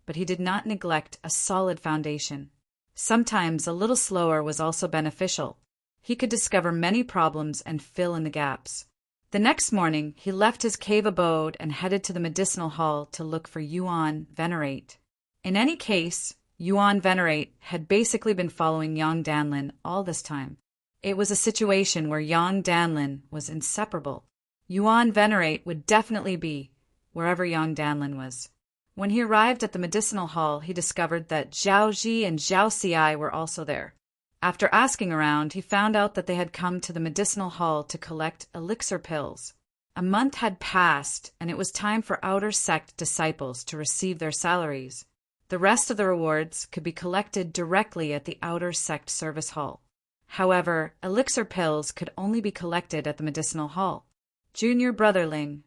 but he did not neglect a solid foundation. Sometimes a little slower was also beneficial. He could discover many problems and fill in the gaps. The next morning, he left his cave abode and headed to the medicinal hall to look for Yuan Venerate. In any case, Yuan Venerate had basically been following Yang Danlin all this time. It was a situation where Yang Danlin was inseparable. Yuan Venerate would definitely be wherever Yang Danlin was. When he arrived at the medicinal hall, he discovered that Zhao Ji and Zhao Ci were also there. After asking around, he found out that they had come to the medicinal hall to collect elixir pills. A month had passed, and it was time for outer sect disciples to receive their salaries. The rest of the rewards could be collected directly at the outer sect service hall. However, elixir pills could only be collected at the medicinal hall. Junior brother Ling.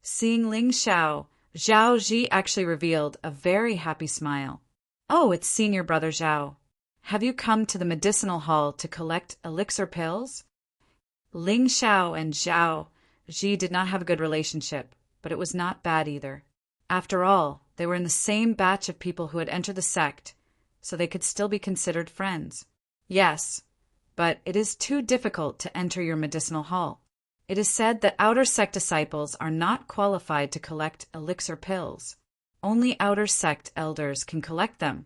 Seeing Ling Xiao, Zhao Ji actually revealed a very happy smile. "Oh, it's senior brother Zhao. Have you come to the medicinal hall to collect elixir pills?" Ling Xiao and Zhao Ji did not have a good relationship, but it was not bad either. After all, they were in the same batch of people who had entered the sect, so they could still be considered friends. Yes, but it is too difficult to enter your medicinal hall. It is said that outer sect disciples are not qualified to collect elixir pills. Only outer sect elders can collect them.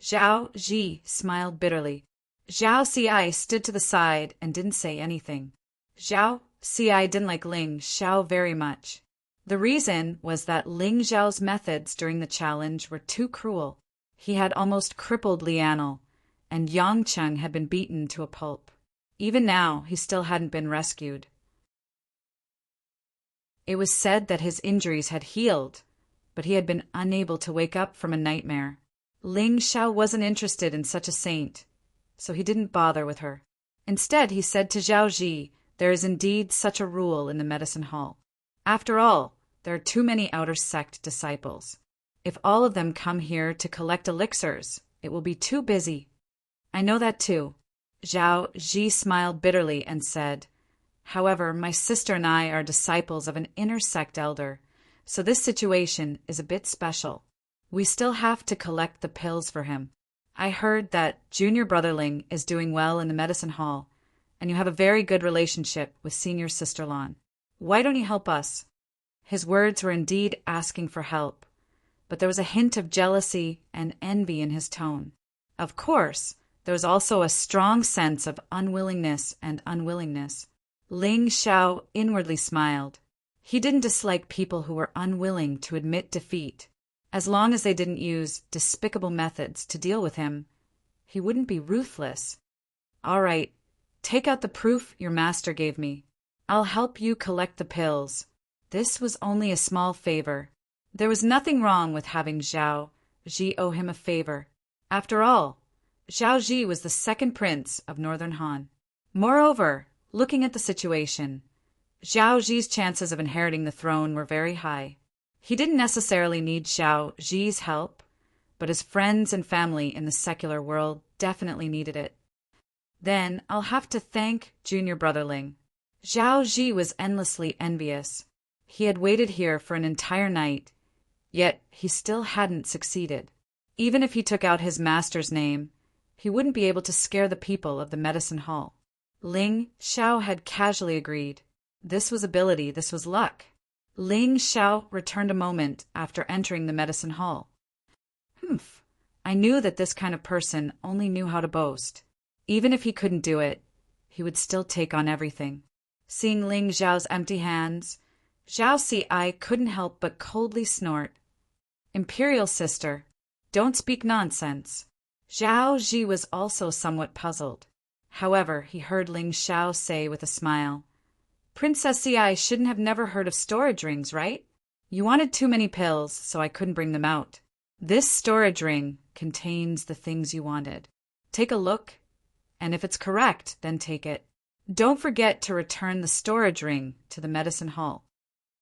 Zhao Ji smiled bitterly. Zhao Ci stood to the side and didn't say anything. Zhao Ci didn't like Ling Xiao very much. The reason was that Ling Xiao's methods during the challenge were too cruel. He had almost crippled Lianel, and Yang Cheng had been beaten to a pulp. Even now, he still hadn't been rescued. It was said that his injuries had healed, but he had been unable to wake up from a nightmare. Ling Xiao wasn't interested in such a saint, so he didn't bother with her. Instead, he said to Zhao Ji, "There is indeed such a rule in the medicine hall. After all, there are too many outer sect disciples. If all of them come here to collect elixirs, it will be too busy." "I know that too." Zhao Ji smiled bitterly and said, "However, my sister and I are disciples of an inner sect elder, so this situation is a bit special. We still have to collect the pills for him. I heard that Junior Brother Ling is doing well in the medicine hall, and you have a very good relationship with Senior Sister Lan. Why don't you help us?" His words were indeed asking for help, but there was a hint of jealousy and envy in his tone. Of course, there was also a strong sense of unwillingness and unwillingness. Ling Xiao inwardly smiled. He didn't dislike people who were unwilling to admit defeat. As long as they didn't use despicable methods to deal with him, he wouldn't be ruthless. "All right, take out the proof your master gave me. I'll help you collect the pills." This was only a small favor. There was nothing wrong with having Zhao Ji owe him a favor. After all, Zhao Ji was the second prince of Northern Han. Moreover, looking at the situation, Zhao Ji's chances of inheriting the throne were very high. He didn't necessarily need Zhao Ji's help, but his friends and family in the secular world definitely needed it. Then I'll have to thank Junior Brother Ling. Zhao Ji was endlessly envious. He had waited here for an entire night, yet he still hadn't succeeded. Even if he took out his master's name, he wouldn't be able to scare the people of the medicine hall. Ling Xiao had casually agreed. This was ability, this was luck. Ling Xiao returned a moment after entering the medicine hall. I knew that this kind of person only knew how to boast. Even if he couldn't do it, he would still take on everything. Seeing Ling Xiao's empty hands, Zhao Ci couldn't help but coldly snort. "Imperial sister, don't speak nonsense." Zhao Ji was also somewhat puzzled. However, he heard Ling Xiao say with a smile, "Princess Ci shouldn't have never heard of storage rings, right? You wanted too many pills, so I couldn't bring them out. This storage ring contains the things you wanted. Take a look, and if it's correct, then take it. Don't forget to return the storage ring to the medicine hall."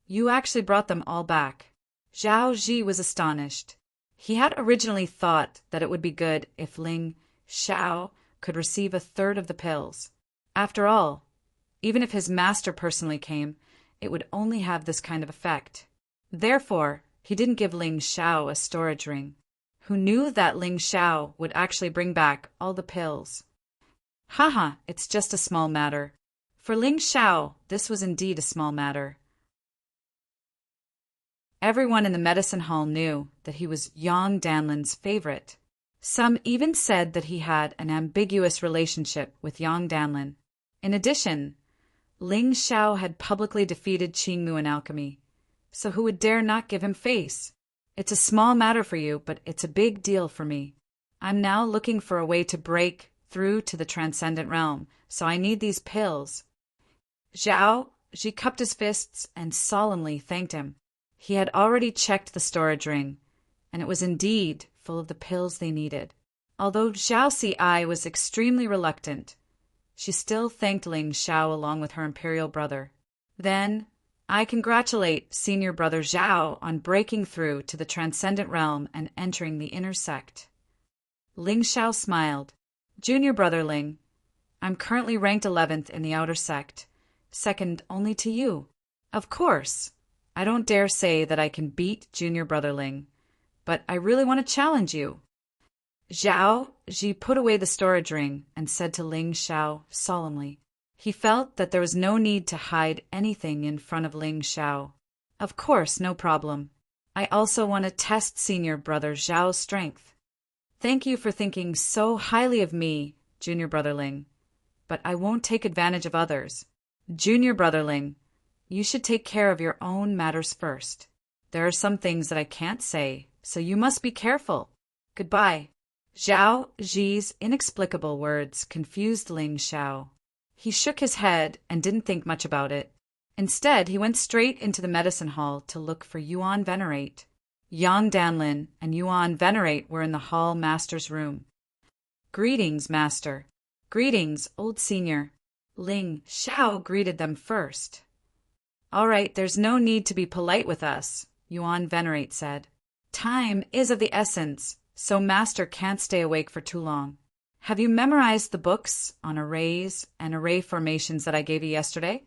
"You actually brought them all back." Zhao Ji was astonished. He had originally thought that it would be good if Ling Xiao could receive a third of the pills. After all, even if his master personally came, it would only have this kind of effect. Therefore, he didn't give Ling Xiao a storage ring. Who knew that Ling Xiao would actually bring back all the pills? Haha, it's just a small matter. For Ling Xiao, this was indeed a small matter. Everyone in the medicine hall knew that he was Yang Danlin's favorite. Some even said that he had an ambiguous relationship with Yang Danlin. In addition, Ling Xiao had publicly defeated Qingmu in alchemy, so who would dare not give him face? It's a small matter for you, but it's a big deal for me. I'm now looking for a way to break through to the transcendent realm, so I need these pills. She cupped his fists and solemnly thanked him. He had already checked the storage ring, and it was indeed full of the pills they needed. Although Zhao Ci was extremely reluctant, she still thanked Ling Xiao along with her imperial brother. Then, I congratulate senior brother Zhao on breaking through to the transcendent realm and entering the inner sect. Ling Xiao smiled. Junior brother Ling, I'm currently ranked 11th in the outer sect, second only to you. Of course, I don't dare say that I can beat junior brother Ling, but I really want to challenge you. Ji put away the storage ring and said to Ling Xiao solemnly. He felt that there was no need to hide anything in front of Ling Xiao. Of course, no problem. I also want to test senior brother Zhao's strength. Thank you for thinking so highly of me, junior brother Ling, but I won't take advantage of others. Junior brother Ling, you should take care of your own matters first. There are some things that I can't say, so you must be careful. Goodbye. Zhao Ji's inexplicable words confused Ling Xiao. He shook his head and didn't think much about it. Instead, he went straight into the medicine hall to look for Yuan Venerate. Yang Danlin and Yuan Venerate were in the hall master's room. Greetings, master. Greetings, old senior. Ling Xiao greeted them first. All right, there's no need to be polite with us, Yuan Venerate said. Time is of the essence, so master can't stay awake for too long. Have you memorized the books on arrays and array formations that I gave you yesterday?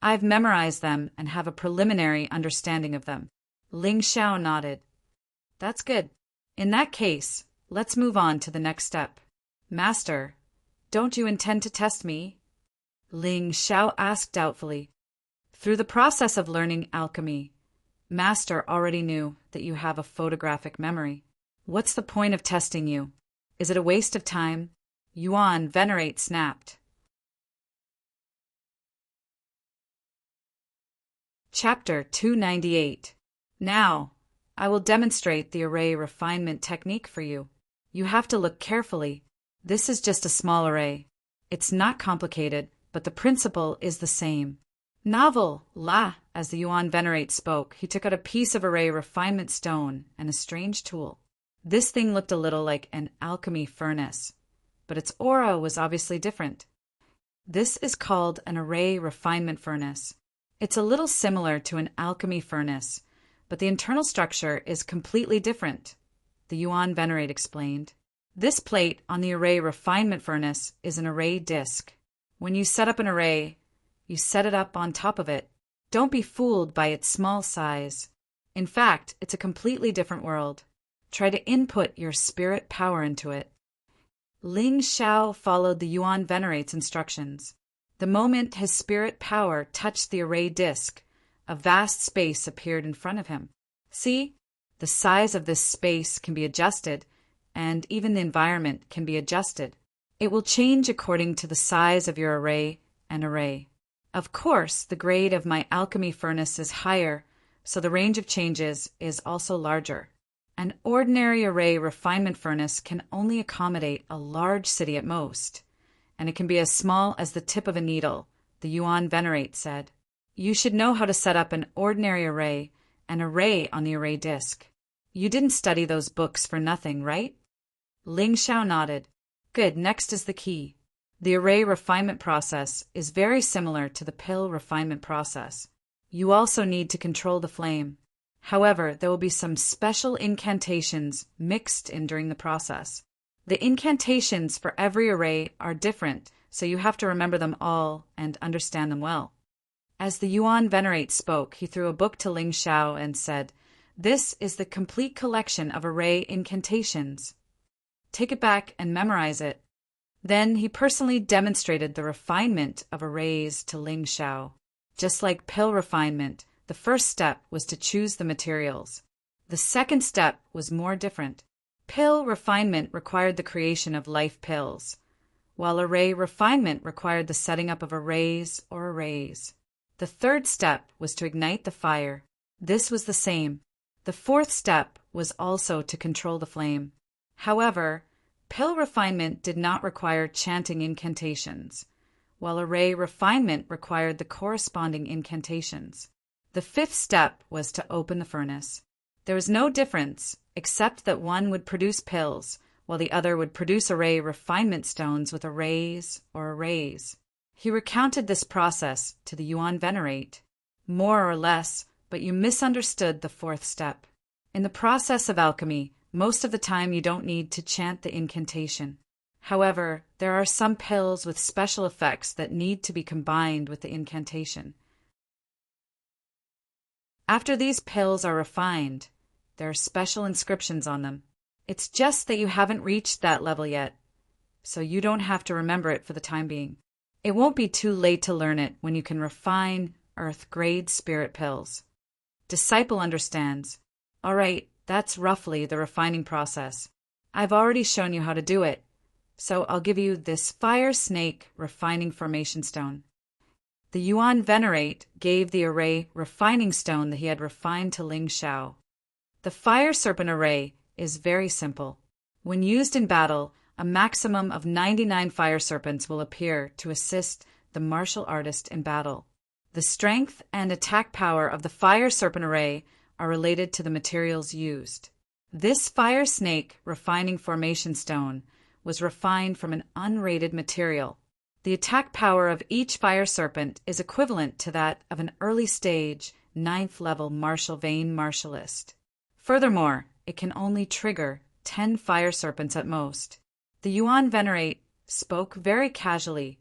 I've memorized them and have a preliminary understanding of them. Ling Xiao nodded. That's good. In that case, let's move on to the next step. Master, don't you intend to test me? Ling Xiao asked doubtfully. Through the process of learning alchemy, Master already knew that you have a photographic memory. What's the point of testing you? Is it a waste of time? Yuan Venerate snapped. Chapter 298. Now, I will demonstrate the array refinement technique for you. You have to look carefully. This is just a small array. It's not complicated, but the principle is the same. Novel, as the Yuan Venerate spoke, he took out a piece of array refinement stone and a strange tool. This thing looked a little like an alchemy furnace, but its aura was obviously different. This is called an array refinement furnace. It's a little similar to an alchemy furnace, but the internal structure is completely different, the Yuan Venerate explained. This plate on the array refinement furnace is an array disk. When you set up an array, you set it up on top of it. Don't be fooled by its small size. In fact, it's a completely different world. Try to input your spirit power into it. Ling Xiao followed the Yuan Venerate's instructions. The moment his spirit power touched the array disk, a vast space appeared in front of him. See? The size of this space can be adjusted, and even the environment can be adjusted. It will change according to the size of your array and array. Of course, the grade of my alchemy furnace is higher, so the range of changes is also larger. An ordinary array refinement furnace can only accommodate a large city at most, and it can be as small as the tip of a needle, the Yuan Venerate said. You should know how to set up an ordinary array, an array on the array disk. You didn't study those books for nothing, right? Ling Xiao nodded. Good, next is the key. The array refinement process is very similar to the pill refinement process. You also need to control the flame. However, there will be some special incantations mixed in during the process. The incantations for every array are different, so you have to remember them all and understand them well. As the Yuan Venerate spoke, he threw a book to Ling Xiao and said, This is the complete collection of array incantations. Take it back and memorize it. Then he personally demonstrated the refinement of arrays to Ling Xiao. Just like pill refinement, the first step was to choose the materials. The second step was more different. Pill refinement required the creation of life pills, while array refinement required the setting up of arrays or arrays. The third step was to ignite the fire. This was the same. The fourth step was also to control the flame. However, pill refinement did not require chanting incantations, while array refinement required the corresponding incantations. The fifth step was to open the furnace. There was no difference, except that one would produce pills, while the other would produce array refinement stones with arrays or arrays. He recounted this process to the Yuan Venerate, more or less, but you misunderstood the fourth step. In the process of alchemy, most of the time you don't need to chant the incantation. However, there are some pills with special effects that need to be combined with the incantation. After these pills are refined, there are special inscriptions on them. It's just that you haven't reached that level yet, so you don't have to remember it for the time being. It won't be too late to learn it when you can refine Earth-grade spirit pills. Disciple understands. All right, that's roughly the refining process. I've already shown you how to do it, so I'll give you this Fire Snake Refining Formation Stone. The Yuan Venerate gave the array refining stone that he had refined to Ling Shao. The Fire Serpent array is very simple. When used in battle, a maximum of 99 fire serpents will appear to assist the martial artist in battle. The strength and attack power of the Fire Serpent array are related to the materials used. This Fire Snake Refining Formation Stone was refined from an unrated material. The attack power of each Fire Serpent is equivalent to that of an early stage, 9th level martial vein martialist. Furthermore, it can only trigger 10 Fire Serpents at most. The Yuan Venerate spoke very casually,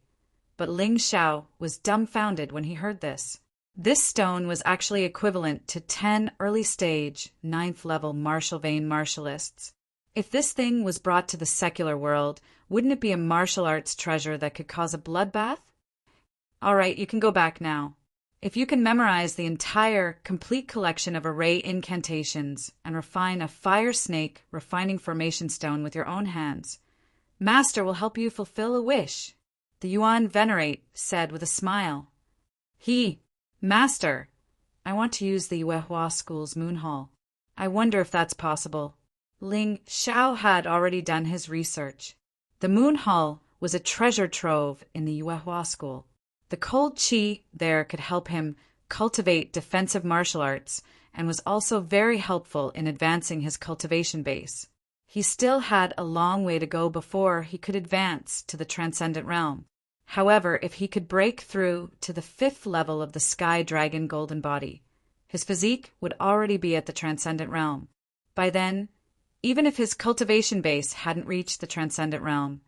but Ling Shao was dumbfounded when he heard this. This stone was actually equivalent to 10 early-stage, 9th level martial vein martialists. If this thing was brought to the secular world, wouldn't it be a martial arts treasure that could cause a bloodbath? All right, you can go back now. If you can memorize the entire, complete collection of array incantations and refine a Fire Snake Refining Formation Stone with your own hands, Master will help you fulfill a wish, the Yuan Venerate said with a smile. Master, I want to use the Yuehua School's Moon Hall. I wonder if that's possible. Ling Shao had already done his research. The Moon Hall was a treasure trove in the Yuehua School. The cold qi there could help him cultivate defensive martial arts and was also very helpful in advancing his cultivation base. He still had a long way to go before he could advance to the Transcendent Realm. However, if he could break through to the 5th level of the Sky Dragon Golden Body, his physique would already be at the Transcendent Realm. By then, even if his cultivation base hadn't reached the Transcendent Realm,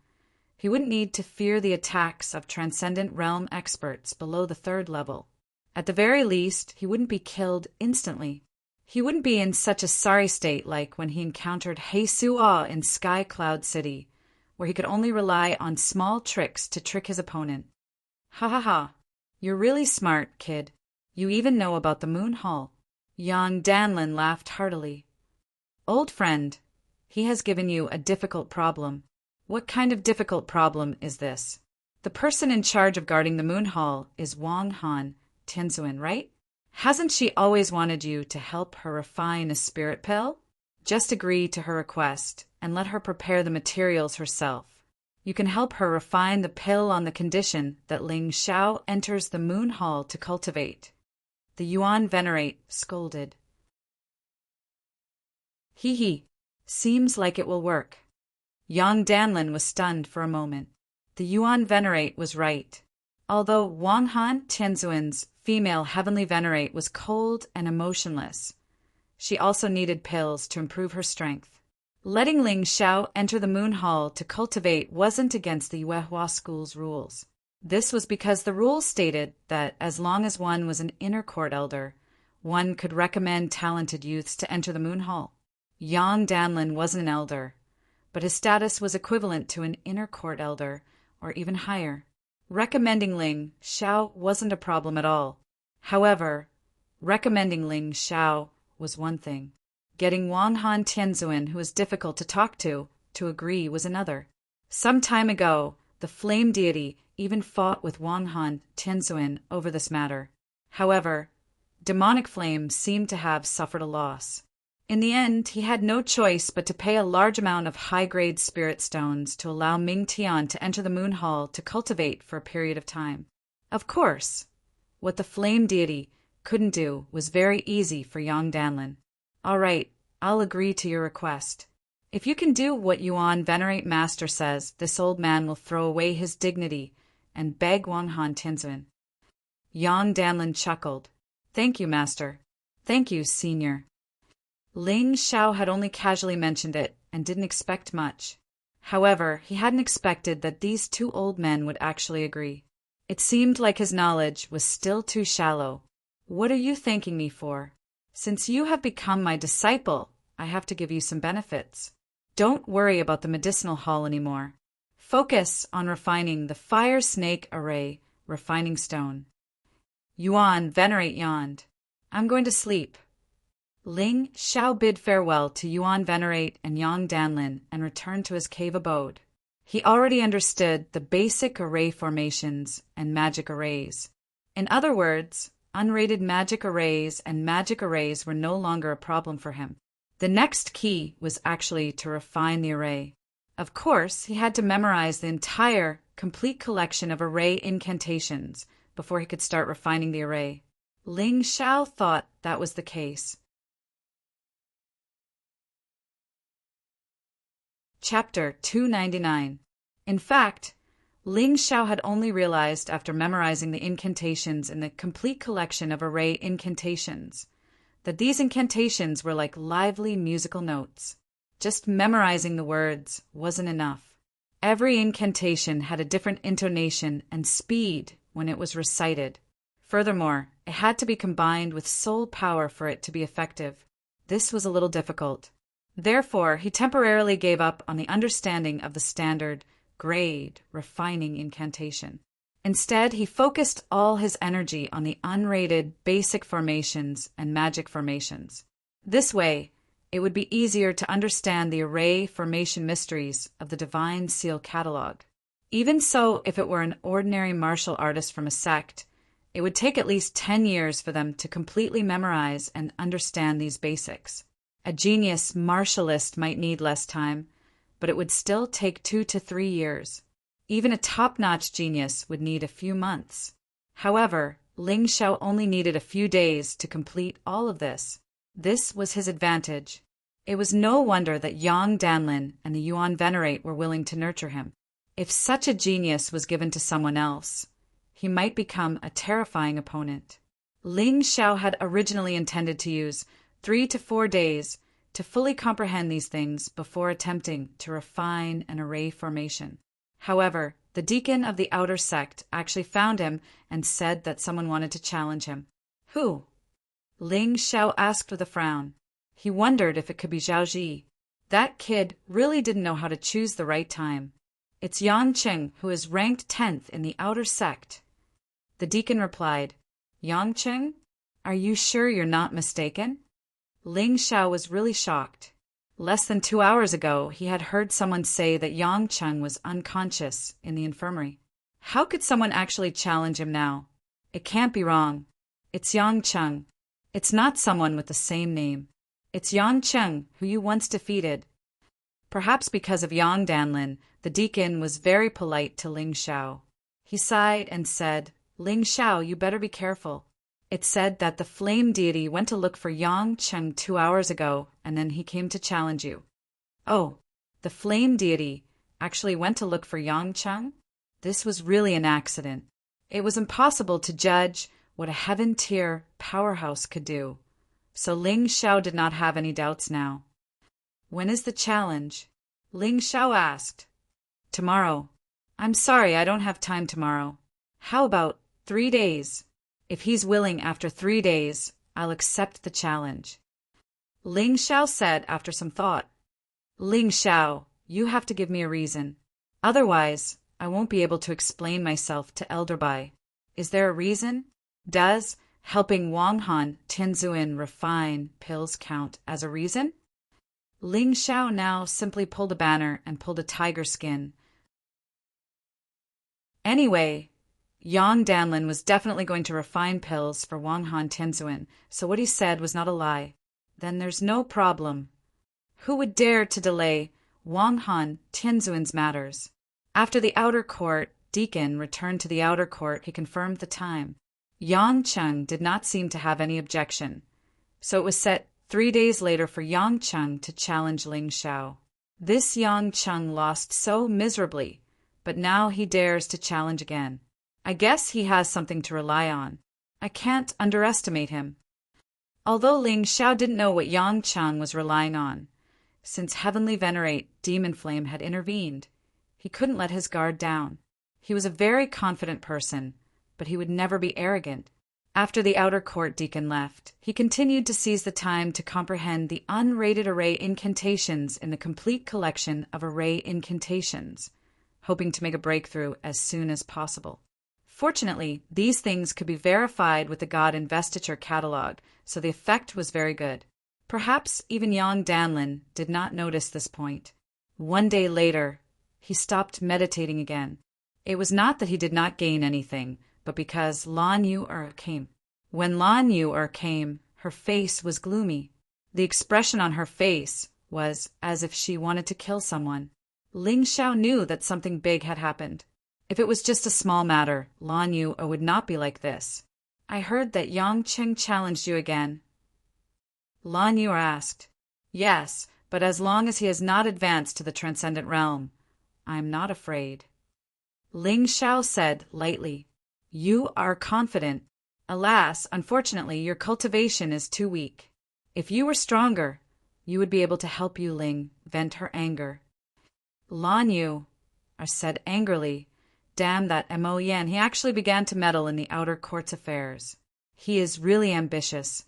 he wouldn't need to fear the attacks of Transcendent Realm experts below the 3rd level. At the very least, he wouldn't be killed instantly. He wouldn't be in such a sorry state like when he encountered He Su'a in Sky Cloud City, where he could only rely on small tricks to trick his opponent. Ha ha ha. You're really smart, kid. You even know about the Moon Hall. Yang Danlin laughed heartily. Old friend, he has given you a difficult problem. What kind of difficult problem is this? The person in charge of guarding the Moon Hall is Wang Han Tianzuan, right? Hasn't she always wanted you to help her refine a spirit pill? Just agree to her request and let her prepare the materials herself. You can help her refine the pill on the condition that Ling Shao enters the Moon Hall to cultivate. The Yuan Venerate scolded. Seems like it will work. Yang Danlin was stunned for a moment. The Yuan Venerate was right. Although Wang Han Tianzuan's female heavenly venerate was cold and emotionless, she also needed pills to improve her strength. Letting Ling Shao enter the Moon Hall to cultivate wasn't against the Yuehua School's rules. This was because the rules stated that as long as one was an inner court elder, one could recommend talented youths to enter the Moon Hall. Yang Danlin wasn't an elder, but his status was equivalent to an inner court elder, or even higher. Recommending Ling Shao wasn't a problem at all. However, recommending Ling Shao was one thing. Getting Wang Han Tianzuan, who was difficult to talk to agree was another. Some time ago, the flame deity even fought with Wang Han Tianzuan over this matter. However, demonic flame seemed to have suffered a loss. In the end, he had no choice but to pay a large amount of high-grade spirit stones to allow Ming Tian to enter the Moon Hall to cultivate for a period of time. Of course, what the flame deity couldn't do was very easy for Yang Danlin. All right, I'll agree to your request. If you can do what Yuan Venerate Master says, this old man will throw away his dignity and beg Wang Han Tianzun. Yang Danlin chuckled. Thank you, Master. Thank you, Senior. Ling Xiao had only casually mentioned it and didn't expect much. However, he hadn't expected that these two old men would actually agree. It seemed like his knowledge was still too shallow. What are you thanking me for? Since you have become my disciple, I have to give you some benefits. Don't worry about the medicinal hall anymore. Focus on refining the Fire Snake Array refining stone. Yuan Venerate yawned. I'm going to sleep. Ling Xiao bid farewell to Yuan Venerate and Yang Danlin and returned to his cave abode. He already understood the basic array formations and magic arrays. In other words, unrated magic arrays and magic arrays were no longer a problem for him. The next key was actually to refine the array. Of course, he had to memorize the entire, complete collection of array incantations before he could start refining the array. Ling Xiao thought that was the case. Chapter 299. In fact, Ling Xiao had only realized after memorizing the incantations in the complete collection of array incantations that these incantations were like lively musical notes. Just memorizing the words wasn't enough. Every incantation had a different intonation and speed when it was recited. Furthermore, it had to be combined with soul power for it to be effective. This was a little difficult. Therefore, he temporarily gave up on the understanding of the standard, grade, refining incantation. Instead, he focused all his energy on the unrated basic formations and magic formations. This way, it would be easier to understand the array formation mysteries of the Divine Seal Catalog. Even so, if it were an ordinary martial artist from a sect, it would take at least 10 years for them to completely memorize and understand these basics. A genius martialist might need less time, but it would still take 2 to 3 years. Even a top-notch genius would need a few months. However, Ling Xiao only needed a few days to complete all of this. This was his advantage. It was no wonder that Yang Danlin and the Yuan Venerate were willing to nurture him. If such a genius was given to someone else, he might become a terrifying opponent. Ling Xiao had originally intended to use 3 to 4 days to fully comprehend these things before attempting to refine an array formation. However, the deacon of the outer sect actually found him and said that someone wanted to challenge him. Who? Ling Xiao asked with a frown. He wondered if it could be Zhao Ji. That kid really didn't know how to choose the right time. It's Yang Cheng, who is ranked 10th in the outer sect. The deacon replied, Yang Cheng? Are you sure you're not mistaken? Ling Xiao was really shocked. Less than 2 hours ago, he had heard someone say that Yang Cheng was unconscious in the infirmary. How could someone actually challenge him now? It can't be wrong. It's Yang Cheng. It's not someone with the same name. It's Yang Cheng, who you once defeated. Perhaps because of Yang Danlin, the deacon was very polite to Ling Xiao. He sighed and said, Ling Xiao, you better be careful. It said that the flame deity went to look for Yang Cheng 2 hours ago, and then he came to challenge you. Oh, the flame deity actually went to look for Yang Cheng? This was really an accident. It was impossible to judge what a heaven-tier powerhouse could do, so Ling Xiao did not have any doubts now. When is the challenge? Ling Xiao asked. Tomorrow. I'm sorry, I don't have time tomorrow. How about 3 days? If he's willing after 3 days, I'll accept the challenge. Ling Xiao said after some thought. Ling Xiao, you have to give me a reason. Otherwise, I won't be able to explain myself to Elder Bai. Is there a reason? Does helping Wang Han Tianzun refine pills count as a reason? Ling Xiao now simply pulled a banner and pulled a tiger skin. Anyway, Yang Danlin was definitely going to refine pills for Wang Han Tianzuan, so what he said was not a lie. Then there's no problem. Who would dare to delay Wang Han Tianzuan's matters? After the outer court deacon returned to the outer court, he confirmed the time. Yang Cheng did not seem to have any objection, so it was set 3 days later for Yang Cheng to challenge Ling Xiao. This Yang Cheng lost so miserably, but now he dares to challenge again. I guess he has something to rely on. I can't underestimate him. Although Ling Xiao didn't know what Yang Cheng was relying on, since Heavenly Venerate Demon Flame had intervened, he couldn't let his guard down. He was a very confident person, but he would never be arrogant. After the outer court deacon left, he continued to seize the time to comprehend the unrated array incantations in the complete collection of array incantations, hoping to make a breakthrough as soon as possible. Fortunately, these things could be verified with the God Investiture catalog, so the effect was very good. Perhaps even Yang Danlin did not notice this point. 1 day later, he stopped meditating again. It was not that he did not gain anything, but because Lan Yu-er came. When Lan Yu-er came, her face was gloomy. The expression on her face was as if she wanted to kill someone. Ling Xiao knew that something big had happened. If it was just a small matter, Lan Yu-er would not be like this. I heard that Yang Cheng challenged you again. Lan Yu-er asked. Yes, but as long as he has not advanced to the transcendent realm, I am not afraid. Ling Xiao said lightly. You are confident. Alas, unfortunately, your cultivation is too weak. If you were stronger, you would be able to help Yu Ling vent her anger. Lan Yu-er said angrily, Damn that Mo Yan, he actually began to meddle in the outer court's affairs. He is really ambitious.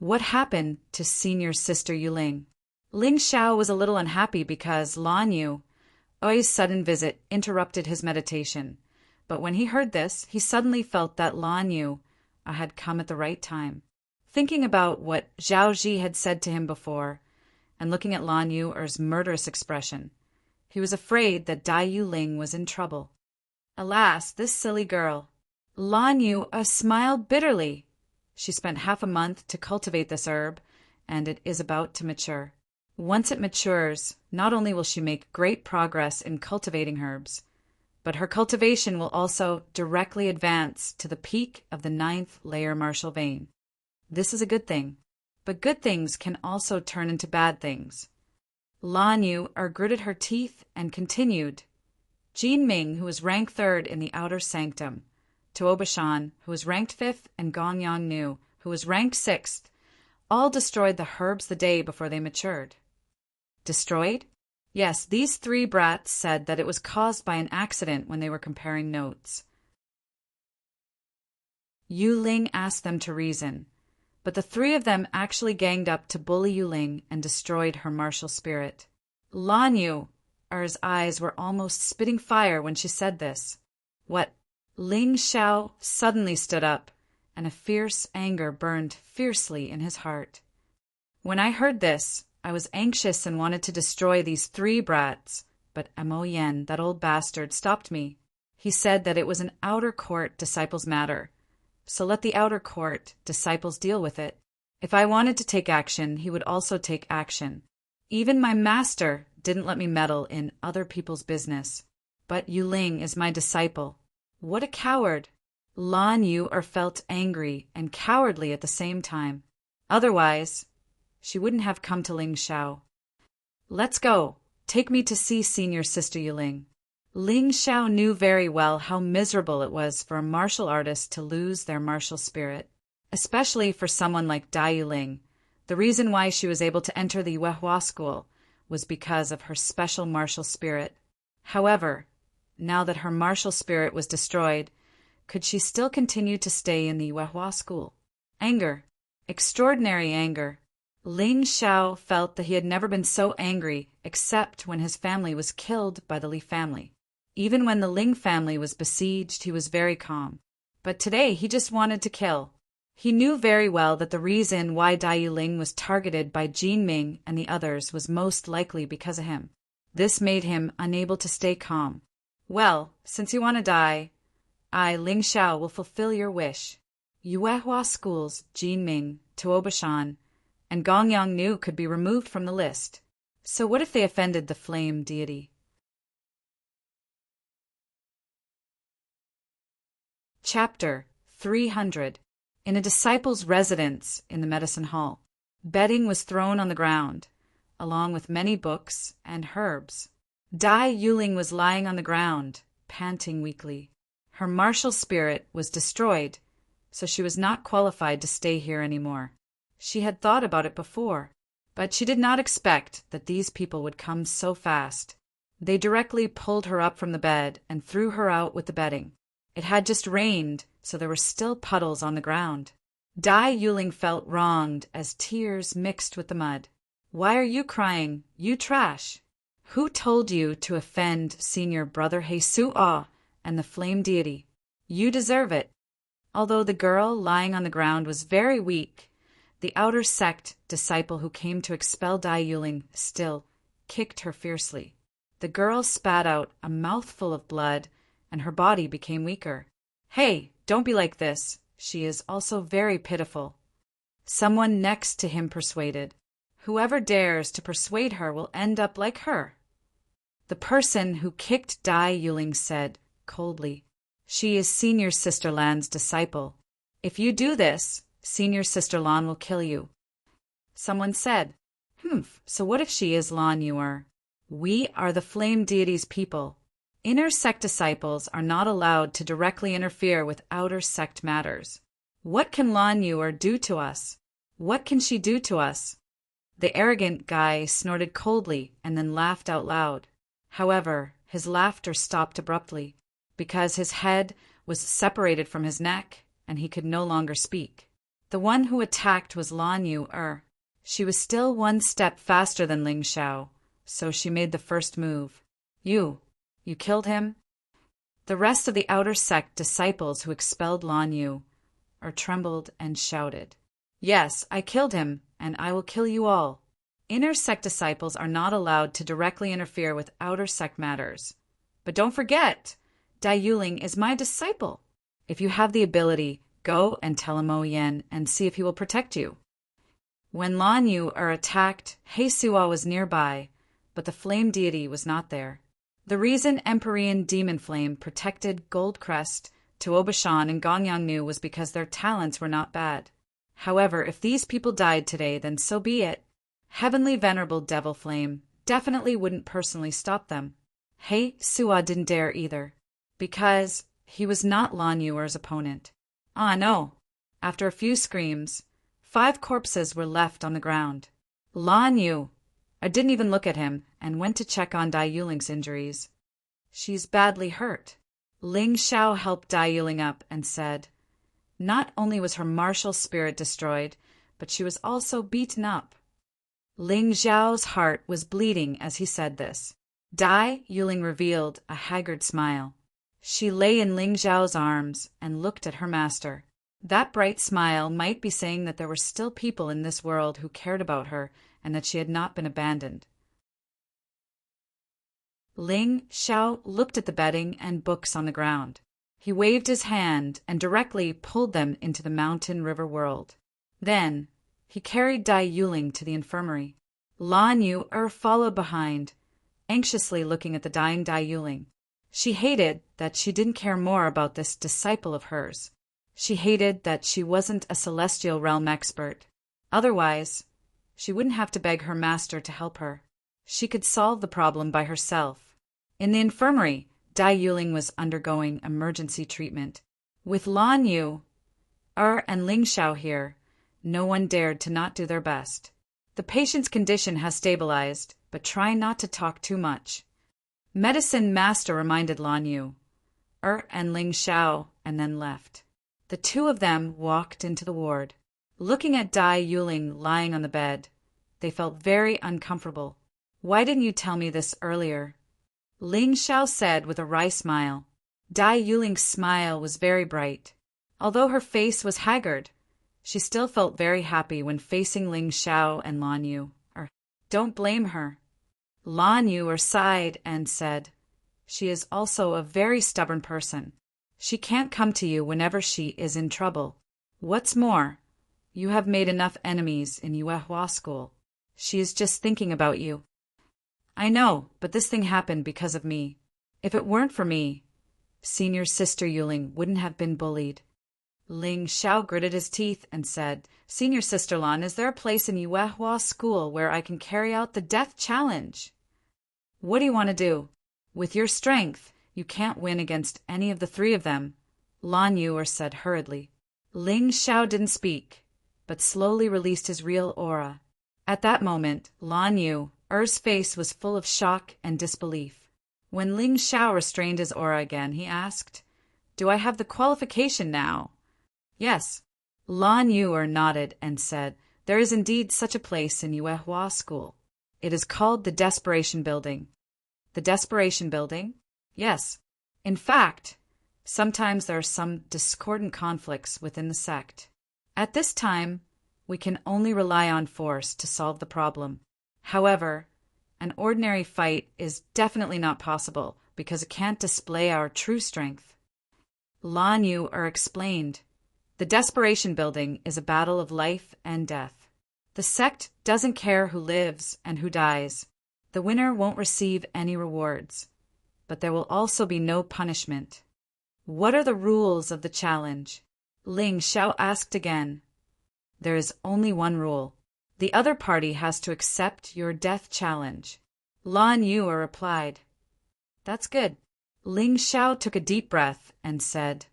What happened to senior sister Yu Ling? Ling Xiao was a little unhappy because Lan Yu-er's sudden visit interrupted his meditation. But when he heard this, he suddenly felt that Lan Yu had come at the right time. Thinking about what Zhao Ji had said to him before, and looking at Lan Yu-er's murderous expression, he was afraid that Dai Yu Ling was in trouble. Alas, this silly girl. Lan Yu-er smiled bitterly. She spent half a month to cultivate this herb, and it is about to mature. Once it matures, not only will she make great progress in cultivating herbs, but her cultivation will also directly advance to the peak of the 9th layer martial vein. This is a good thing, but good things can also turn into bad things. Lan Yu-er gritted her teeth and continued. Jin Ming, who was ranked 3rd in the outer sanctum, Tuo Bashan, who was ranked 5th, and Gong Yang Nu, who was ranked 6th, all destroyed the herbs the day before they matured. Destroyed? Yes, these 3 brats said that it was caused by an accident when they were comparing notes. Yu Ling asked them to reason, but the 3 of them actually ganged up to bully Yu Ling and destroyed her martial spirit. Lan Yu-er's eyes were almost spitting fire when she said this. What? Ling Xiao suddenly stood up, and a fierce anger burned fiercely in his heart. When I heard this, I was anxious and wanted to destroy these 3 brats, but Mo Yan, that old bastard, stopped me. He said that it was an outer court disciples' matter, so let the outer court disciples deal with it. If I wanted to take action, he would also take action. Even my master didn't let me meddle in other people's business. But Yu Ling is my disciple. What a coward! Lan Yu-er felt angry and cowardly at the same time. Otherwise, she wouldn't have come to Ling Xiao. Let's go. Take me to see senior sister Yu Ling. Ling Xiao knew very well how miserable it was for a martial artist to lose their martial spirit, especially for someone like Dai Yu Ling. The reason why she was able to enter the Yuehua school was because of her special martial spirit. However, now that her martial spirit was destroyed, could she still continue to stay in the Yuehua school? Anger. Extraordinary anger. Ling Xiao felt that he had never been so angry except when his family was killed by the Li family. Even when the Ling family was besieged, he was very calm. But today he just wanted to kill. He knew very well that the reason why Dai Yu Ling was targeted by Jin Ming and the others was most likely because of him. This made him unable to stay calm. Well, since you want to die, I, Ling Xiao, will fulfill your wish. Yuehua schools, Jinming, Tuobashan, and Gongyang Nu could be removed from the list. So what if they offended the flame deity? Chapter 300. In a disciple's residence in the medicine hall, bedding was thrown on the ground, along with many books and herbs. Dai Yuling was lying on the ground, panting weakly. Her martial spirit was destroyed, so she was not qualified to stay here anymore. She had thought about it before, but she did not expect that these people would come so fast. They directly pulled her up from the bed and threw her out with the bedding. It had just rained, so there were still puddles on the ground. Dai Yuling felt wronged as tears mixed with the mud. Why are you crying, you trash? Who told you to offend Senior Brother Heisua and the flame deity? You deserve it. Although the girl lying on the ground was very weak, the outer sect disciple who came to expel Dai Yuling still kicked her fiercely. The girl spat out a mouthful of blood, and her body became weaker. Hey, don't be like this. She is also very pitiful. Someone next to him persuaded. Whoever dares to persuade her will end up like her. The person who kicked Dai Yuling said coldly, She is Senior Sister Lan's disciple. If you do this, Senior Sister Lan will kill you. Someone said, so what if she is Lan Yuer? We are the flame deity's people. Inner sect disciples are not allowed to directly interfere with outer sect matters. What can Lan Yuer do to us? What can she do to us? The arrogant guy snorted coldly and then laughed out loud. However, his laughter stopped abruptly, because his head was separated from his neck and he could no longer speak. The one who attacked was Lan Yuer. She was still one step faster than Ling Xiao, so she made the first move. You killed him? The rest of the outer sect disciples who expelled Lan Yuer trembled and shouted, Yes, I killed him, and I will kill you all. Inner sect disciples are not allowed to directly interfere with outer sect matters. But don't forget, Dai Yuling is my disciple. If you have the ability, go and tell him Mo Yen and see if he will protect you. When Lan Yuer attacked, Heisua was nearby, but the flame deity was not there. The reason Empyrean Demon Flame protected Goldcrest, Tuobashan, and Gongyang Nu was because their talents were not bad. However, if these people died today, then so be it. Heavenly Venerable Devil Flame definitely wouldn't personally stop them. Heisua didn't dare either, because he was not Lan Yuer's opponent. Ah, no. After a few screams, 5 corpses were left on the ground. Lan Yuer didn't even look at him and went to check on Dai Yuling's injuries. She's badly hurt. Ling Xiao helped Dai Yuling up and said, Not only was her martial spirit destroyed, but she was also beaten up. Ling Xiao's heart was bleeding as he said this. Dai Yuling revealed a haggard smile. She lay in Ling Xiao's arms and looked at her master. That bright smile might be saying that there were still people in this world who cared about her and that she had not been abandoned. Ling Xiao looked at the bedding and books on the ground. He waved his hand and directly pulled them into the mountain river world. Then he carried Dai Yuling to the infirmary. Lan Yuer followed behind, anxiously looking at the dying Dai Yuling. She hated that she didn't care more about this disciple of hers. She hated that she wasn't a celestial realm expert. Otherwise, she wouldn't have to beg her master to help her. She could solve the problem by herself. In the infirmary, Dai Yuling was undergoing emergency treatment. With Lan Yuer and Ling Xiao here, no one dared to not do their best. The patient's condition has stabilized, but try not to talk too much. Medicine Master reminded Lan Yuer and Ling Xiao and then left. The two of them walked into the ward. Looking at Dai Yuling lying on the bed, they felt very uncomfortable. Why didn't you tell me this earlier? Ling Xiao said with a wry smile. Dai Yuling's smile was very bright. Although her face was haggard, she still felt very happy when facing Ling Xiao and Lan Yuer. Don't blame her. Lan Yuer sighed and said, She is also a very stubborn person. She can't come to you whenever she is in trouble. What's more, you have made enough enemies in Yuehua school. She is just thinking about you. I know, but this thing happened because of me. If it weren't for me, senior sister Yuling wouldn't have been bullied. Ling Xiao gritted his teeth and said, Senior Sister Lan, is there a place in Yuehua school where I can carry out the death challenge? What do you want to do? With your strength, you can't win against any of the three of them, Lan Yu said hurriedly. Ling Xiao didn't speak, but slowly released his real aura. At that moment, Lan Yu's face was full of shock and disbelief. When Ling Xiao restrained his aura again, he asked, Do I have the qualification now? Yes. Lan Yu nodded and said, There is indeed such a place in Yuehua school. It is called the Desperation Building. The Desperation Building? Yes. In fact, sometimes there are some discordant conflicts within the sect. At this time, we can only rely on force to solve the problem. However, an ordinary fight is definitely not possible because it can't display our true strength. Lan Yu explained, The Desperation Building is a battle of life and death. The sect doesn't care who lives and who dies. The winner won't receive any rewards, but there will also be no punishment. What are the rules of the challenge? Ling Xiao asked again. There is only one rule. The other party has to accept your death challenge. Lan Yu replied. That's good. Ling Xiao took a deep breath and said,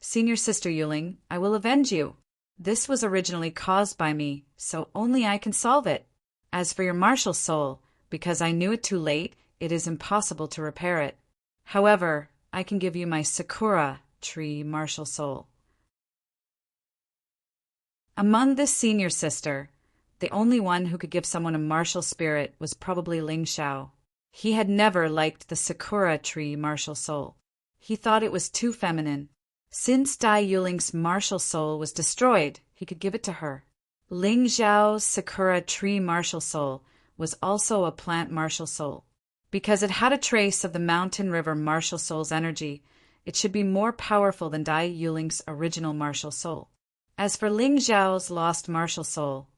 Senior Sister Yuling, I will avenge you. This was originally caused by me, so only I can solve it. As for your martial soul, because I knew it too late, it is impossible to repair it. However, I can give you my Sakura tree martial soul. Among this senior sister, the only one who could give someone a martial spirit was probably Ling Xiao. He had never liked the Sakura tree martial soul. He thought it was too feminine. Since Dai Yuling's martial soul was destroyed, he could give it to her. Ling Xiao's Sakura tree martial soul was also a plant martial soul. Because it had a trace of the mountain river martial soul's energy, it should be more powerful than Dai Yuling's original martial soul. As for Ling Xiao's lost martial soul,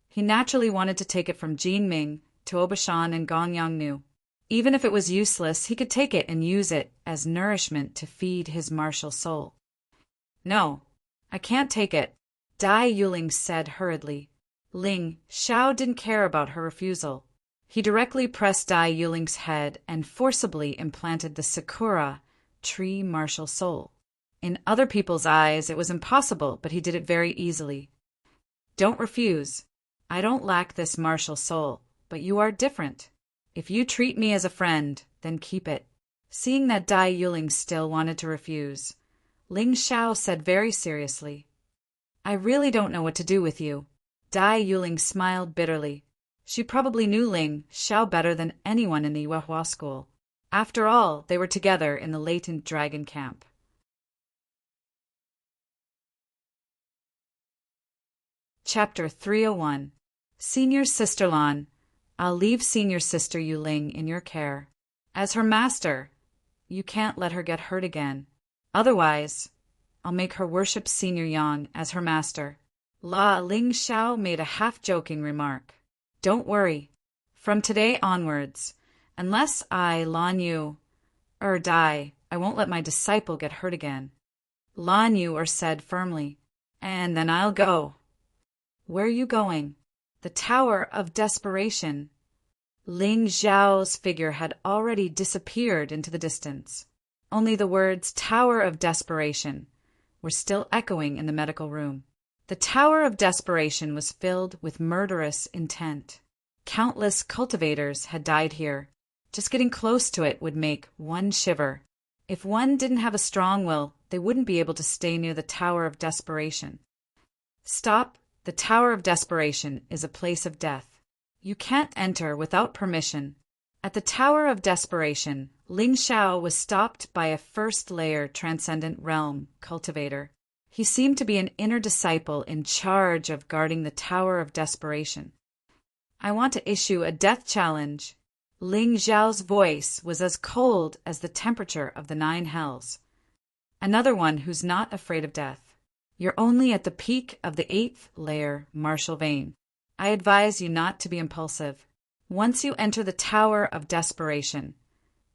he naturally wanted to take it from Jin Ming, Tuobashan, and Gongyang Nu. Even if it was useless, he could take it and use it as nourishment to feed his martial soul. No, I can't take it, Dai Yuling said hurriedly. Ling Xiao didn't care about her refusal. He directly pressed Dai Yuling's head and forcibly implanted the Sakura tree martial soul. In other people's eyes, it was impossible, but he did it very easily. Don't refuse. I don't lack this martial soul, but you are different. If you treat me as a friend, then keep it. Seeing that Dai Yuling still wanted to refuse, Ling Xiao said very seriously, I really don't know what to do with you. Dai Yuling smiled bitterly. She probably knew Ling Xiao better than anyone in the Yuehua school. After all, they were together in the latent dragon camp. Chapter 301. Senior Sister Lan, I'll leave Senior Sister Yuling in your care. As her master, you can't let her get hurt again. Otherwise, I'll make her worship Senior Yang as her master. Ling Xiao made a half-joking remark. Don't worry. From today onwards, unless I, Lan Yu, die, I won't let my disciple get hurt again. Lan Yu said firmly. And then I'll go. Where are you going? The Tower of Desperation. Ling Xiao's figure had already disappeared into the distance. Only the words Tower of Desperation were still echoing in the medical room. The Tower of Desperation was filled with murderous intent. Countless cultivators had died here. Just getting close to it would make one shiver. If one didn't have a strong will, they wouldn't be able to stay near the Tower of Desperation. Stop. The Tower of Desperation is a place of death. You can't enter without permission. At the Tower of Desperation, Ling Xiao was stopped by a first-layer transcendent realm cultivator. He seemed to be an inner disciple in charge of guarding the Tower of Desperation. I want to issue a death challenge. Ling Xiao's voice was as cold as the temperature of the 9 hells. Another one who's not afraid of death. You're only at the peak of the 8th layer martial vein. I advise you not to be impulsive. Once you enter the tower of desperation,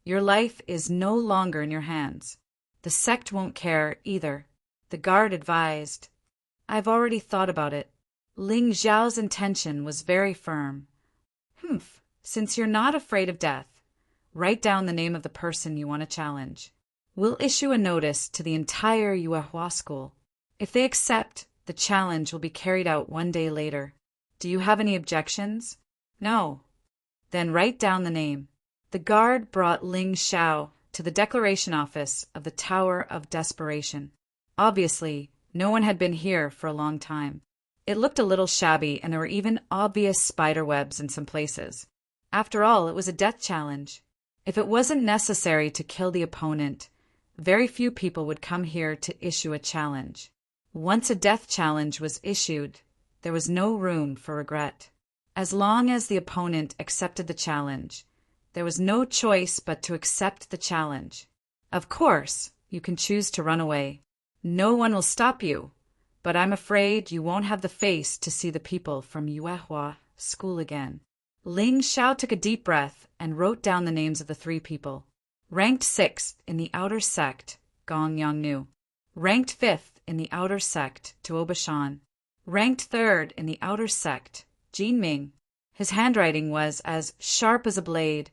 your life is no longer in your hands. The sect won't care either. The guard advised. I've already thought about it. Ling Xiao's intention was very firm. Since you're not afraid of death, write down the name of the person you want to challenge. We'll issue a notice to the entire Yuehua school. If they accept, the challenge will be carried out 1 day later. Do you have any objections? No. Then write down the name. The guard brought Ling Xiao to the declaration office of the Tower of Desperation. Obviously, no one had been here for a long time. It looked a little shabby, and there were even obvious spider webs in some places. After all, it was a death challenge. If it wasn't necessary to kill the opponent, very few people would come here to issue a challenge. Once a death challenge was issued, there was no room for regret. As long as the opponent accepted the challenge, there was no choice but to accept the challenge. Of course, you can choose to run away. No one will stop you, but I'm afraid you won't have the face to see the people from Yuehua school again. Ling Xiao took a deep breath and wrote down the names of the 3 people. Ranked 6th in the outer sect, Gong Yongnu. Ranked 5th in the outer sect, Tuoba Shan. Ranked 3rd in the outer sect, Jin Ming. His handwriting was as sharp as a blade,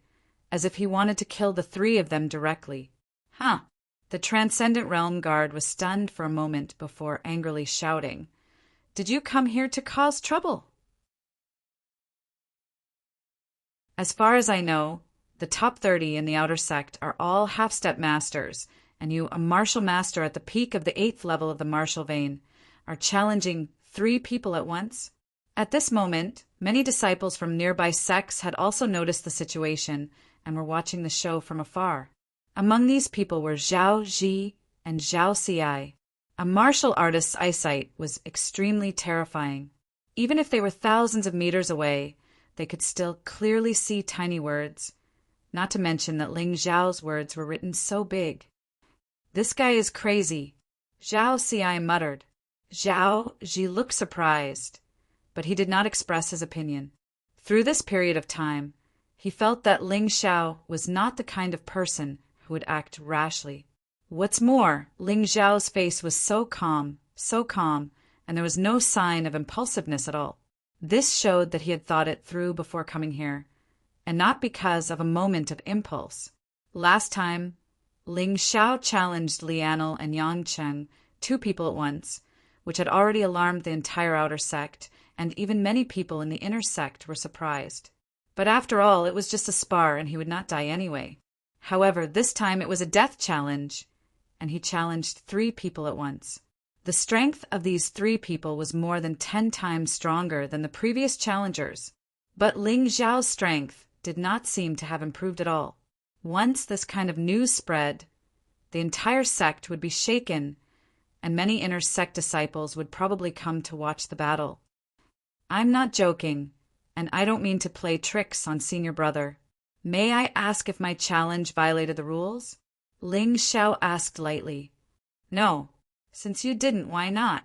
as if he wanted to kill the 3 of them directly. The Transcendent Realm Guard was stunned for a moment before angrily shouting, "Did you come here to cause trouble?" As far as I know, the top 30 in the outer sect are all half-step masters, and you, a martial master at the peak of the 8th level of the martial vein, are challenging 3 people at once? At this moment, many disciples from nearby sects had also noticed the situation and were watching the show from afar. Among these people were Zhao Ji and Zhao Xi. A martial artist's eyesight was extremely terrifying. Even if they were thousands of meters away, they could still clearly see tiny words, not to mention that Ling Zhao's words were written so big. "This guy is crazy," Zhao Xi muttered. Zhao Ji looked surprised, but he did not express his opinion. Through this period of time, he felt that Ling Xiao was not the kind of person who would act rashly. What's more, Ling Xiao's face was so calm, and there was no sign of impulsiveness at all. This showed that he had thought it through before coming here, and not because of a moment of impulse. Last time, Ling Xiao challenged Lianel and Yang Cheng, 2 people at once, which had already alarmed the entire outer sect, and even many people in the inner sect were surprised. But after all, it was just a spar, and he would not die anyway. However, this time it was a death challenge, and he challenged 3 people at once. The strength of these 3 people was more than 10 times stronger than the previous challengers, but Ling Xiao's strength did not seem to have improved at all. Once this kind of news spread, the entire sect would be shaken, and many inner sect disciples would probably come to watch the battle. I'm not joking, and I don't mean to play tricks on senior brother. May I ask if my challenge violated the rules? Ling Xiao asked lightly. No. Since you didn't, why not?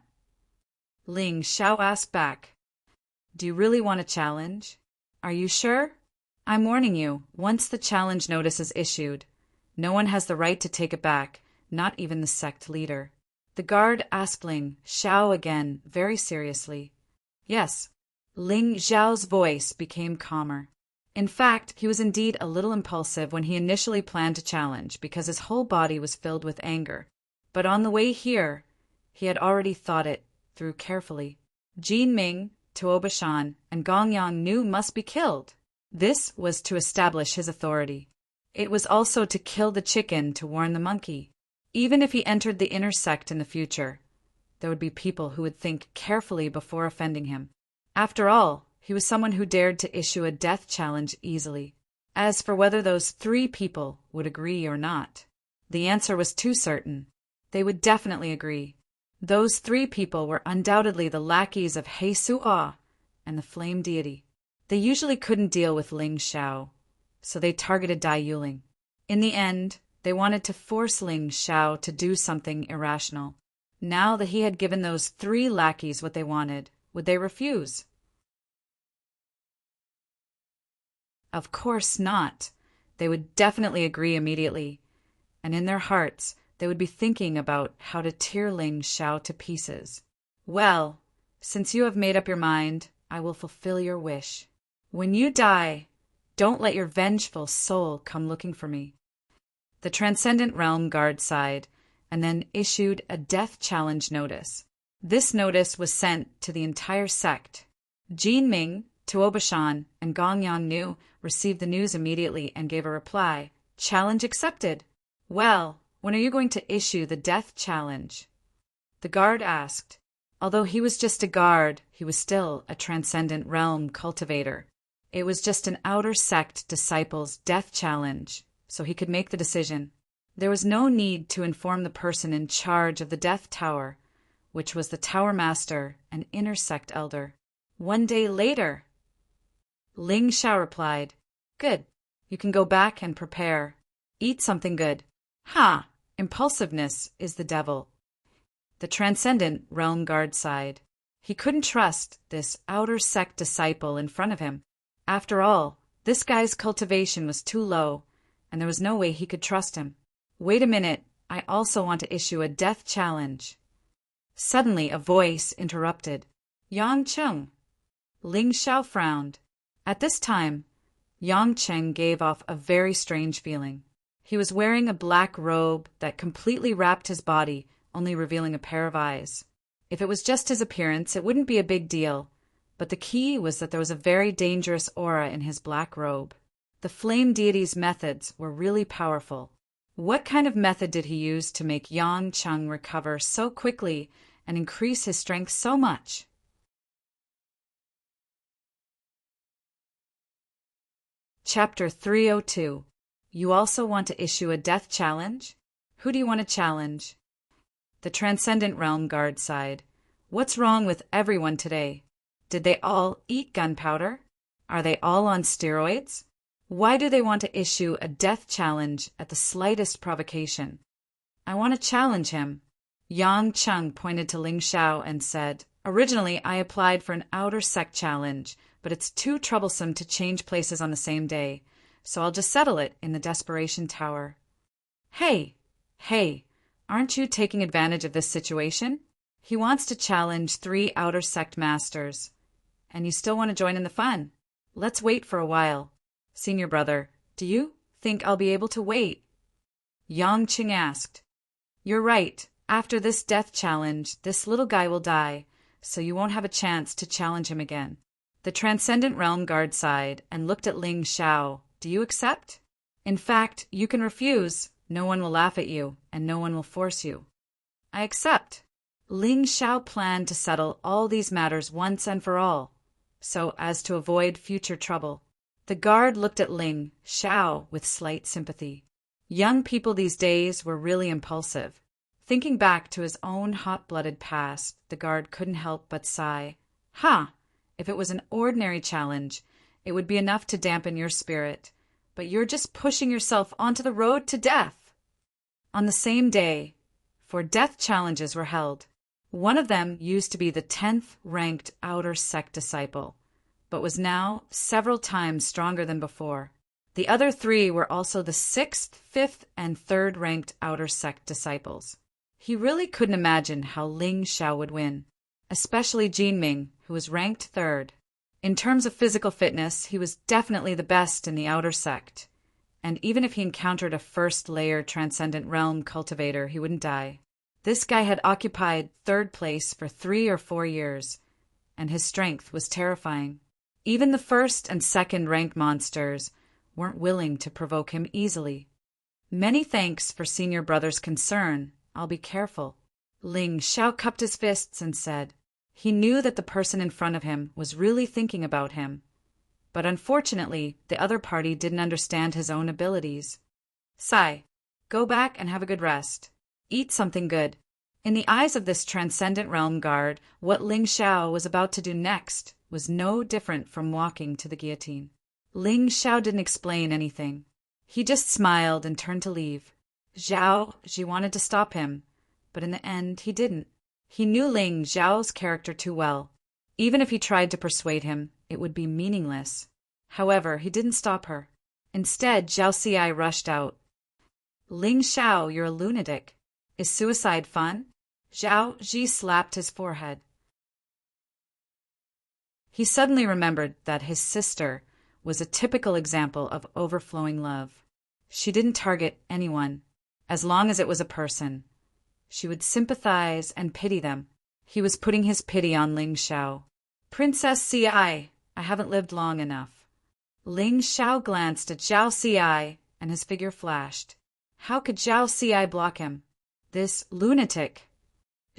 Ling Xiao asked back. Do you really want a challenge? Are you sure? I'm warning you, once the challenge notice is issued, no one has the right to take it back, not even the sect leader. The guard asked Ling Xiao again, very seriously. Yes. Ling Xiao's voice became calmer. In fact, he was indeed a little impulsive when he initially planned to challenge because his whole body was filled with anger. But on the way here, he had already thought it through carefully. Jin Ming, Tuoba Shan, and Gong Yongnu must be killed. This was to establish his authority. It was also to kill the chicken to warn the monkey. Even if he entered the inner sect in the future, there would be people who would think carefully before offending him. After all, he was someone who dared to issue a death challenge easily. As for whether those 3 people would agree or not, the answer was too certain. They would definitely agree. Those 3 people were undoubtedly the lackeys of He Su'a and the Flame Deity. They usually couldn't deal with Ling Xiao, so they targeted Dai Yuling. In the end, They wanted to force Ling Shao to do something irrational. Now that he had given those 3 lackeys what they wanted, would they refuse? Of course not. They would definitely agree immediately, and in their hearts they would be thinking about how to tear Ling Shao to pieces. Well, since you have made up your mind, I will fulfill your wish. When you die, don't let your vengeful soul come looking for me. The Transcendent Realm Guard sighed, and then issued a death challenge notice. This notice was sent to the entire sect. Jin Ming, Tuobashan, and Gong Yangnu received the news immediately and gave a reply. Challenge accepted. Well, when are you going to issue the death challenge? The guard asked. Although he was just a guard, he was still a Transcendent Realm cultivator. It was just an outer sect disciple's death challenge, so he could make the decision. There was no need to inform the person in charge of the Death Tower, which was the Tower Master and Inner Sect Elder. 1 day later, Ling Shao replied, Good, you can go back and prepare. Eat something good. Ha! Impulsiveness is the devil. The Transcendent Realm Guard sighed. He couldn't trust this outer sect disciple in front of him. After all, this guy's cultivation was too low, and there was no way he could trust him. Wait a minute, I also want to issue a death challenge. Suddenly a voice interrupted. Yang Cheng. Ling Shao frowned. At this time, Yang Cheng gave off a very strange feeling. He was wearing a black robe that completely wrapped his body, only revealing a pair of eyes. If it was just his appearance, it wouldn't be a big deal, but the key was that there was a very dangerous aura in his black robe. The flame deity's methods were really powerful. What kind of method did he use to make Yang Cheng recover so quickly and increase his strength so much? Chapter 302. You also want to issue a death challenge? Who do you want to challenge? The Transcendent Realm Guard sighed. What's wrong with everyone today? Did they all eat gunpowder? Are they all on steroids? Why do they want to issue a death challenge at the slightest provocation? I want to challenge him. Yang Cheng pointed to Ling Shao and said, Originally, I applied for an outer sect challenge, but it's too troublesome to change places on the same day, so I'll just settle it in the Desperation Tower. Hey, aren't you taking advantage of this situation? He wants to challenge 3 outer sect masters, and you still want to join in the fun. Let's wait for a while. Senior brother, do you think I'll be able to wait? Yang Cheng asked. You're right. After this death challenge, this little guy will die, so you won't have a chance to challenge him again. The Transcendent Realm Guard sighed and looked at Ling Shao. Do you accept? In fact, you can refuse. No one will laugh at you, and no one will force you. I accept. Ling Shao planned to settle all these matters once and for all, so as to avoid future trouble. The guard looked at Ling Shao with slight sympathy. Young people these days were really impulsive. Thinking back to his own hot-blooded past, the guard couldn't help but sigh. If it was an ordinary challenge, it would be enough to dampen your spirit, but you're just pushing yourself onto the road to death. On the same day, 4 death challenges were held. One of them used to be the 10th ranked outer sect disciple, but was now several times stronger than before. The other 3 were also the 6th, 5th, and 3rd ranked outer sect disciples. He really couldn't imagine how Ling Shao would win, especially Jin Ming, who was ranked 3rd. In terms of physical fitness, he was definitely the best in the outer sect, and even if he encountered a first-layer Transcendent Realm cultivator, he wouldn't die. This guy had occupied 3rd place for 3 or 4 years, and his strength was terrifying. Even the 1st and 2nd rank monsters weren't willing to provoke him easily. Many thanks for senior brother's concern. I'll be careful. Ling Shao cupped his fists and said. He knew that the person in front of him was really thinking about him, but unfortunately, the other party didn't understand his own abilities. Sai, go back and have a good rest. Eat something good. In the eyes of this Transcendent Realm Guard, what Ling Shao was about to do next was no different from walking to the guillotine. Ling Shao didn't explain anything. He just smiled and turned to leave. Zhao Ji wanted to stop him, but in the end he didn't. He knew Ling Zhao's character too well. Even if he tried to persuade him, it would be meaningless. However, he didn't stop her. Instead, Zhao Xi rushed out. Ling Xiao, you're a lunatic. Is suicide fun? Zhao Ji slapped his forehead. He suddenly remembered that his sister was a typical example of overflowing love. She didn't target anyone, as long as it was a person. She would sympathize and pity them. He was putting his pity on Ling Xiao. Princess Ci, I haven't lived long enough. Ling Xiao glanced at Zhao Ci, and his figure flashed. How could Zhao Ci block him? This lunatic.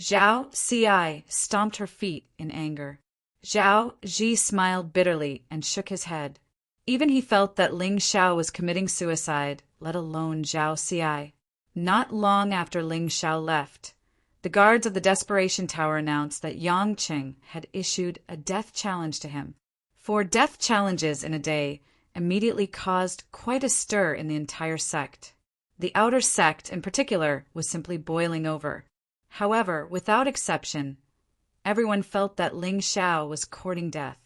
Zhao Ci stomped her feet in anger. Zhao Ji smiled bitterly and shook his head. Even he felt that Ling Xiao was committing suicide, let alone Zhao Ci. Not long after Ling Xiao left, the guards of the Desperation Tower announced that Yang Qing had issued a death challenge to him. 4 death challenges in a day immediately caused quite a stir in the entire sect. The outer sect, in particular, was simply boiling over. However, without exception, everyone felt that Ling Xiao was courting death.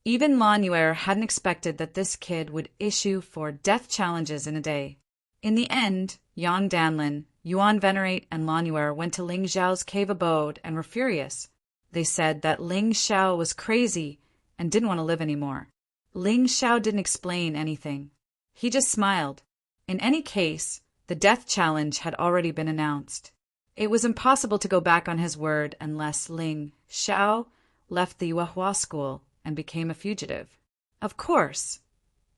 Even Lan Yuer hadn't expected that this kid would issue 4 death challenges in a day. In the end, Yang Danlin, Yuan Venerate, and Lan Yuer went to Ling Xiao's cave abode and were furious. They said that Ling Xiao was crazy and didn't want to live anymore. Ling Xiao didn't explain anything. He just smiled. In any case, the death challenge had already been announced. It was impossible to go back on his word unless Ling Xiao left the Yuehua school and became a fugitive. Of course,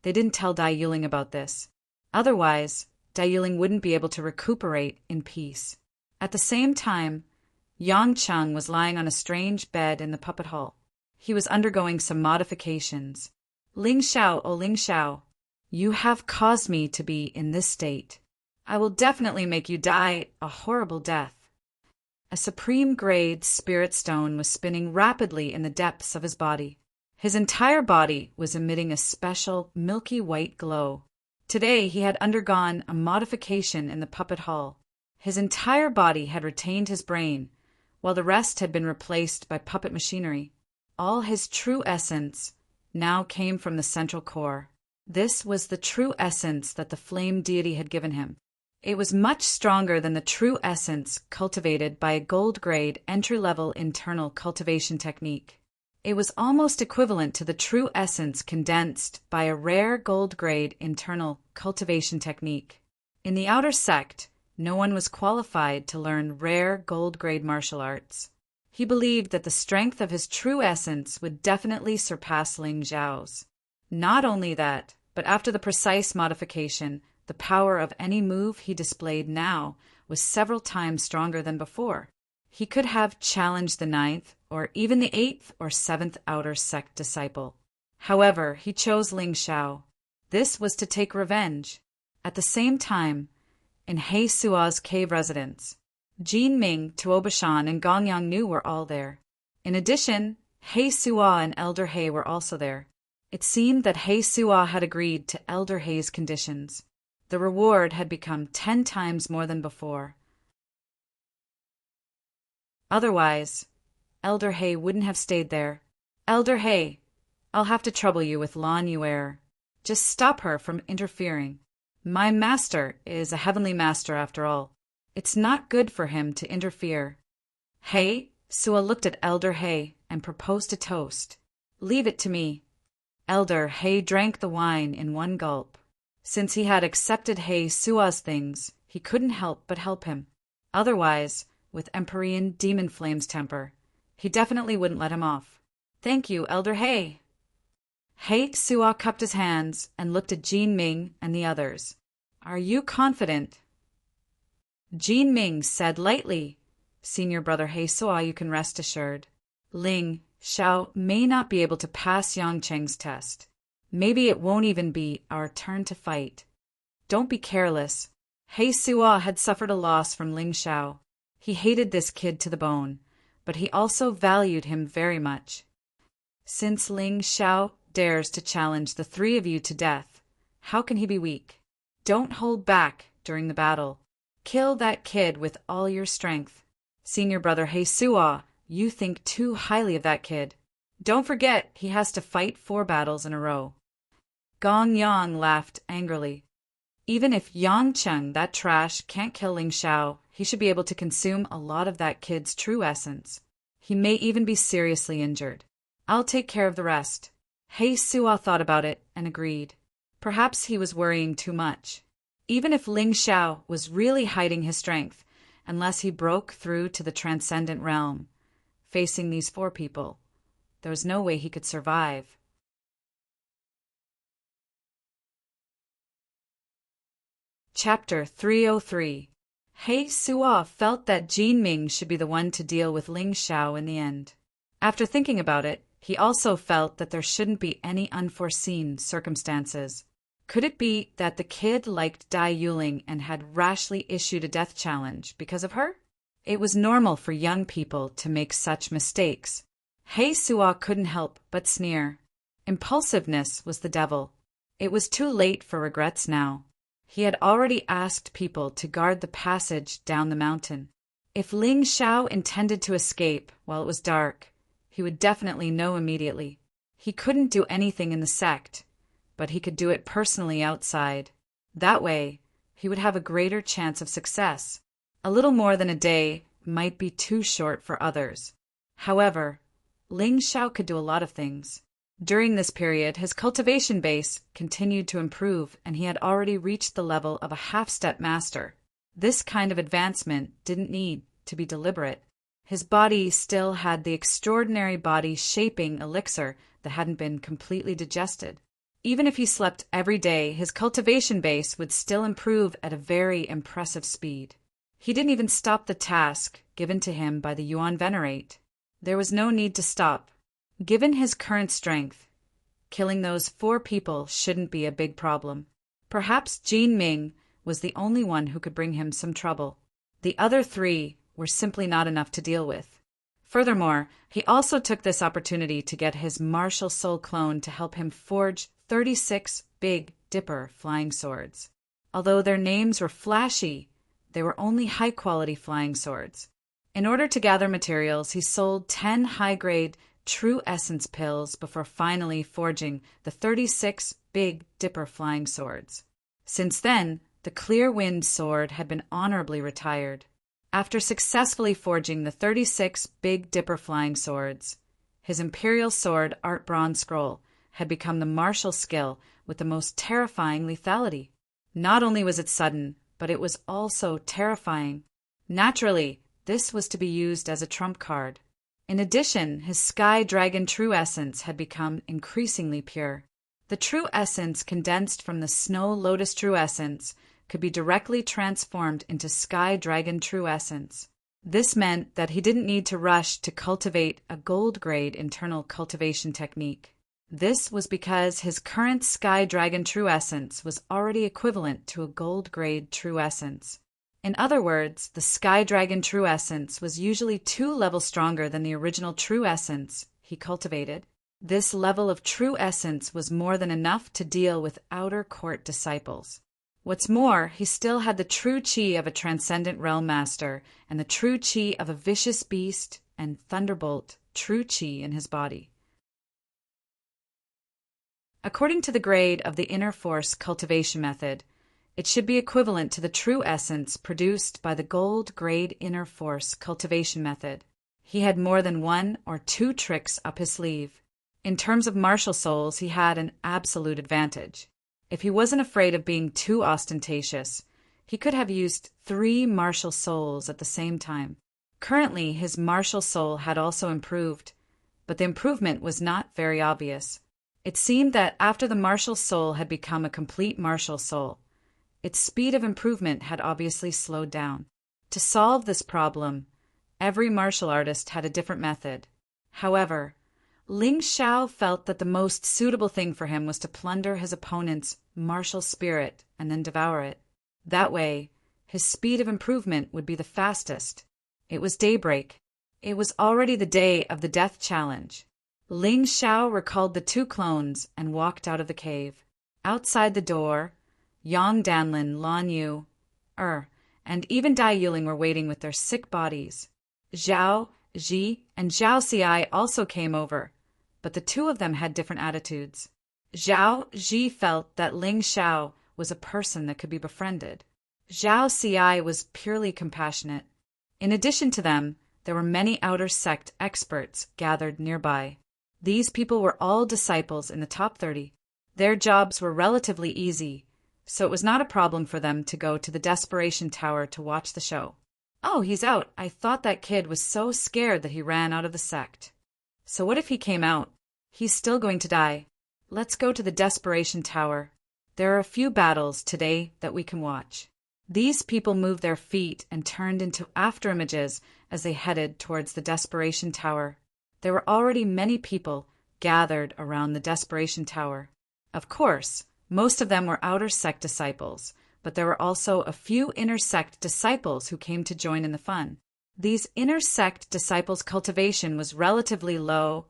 they didn't tell Dai Yuling about this. Otherwise, Dai Yuling wouldn't be able to recuperate in peace. At the same time, Yang Cheng was lying on a strange bed in the puppet hall. He was undergoing some modifications. Ling Xiao, oh Ling Xiao, you have caused me to be in this state. I will definitely make you die a horrible death. A supreme-grade spirit stone was spinning rapidly in the depths of his body. His entire body was emitting a special milky white glow. Today he had undergone a modification in the puppet hall. His entire body had retained his brain, while the rest had been replaced by puppet machinery. All his true essence now came from the central core. This was the true essence that the flame deity had given him. It was much stronger than the true essence cultivated by a gold-grade entry-level internal cultivation technique. It was almost equivalent to the true essence condensed by a rare gold-grade internal cultivation technique. In the outer sect, no one was qualified to learn rare gold-grade martial arts. He believed that the strength of his true essence would definitely surpass Ling Xiao's. Not only that, but after the precise modification, the power of any move he displayed now was several times stronger than before. He could have challenged the 9th or even the 8th or 7th outer sect disciple. However, he chose Ling Xiao. This was to take revenge. At the same time, in He Sua's cave residence, Jin Ming, Tuo Bashan, and Gong Yang Nu were all there. In addition, He Sua and Elder He were also there. It seemed that He Sua had agreed to Elder He's conditions. The reward had become 10 times more than before. Otherwise, Elder He wouldn't have stayed there. Elder He, I'll have to trouble you with Lan Yuer. Just stop her from interfering. My master is a heavenly master after all. It's not good for him to interfere. He Sua looked at Elder He and proposed a toast. Leave it to me. Elder He drank the wine in one gulp. Since he had accepted He Sua's things, he couldn't help but help him. Otherwise, with Empyrean Demon Flame's temper, he definitely wouldn't let him off. Thank you, Elder He. He Sua cupped his hands and looked at Jin Ming and the others. Are you confident? Jin Ming said lightly, Senior Brother He Sua, you can rest assured. Ling Xiao may not be able to pass Yang Cheng's test. Maybe it won't even be our turn to fight. Don't be careless. He Sua had suffered a loss from Ling Xiao. He hated this kid to the bone, but he also valued him very much. Since Ling Xiao dares to challenge the 3 of you to death, how can he be weak? Don't hold back during the battle. Kill that kid with all your strength. Senior brother He Suo, you think too highly of that kid. Don't forget, he has to fight 4 battles in a row. Gong Yang laughed angrily. Even if Yang Cheng, that trash, can't kill Ling Xiao, he should be able to consume a lot of that kid's true essence. He may even be seriously injured. I'll take care of the rest. He Suo thought about it and agreed. Perhaps he was worrying too much. Even if Ling Xiao was really hiding his strength, unless he broke through to the transcendent realm, facing these 4 people, there was no way he could survive. Chapter 303. He Suo felt that Jin Ming should be the one to deal with Ling Xiao in the end. After thinking about it, he also felt that there shouldn't be any unforeseen circumstances. Could it be that the kid liked Dai Yuling and had rashly issued a death challenge because of her? It was normal for young people to make such mistakes. He Suo couldn't help but sneer. Impulsiveness was the devil. It was too late for regrets now. He had already asked people to guard the passage down the mountain. If Ling Xiao intended to escape while it was dark, he would definitely know immediately. He couldn't do anything in the sect, but he could do it personally outside. That way, he would have a greater chance of success. A little more than a day might be too short for others. However, Ling Xiao could do a lot of things. During this period, his cultivation base continued to improve, and he had already reached the level of a half-step master. This kind of advancement didn't need to be deliberate. His body still had the extraordinary body-shaping elixir that hadn't been completely digested. Even if he slept every day, his cultivation base would still improve at a very impressive speed. He didn't even stop the task given to him by the Yuan Venerate. There was no need to stop. Given his current strength, killing those 4 people shouldn't be a big problem. Perhaps Jin Ming was the only one who could bring him some trouble. The other 3 were simply not enough to deal with. Furthermore, he also took this opportunity to get his martial soul clone to help him forge 36 Big Dipper flying swords. Although their names were flashy, they were only high-quality flying swords. In order to gather materials, he sold 10 high-grade True Essence pills before finally forging the 36 Big Dipper flying swords. Since then, the Clear Wind sword had been honorably retired. After successfully forging the 36 Big Dipper flying swords, his Imperial Sword Art Bronze Scroll had become the martial skill with the most terrifying lethality. Not only was it sudden, but it was also terrifying. Naturally, this was to be used as a trump card. In addition, his Sky Dragon True Essence had become increasingly pure. The True Essence condensed from the Snow Lotus True Essence could be directly transformed into Sky Dragon True Essence. This meant that he didn't need to rush to cultivate a gold-grade internal cultivation technique. This was because his current Sky Dragon True Essence was already equivalent to a gold-grade True Essence. In other words, the Sky Dragon True Essence was usually 2 levels stronger than the original True Essence he cultivated. This level of True Essence was more than enough to deal with outer court disciples. What's more, he still had the true chi of a transcendent realm master and the true chi of a vicious beast and thunderbolt true chi in his body. According to the grade of the inner force cultivation method, it should be equivalent to the true essence produced by the gold grade inner force cultivation method. He had more than 1 or 2 tricks up his sleeve. In terms of martial souls, he had an absolute advantage. If he wasn't afraid of being too ostentatious, he could have used 3 martial souls at the same time. Currently, his martial soul had also improved, but the improvement was not very obvious. It seemed that after the martial soul had become a complete martial soul, its speed of improvement had obviously slowed down. To solve this problem, every martial artist had a different method. However, Ling Xiao felt that the most suitable thing for him was to plunder his opponent's martial spirit and then devour it. That way, his speed of improvement would be the fastest. It was daybreak. It was already the day of the death challenge. Ling Xiao recalled the 2 clones and walked out of the cave. Outside the door, Yang Danlin, Lan Yu, and even Dai Yuling were waiting with their sick bodies. Zhao, Ji, and Zhao Xi also came over, but the two of them had different attitudes. Zhao Ji felt that Ling Xiao was a person that could be befriended. Zhao Xi was purely compassionate. In addition to them, there were many outer sect experts gathered nearby. These people were all disciples in the top 30. Their jobs were relatively easy, so it was not a problem for them to go to the Desperation Tower to watch the show. Oh, he's out. I thought that kid was so scared that he ran out of the sect. So what if he came out? He's still going to die. Let's go to the Desperation Tower. There are a few battles today that we can watch. These people moved their feet and turned into afterimages as they headed towards the Desperation Tower. There were already many people gathered around the Desperation Tower. Of course, most of them were outer sect disciples, but there were also a few inner sect disciples who came to join in the fun. These inner sect disciples' cultivation was relatively low,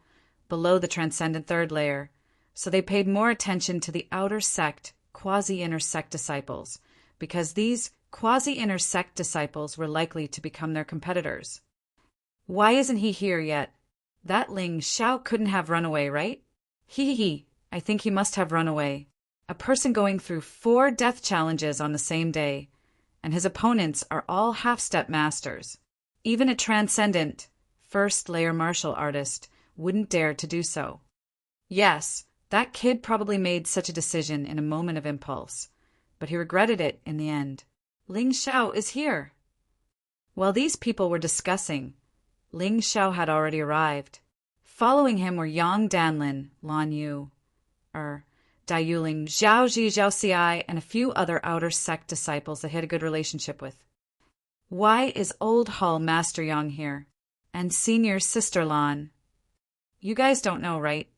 below the transcendent third layer, so they paid more attention to the outer sect, quasi-inner sect disciples, because these quasi-inner sect disciples were likely to become their competitors. Why isn't he here yet? That Ling Xiao couldn't have run away, right? He, I think he must have run away. A person going through 4 death challenges on the same day, and his opponents are all half-step masters. Even a transcendent, first-layer martial artist wouldn't dare to do so. Yes, that kid probably made such a decision in a moment of impulse, but he regretted it in the end. Ling Xiao is here. While these people were discussing, Ling Xiao had already arrived. Following him were Yang Danlin, Lan Yu, Dai Yuling, Zhao Ji, Zhao Xi, and a few other outer sect disciples that he had a good relationship with. Why is Old Hall Master Yang here? And Senior Sister Lan? You guys don't know, right?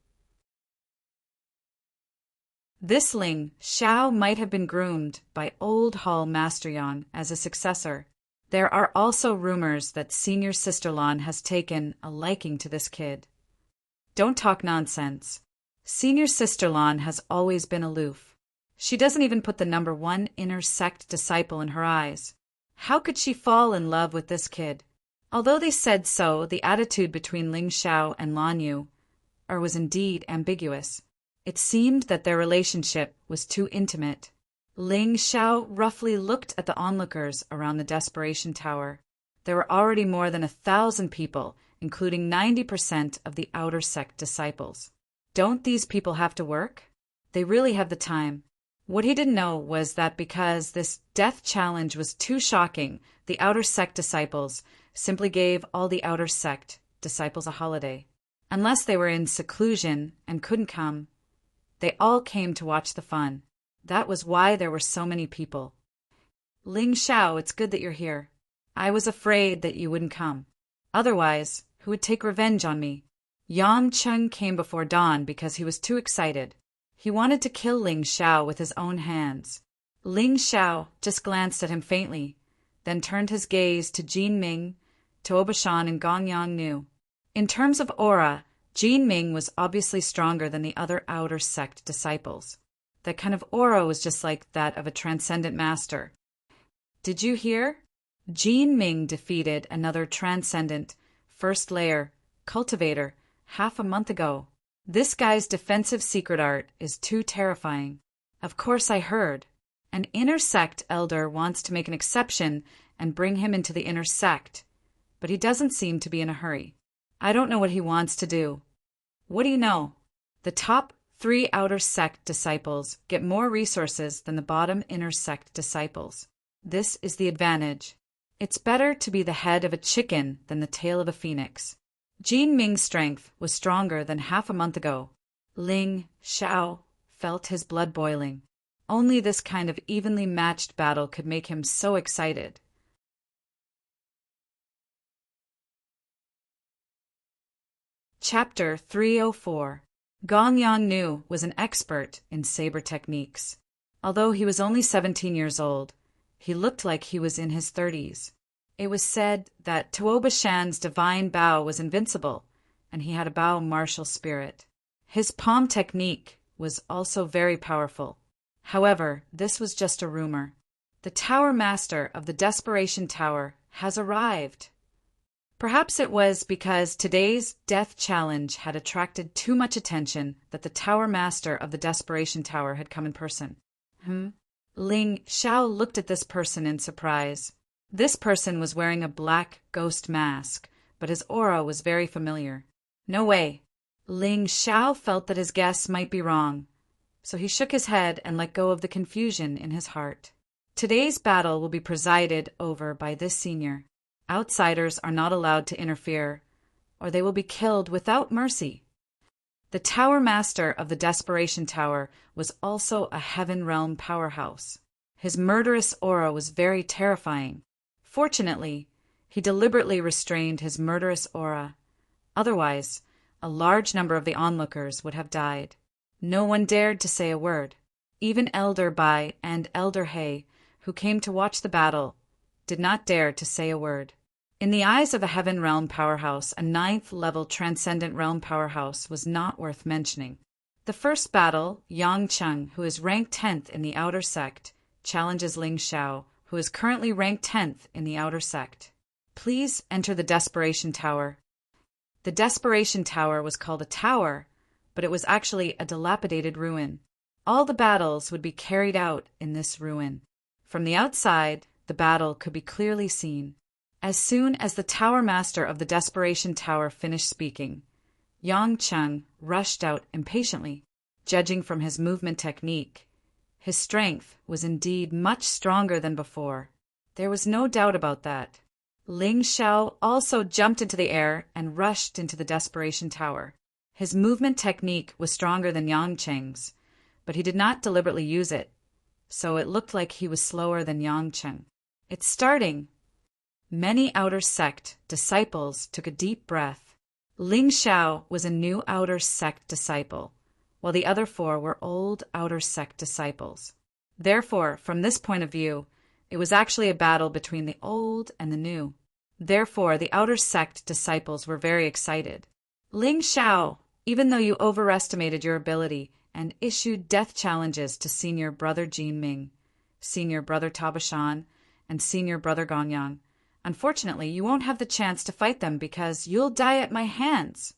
This Ling Xiao might have been groomed by Old Hall Master Yang as a successor. There are also rumors that Senior Sister Lan has taken a liking to this kid. Don't talk nonsense. Senior Sister Lan has always been aloof. She doesn't even put the number 1 inner sect disciple in her eyes. How could she fall in love with this kid? Although they said so, the attitude between Ling Xiao and Lan Yu was indeed ambiguous. It seemed that their relationship was too intimate. Ling Xiao roughly looked at the onlookers around the Desperation Tower. There were already more than 1,000 people, including 90% of the outer sect disciples. Don't these people have to work? They really have the time. What he didn't know was that because this death challenge was too shocking, the outer sect disciples simply gave all the outer sect disciples a holiday. Unless they were in seclusion and couldn't come, they all came to watch the fun. That was why there were so many people. Ling Xiao, it's good that you're here. I was afraid that you wouldn't come. Otherwise, who would take revenge on me? Yang Cheng came before dawn because he was too excited. He wanted to kill Ling Xiao with his own hands. Ling Xiao just glanced at him faintly, then turned his gaze to Jin Ming, Tuobashan, and Gong Yang Nu. In terms of aura, Jin Ming was obviously stronger than the other outer sect disciples. That kind of aura was just like that of a transcendent master. Did you hear? Jin Ming defeated another transcendent, first layer, cultivator, half a month ago. This guy's defensive secret art is too terrifying. Of course I heard. An inner sect elder wants to make an exception and bring him into the inner sect, but he doesn't seem to be in a hurry. I don't know what he wants to do. What do you know? The top 3 outer sect disciples get more resources than the bottom inner sect disciples. This is the advantage. It's better to be the head of a chicken than the tail of a phoenix. Jin Ming's strength was stronger than half a month ago. Ling Xiao felt his blood boiling. Only this kind of evenly matched battle could make him so excited. Chapter 304. Gong Yang Nu was an expert in saber techniques. Although he was only 17 years old, he looked like he was in his 30s. It was said that Tuobashan's divine bow was invincible, and he had a bow martial spirit. His palm technique was also very powerful. However, this was just a rumor. The Tower Master of the Desperation Tower has arrived. Perhaps it was because today's death challenge had attracted too much attention that the Tower Master of the Desperation Tower had come in person. Ling Xiao looked at this person in surprise. This person was wearing a black ghost mask, but his aura was very familiar. No way. Ling Xiao felt that his guess might be wrong, so he shook his head and let go of the confusion in his heart. Today's battle will be presided over by this senior. Outsiders are not allowed to interfere, or they will be killed without mercy. The Tower Master of the Desperation Tower was also a Heaven Realm powerhouse. His murderous aura was very terrifying. Fortunately, he deliberately restrained his murderous aura. Otherwise, a large number of the onlookers would have died. No one dared to say a word. Even Elder Bai and Elder He, who came to watch the battle, did not dare to say a word. In the eyes of a Heaven Realm powerhouse, a 9th-level Transcendent Realm powerhouse was not worth mentioning. The first battle, Yang Cheng, who is ranked 10th in the Outer Sect, challenges Ling Xiao, who is currently ranked 10th in the Outer Sect. Please enter the Desperation Tower. The Desperation Tower was called a tower, but it was actually a dilapidated ruin. All the battles would be carried out in this ruin. From the outside, the battle could be clearly seen. As soon as the Tower Master of the Desperation Tower finished speaking, Yang Cheng rushed out impatiently. Judging from his movement technique, his strength was indeed much stronger than before. There was no doubt about that. Ling Xiao also jumped into the air and rushed into the Desperation Tower. His movement technique was stronger than Yang Cheng's, but he did not deliberately use it, so it looked like he was slower than Yang Cheng. It's starting. Many Outer Sect disciples took a deep breath. Ling Xiao was a new Outer Sect disciple, while the other 4 were old Outer Sect disciples. Therefore, from this point of view, it was actually a battle between the old and the new. Therefore, the Outer Sect disciples were very excited. Ling Xiao, even though you overestimated your ability and issued death challenges to Senior Brother Jin Ming, Senior Brother Tabashan, and Senior Brother Gongyang, unfortunately, you won't have the chance to fight them because you'll die at my hands.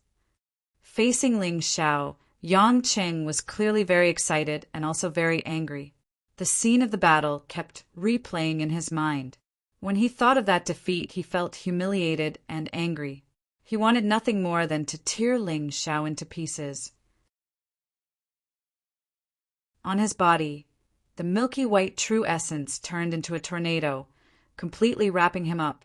Facing Ling Xiao, Yang Cheng was clearly very excited and also very angry. The scene of the battle kept replaying in his mind. When he thought of that defeat, he felt humiliated and angry. He wanted nothing more than to tear Ling Xiao into pieces. On his body, the milky white true essence turned into a tornado, completely wrapping him up.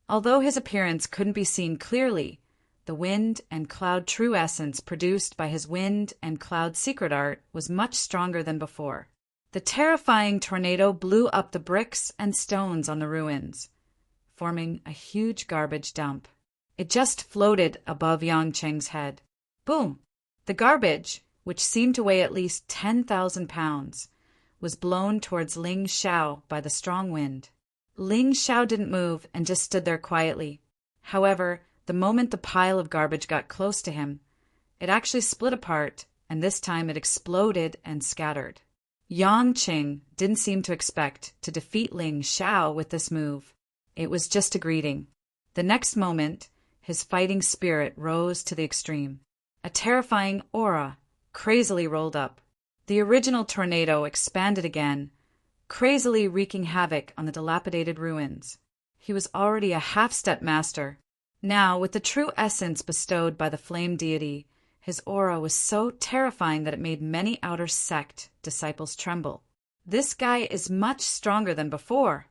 Although his appearance couldn't be seen clearly, the wind and cloud true essence produced by his wind and cloud secret art was much stronger than before. The terrifying tornado blew up the bricks and stones on the ruins, forming a huge garbage dump. It just floated above Yang Cheng's head. Boom! The garbage, which seemed to weigh at least 10,000 pounds, was blown towards Ling Xiao by the strong wind. Ling Xiao didn't move and just stood there quietly. However, the moment the pile of garbage got close to him, it actually split apart, and this time it exploded and scattered. Yang Cheng didn't seem to expect to defeat Ling Xiao with this move. It was just a greeting. The next moment, his fighting spirit rose to the extreme. A terrifying aura crazily rolled up. The original tornado expanded again, crazily wreaking havoc on the dilapidated ruins. He was already a half-step master. Now, with the true essence bestowed by the flame deity, his aura was so terrifying that it made many Outer Sect disciples tremble. This guy is much stronger than before.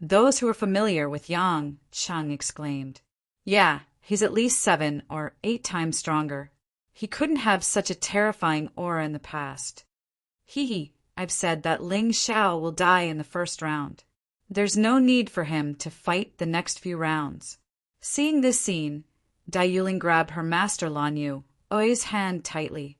Those who were familiar with Yang Cheng exclaimed, "Yeah, he's at least 7 or 8 times stronger. He couldn't have such a terrifying aura in the past. I've said that Ling Xiao will die in the first round. There's no need for him to fight the next few rounds." Seeing this scene, Dai Yuling grabbed her master Lan Yu, Oi's hand tightly.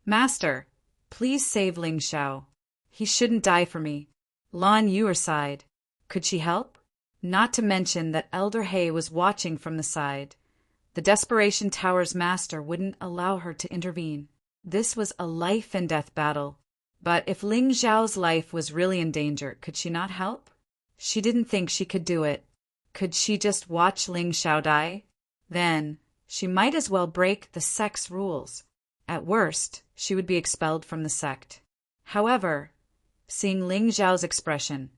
"Master, please save Ling Xiao. He shouldn't die for me." Lan Yu sighed. Could she help? Not to mention that Elder He was watching from the side. The Desperation Tower's master wouldn't allow her to intervene. This was a life-and-death battle. But if Ling Xiao's life was really in danger, could she not help? She didn't think she could do it. Could she just watch Ling Xiao die? Then, she might as well break the sect's rules. At worst, she would be expelled from the sect. However, seeing Ling Xiao's expression,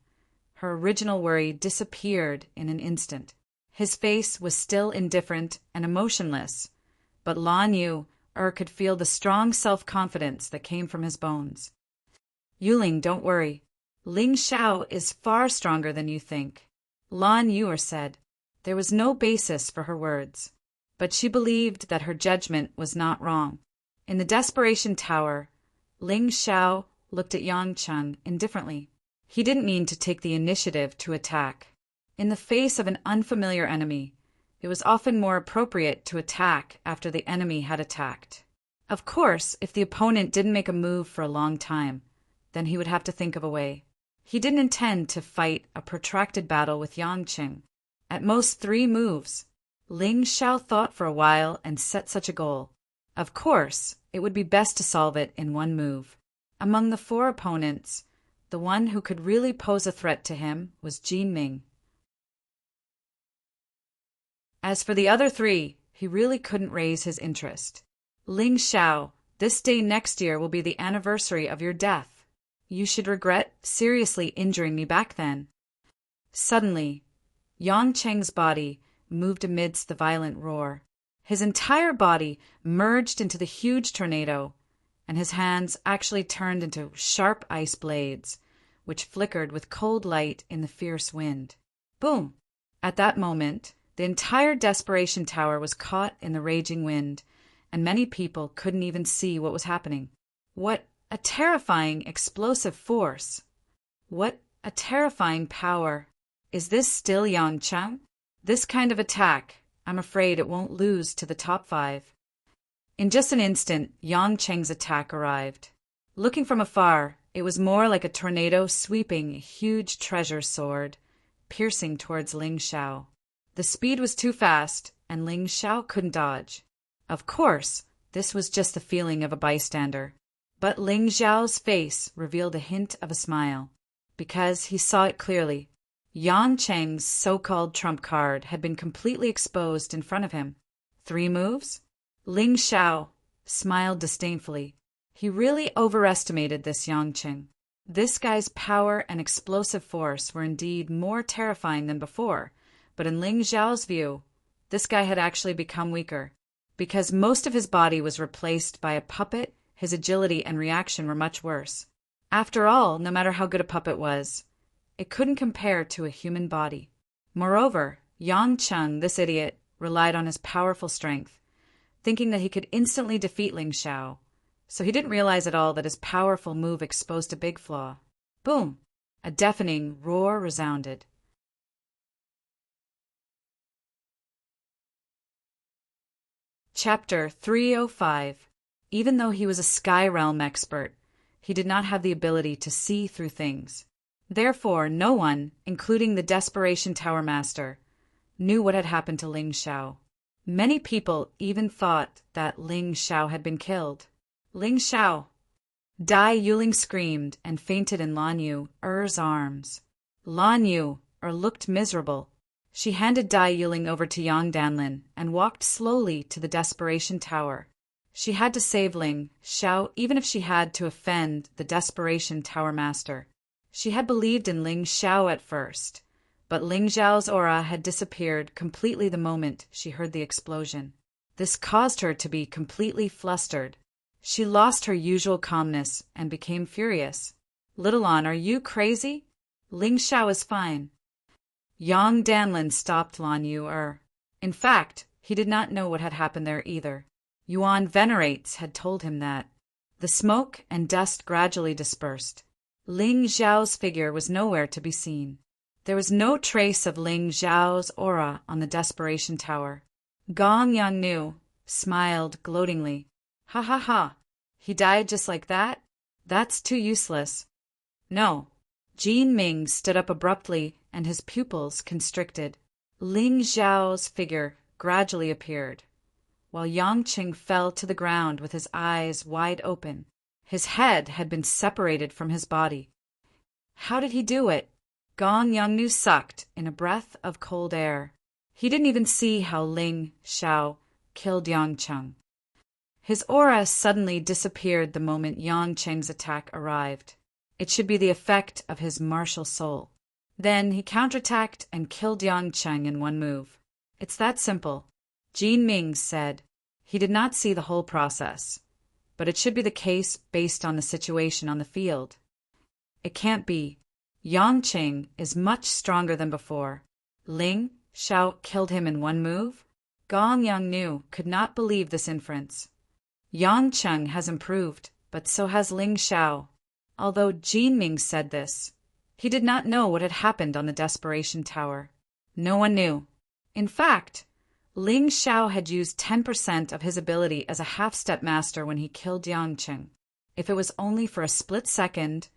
her original worry disappeared in an instant. His face was still indifferent and emotionless, but Lan Yu could feel the strong self-confidence that came from his bones. Yuling, don't worry. Ling Xiao is far stronger than you think, Lan Yu said. There was no basis for her words, but she believed that her judgment was not wrong. In the Desperation Tower, Ling Xiao looked at Yang Cheng indifferently. He didn't mean to take the initiative to attack. In the face of an unfamiliar enemy, it was often more appropriate to attack after the enemy had attacked. Of course, if the opponent didn't make a move for a long time, then he would have to think of a way. He didn't intend to fight a protracted battle with Yang Qing. At most 3 moves. Ling Xiao thought for a while and set such a goal. Of course, it would be best to solve it in 1 move. Among the 4 opponents, the one who could really pose a threat to him was Jin Ming. As for the other 3, he really couldn't raise his interest. Ling Xiao, this day next year will be the anniversary of your death. You should regret seriously injuring me back then. Suddenly, Yang Cheng's body moved amidst the violent roar. His entire body merged into the huge tornado, and his hands actually turned into sharp ice blades, which flickered with cold light in the fierce wind. Boom! At that moment, the entire Desperation Tower was caught in the raging wind, and many people couldn't even see what was happening. What a terrifying explosive force! What a terrifying power! Is this still Yang Cheng? This kind of attack, I'm afraid it won't lose to the top 5. In just an instant, Yang Cheng's attack arrived. Looking from afar, it was more like a tornado sweeping a huge treasure sword, piercing towards Ling Xiao. The speed was too fast, and Ling Xiao couldn't dodge. Of course, this was just the feeling of a bystander. But Ling Xiao's face revealed a hint of a smile, because he saw it clearly. Yang Cheng's so-called trump card had been completely exposed in front of him. 3 moves? Ling Xiao smiled disdainfully. He really overestimated this Yang Cheng. This guy's power and explosive force were indeed more terrifying than before, but in Ling Xiao's view, this guy had actually become weaker. Because most of his body was replaced by a puppet, his agility and reaction were much worse. After all, no matter how good a puppet was, it couldn't compare to a human body. Moreover, Yang Cheng, this idiot, relied on his powerful strength, thinking that he could instantly defeat Ling Xiao, so he didn't realize at all that his powerful move exposed a big flaw. Boom! A deafening roar resounded. Chapter 305. Even though he was a Sky Realm expert, he did not have the ability to see through things. Therefore, no one, including the Desperation Tower Master, knew what had happened to Ling Xiao. Many people even thought that Ling Xiao had been killed. Ling Xiao! Dai Yuling screamed and fainted in Lan Yu's arms. Lan Yu looked miserable. She handed Dai Yuling over to Yang Danlin and walked slowly to the Desperation Tower. She had to save Ling Xiao even if she had to offend the Desperation Tower Master. She had believed in Ling Xiao at first, but Ling Xiao's aura had disappeared completely the moment she heard the explosion. This caused her to be completely flustered. She lost her usual calmness and became furious. "Little An, are you crazy? Ling Xiao is fine." Yang Danlin stopped Lan Yu. In fact, he did not know what had happened there either. Yuan Venerates had told him that. The smoke and dust gradually dispersed. Ling Xiao's figure was nowhere to be seen. There was no trace of Ling Xiao's aura on the Desperation Tower. Gong Yangnu smiled gloatingly. "Ha ha ha! He died just like that? That's too useless." "No." Jin Ming stood up abruptly and his pupils constricted. Ling Xiao's figure gradually appeared, while Yang Qing fell to the ground with his eyes wide open. His head had been separated from his body. How did he do it? Gong Yongnu sucked in a breath of cold air. He didn't even see how Ling Xiao killed Yang Cheng. His aura suddenly disappeared the moment Yang Cheng's attack arrived. It should be the effect of his martial soul. Then he counterattacked and killed Yang Cheng in one move. It's that simple. Jin Ming said. He did not see the whole process, but it should be the case based on the situation on the field. It can't be. Yang Cheng is much stronger than before. Ling Xiao killed him in one move? Gong Yongnu could not believe this inference. Yang Cheng has improved, but so has Ling Xiao. Although Jin Ming said this, he did not know what had happened on the Desperation Tower. No one knew. In fact, Ling Xiao had used 10% of his ability as a half-step master when he killed Yang Cheng. If it was only for a split second,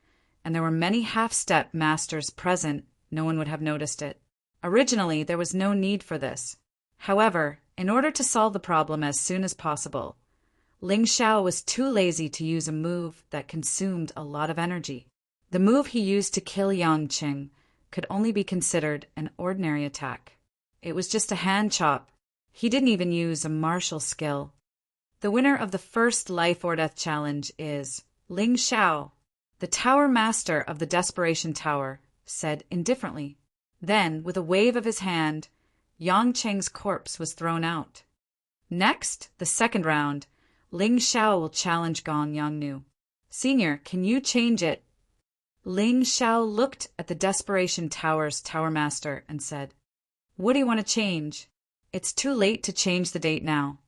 and there were many half-step masters present, no one would have noticed it. Originally, there was no need for this. However, in order to solve the problem as soon as possible, Ling Xiao was too lazy to use a move that consumed a lot of energy. The move he used to kill Yang Cheng could only be considered an ordinary attack. It was just a hand chop. He didn't even use a martial skill. The winner of the first Life or Death challenge is Ling Xiao. The Tower Master of the Desperation Tower said indifferently. Then, with a wave of his hand, Yang Cheng's corpse was thrown out. Next, the second round, Ling Xiao will challenge Gong Yongnu. Senior, can you change it? Ling Xiao looked at the Desperation Tower's Tower Master and said, What do you want to change? It's too late to change the date now.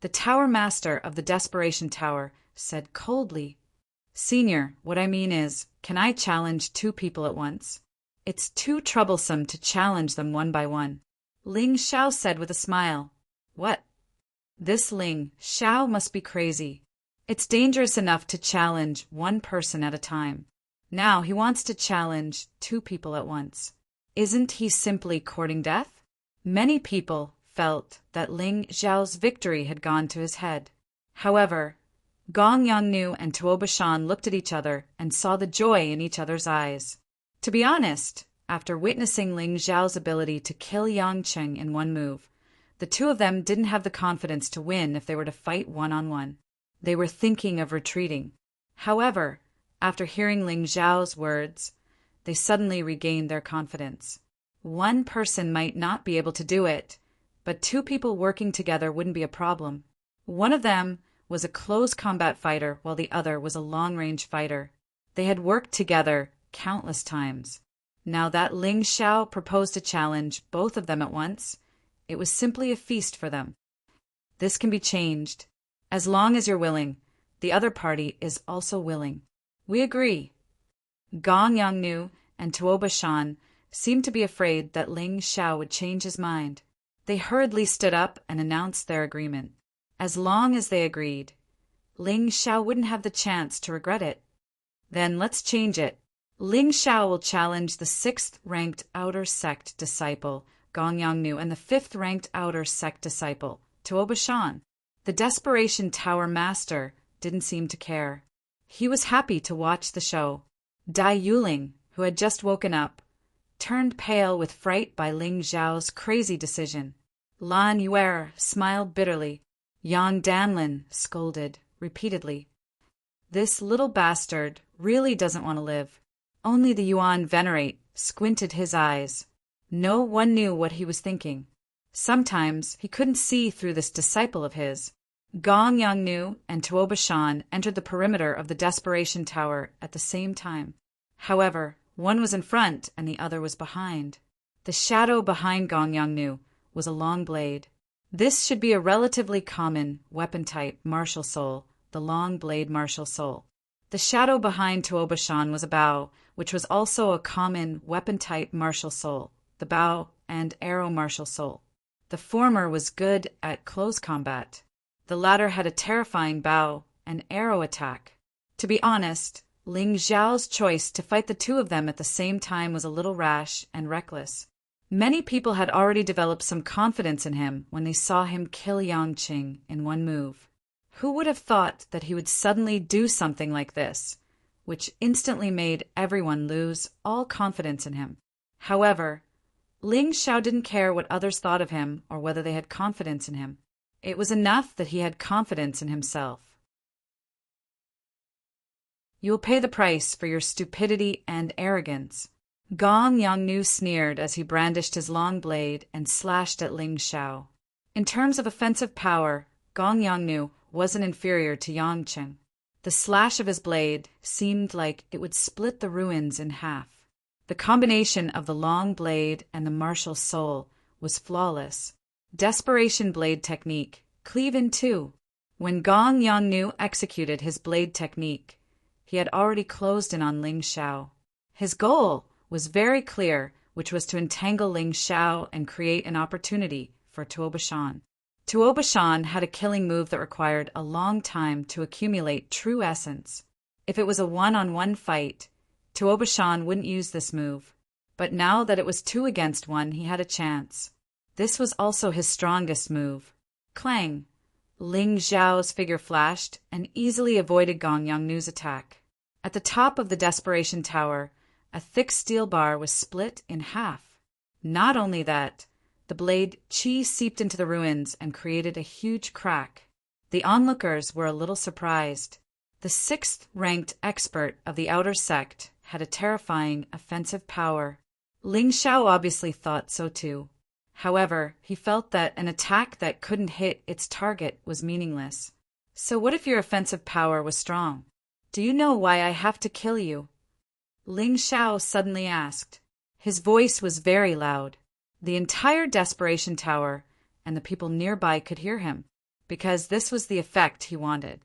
The Tower Master of the Desperation Tower said coldly, Senior, what I mean is, can I challenge 2 people at once? It's too troublesome to challenge them one by one. Ling Xiao said with a smile. What? This Ling Xiao must be crazy. It's dangerous enough to challenge 1 person at a time. Now he wants to challenge 2 people at once. Isn't he simply courting death? Many people felt that Ling Xiao's victory had gone to his head. However, Gong Yongnu and Tuo Bashan looked at each other and saw the joy in each other's eyes. To be honest, after witnessing Ling Xiao's ability to kill Yang Cheng in one move, the 2 of them didn't have the confidence to win if they were to fight one-on-one. They were thinking of retreating. However, after hearing Ling Xiao's words, they suddenly regained their confidence. 1 person might not be able to do it, but 2 people working together wouldn't be a problem. One of them was a close combat fighter while the other was a long-range fighter. They had worked together countless times. Now that Ling Xiao proposed to challenge both of them at once, it was simply a feast for them. This can be changed. As long as you're willing, the other party is also willing. We agree. Gong Yongnu and Tuo Bashan seemed to be afraid that Ling Xiao would change his mind. They hurriedly stood up and announced their agreement. As long as they agreed, Ling Xiao wouldn't have the chance to regret it. Then let's change it. Ling Xiao will challenge the 6th-ranked Outer Sect disciple, Gong Yongnu, and the 5th-ranked Outer Sect disciple, Tuo Bashan. The Desperation Tower Master didn't seem to care. He was happy to watch the show. Dai Yuling, who had just woken up, turned pale with fright by Ling Xiao's crazy decision. Lan Yuer smiled bitterly. Yang Danlin scolded repeatedly. This little bastard really doesn't want to live. Only the Yuan Venerate squinted his eyes. No one knew what he was thinking. Sometimes he couldn't see through this disciple of his. Gong Yongnu and Tuo Bashan entered the perimeter of the Desperation Tower at the same time. However, one was in front and the other was behind. The shadow behind Gong Yongnu was a long blade. This should be a relatively common weapon-type martial soul, the long blade martial soul. The shadow behind Tuo Bashan was a bow, which was also a common weapon-type martial soul, the bow and arrow martial soul. The former was good at close combat. The latter had a terrifying bow and arrow attack. To be honest, Ling Xiao's choice to fight the 2 of them at the same time was a little rash and reckless. Many people had already developed some confidence in him when they saw him kill Yang Cheng in one move. Who would have thought that he would suddenly do something like this, which instantly made everyone lose all confidence in him? However, Ling Xiao didn't care what others thought of him or whether they had confidence in him. It was enough that he had confidence in himself. You will pay the price for your stupidity and arrogance. Gong Yongnu sneered as he brandished his long blade and slashed at Ling Xiao. In terms of offensive power, Gong Yongnu wasn't inferior to Yangchen. The slash of his blade seemed like it would split the ruins in half. The combination of the long blade and the martial soul was flawless. Desperation blade technique, cleave in two. When Gong Yongnu executed his blade technique, he had already closed in on Ling Xiao. His goal was very clear, which was to entangle Ling Xiao and create an opportunity for Tuobashan. Tuobashan had a killing move that required a long time to accumulate true essence. If it was a one-on-one fight, Tuobashan wouldn't use this move. But now that it was 2 against 1, he had a chance. This was also his strongest move. Clang! Ling Xiao's figure flashed and easily avoided Gong Yongnu's attack. At the top of the Desperation Tower, a thick steel bar was split in half. Not only that, the blade qi seeped into the ruins and created a huge crack. The onlookers were a little surprised. The 6th-ranked expert of the outer sect had a terrifying offensive power. Ling Xiao obviously thought so too. However, he felt that an attack that couldn't hit its target was meaningless. So what if your offensive power was strong? Do you know why I have to kill you? Ling Xiao suddenly asked. His voice was very loud. The entire Desperation Tower and the people nearby could hear him, because this was the effect he wanted.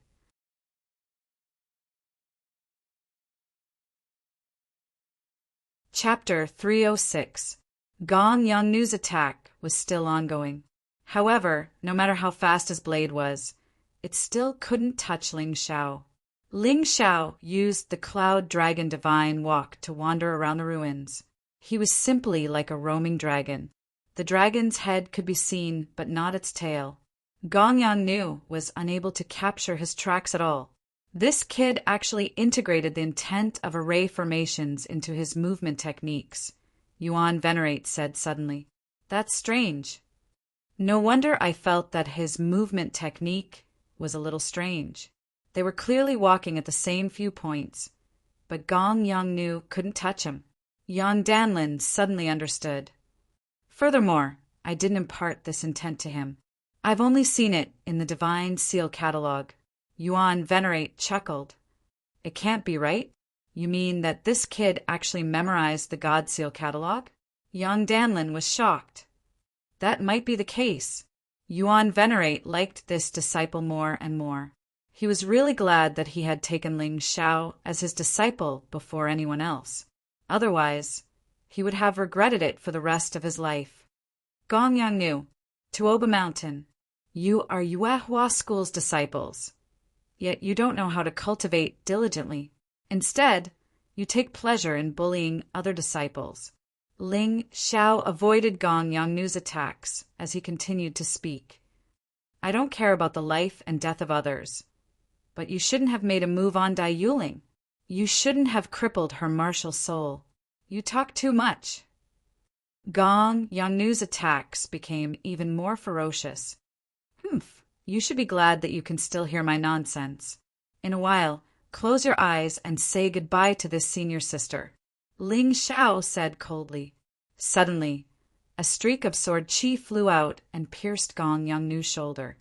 Chapter 306. Gong Yongnu's attack was still ongoing. However, no matter how fast his blade was, it still couldn't touch Ling Xiao. Ling Xiao used the Cloud Dragon Divine Walk to wander around the ruins. He was simply like a roaming dragon. The dragon's head could be seen, but not its tail. Gong Yongnu was unable to capture his tracks at all. This kid actually integrated the intent of array formations into his movement techniques, Yuan Venerate said suddenly. That's strange. No wonder I felt that his movement technique was a little strange. They were clearly walking at the same few points, but Gong Yongnu couldn't touch him. Yang Danlin suddenly understood. Furthermore, I didn't impart this intent to him. I've only seen it in the Divine Seal Catalog. Yuan Venerate chuckled. It can't be right? You mean that this kid actually memorized the God Seal Catalog? Yang Danlin was shocked. That might be the case. Yuan Venerate liked this disciple more and more. He was really glad that he had taken Ling Xiao as his disciple before anyone else. Otherwise, he would have regretted it for the rest of his life. Gong Yongnu, Tuoba Mountain, you are Yuehua School's disciples. Yet you don't know how to cultivate diligently. Instead, you take pleasure in bullying other disciples. Ling Xiao avoided Gong Yongnu's attacks as he continued to speak. I don't care about the life and death of others. But you shouldn't have made a move on Dai Yuling. You shouldn't have crippled her martial soul. You talk too much. Gong Yongnu's attacks became even more ferocious. Humph, you should be glad that you can still hear my nonsense. In a while, close your eyes and say goodbye to this senior sister. Ling Xiao said coldly. Suddenly, a streak of sword qi flew out and pierced Gong Yongnu's shoulder.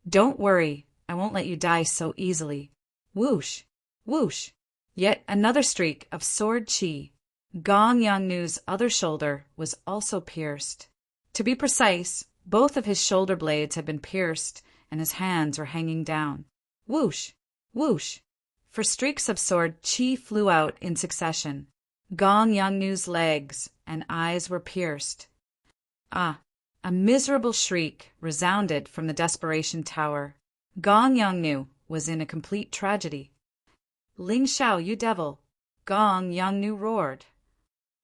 Don't worry, I won't let you die so easily. Whoosh, whoosh. Yet another streak of sword qi. Gong Yongnu's other shoulder was also pierced. To be precise, both of his shoulder blades had been pierced and his hands were hanging down. Whoosh, whoosh. For streaks of sword qi flew out in succession. Gong Yongnu's legs and eyes were pierced. Ah! A miserable shriek resounded from the Desperation Tower. Gong Yongnu was in a complete tragedy. Ling Xiao, you devil! Gong Yongnu roared.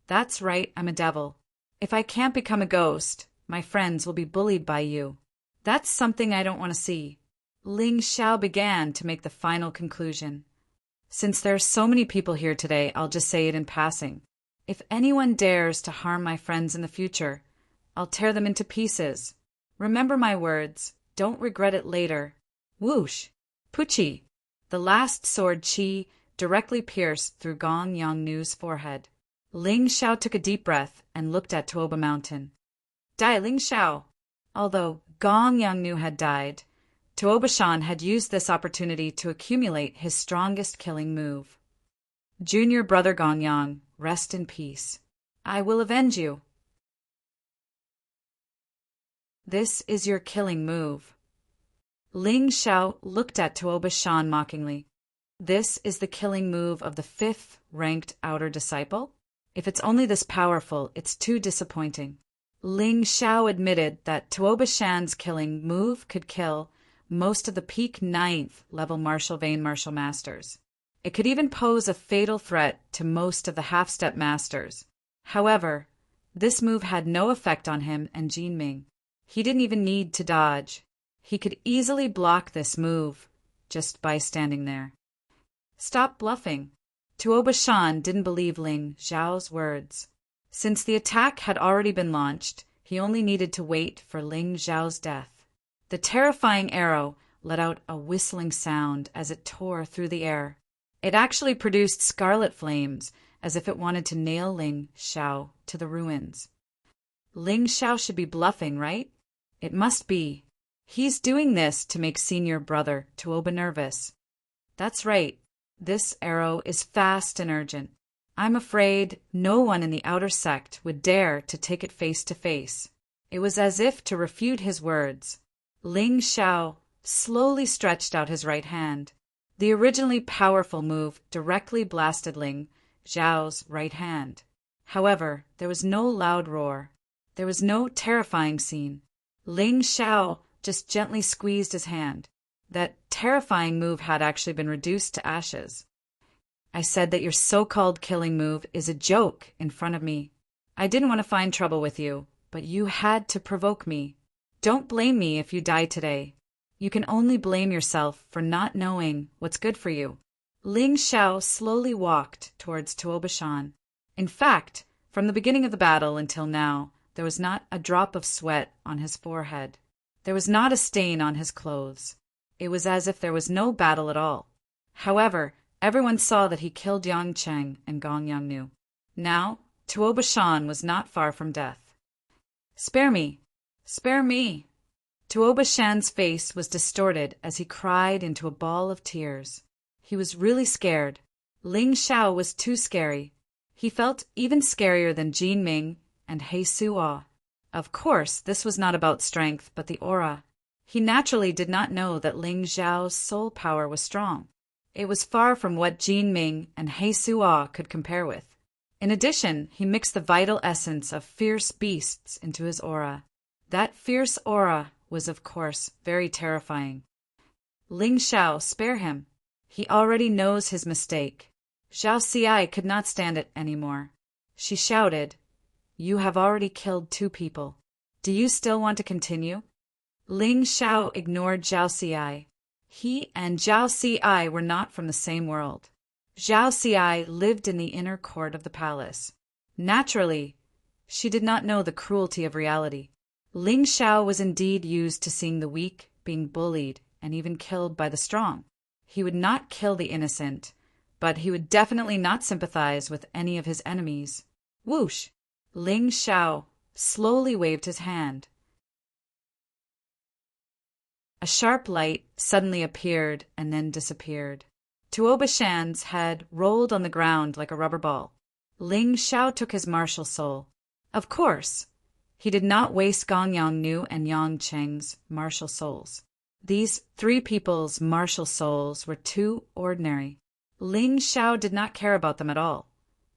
That's right, I'm a devil. If I can't become a ghost, my friends will be bullied by you. That's something I don't want to see. Ling Xiao began to make the final conclusion. Since there are so many people here today, I'll just say it in passing. If anyone dares to harm my friends in the future, I'll tear them into pieces. Remember my words. Don't regret it later. Whoosh! Puchi! The last sword chi directly pierced through Gong Yongnu's forehead. Ling Xiao took a deep breath and looked at Tuoba Mountain. Dai Ling Xiao! Although Gong Yongnu had died, Tuoba Shan had used this opportunity to accumulate his strongest killing move. Junior brother Gong Yang, rest in peace. I will avenge you. This is your killing move. Ling Xiao looked at Tuoba Shan mockingly. This is the killing move of the 5th ranked outer disciple? If it's only this powerful, it's too disappointing. Ling Xiao admitted that Tuoba Shan's killing move could kill most of the peak 9th level martial vein martial masters. It could even pose a fatal threat to most of the half-step masters. However, this move had no effect on him and Jin Ming. He didn't even need to dodge. He could easily block this move just by standing there. Stop bluffing. Tuoba Shan didn't believe Ling Xiao's words. Since the attack had already been launched, he only needed to wait for Ling Xiao's death. The terrifying arrow let out a whistling sound as it tore through the air. It actually produced scarlet flames, as if it wanted to nail Ling Xiao to the ruins. Ling Xiao should be bluffing, right? It must be. He's doing this to make senior brother Tuoba nervous. That's right. This arrow is fast and urgent. I'm afraid no one in the outer sect would dare to take it face to face. It was as if to refute his words. Ling Xiao slowly stretched out his right hand. The originally powerful move directly blasted Ling Xiao's right hand. However, there was no loud roar. There was no terrifying scene. Ling Xiao just gently squeezed his hand. That terrifying move had actually been reduced to ashes. I said that your so-called killing move is a joke in front of me. I didn't want to find trouble with you, but you had to provoke me. Don't blame me if you die today. You can only blame yourself for not knowing what's good for you. Ling Xiao slowly walked towards Tuoba Shan. In fact, from the beginning of the battle until now, there was not a drop of sweat on his forehead. There was not a stain on his clothes. It was as if there was no battle at all. However, everyone saw that he killed Yang Cheng and Gong Yongnu. Now, Tuoba Shan was not far from death. Spare me! Spare me! Tuoba Shan's face was distorted as he cried into a ball of tears. He was really scared. Ling Xiao was too scary. He felt even scarier than Jin Ming and He Suo. Of course, this was not about strength, but the aura. He naturally did not know that Ling Xiao's soul power was strong. It was far from what Jin Ming and He Suo could compare with. In addition, he mixed the vital essence of fierce beasts into his aura. That fierce aura was, of course, very terrifying. Ling Xiao, spare him. He already knows his mistake. Zhao Xi could not stand it anymore. She shouted, You have already killed 2 people. Do you still want to continue? Ling Xiao ignored Zhao Xi. He and Zhao Xi were not from the same world. Zhao Xi lived in the inner court of the palace. Naturally, she did not know the cruelty of reality. Ling Xiao was indeed used to seeing the weak being bullied and even killed by the strong. He would not kill the innocent, but he would definitely not sympathize with any of his enemies. Whoosh! Ling Xiao slowly waved his hand. A sharp light suddenly appeared and then disappeared. Tuoba Shan's head rolled on the ground like a rubber ball. Ling Xiao took his martial soul. Of course, he did not waste Gong Yongnu and Yang Cheng's martial souls. These 3 people's martial souls were too ordinary. Ling Xiao did not care about them at all,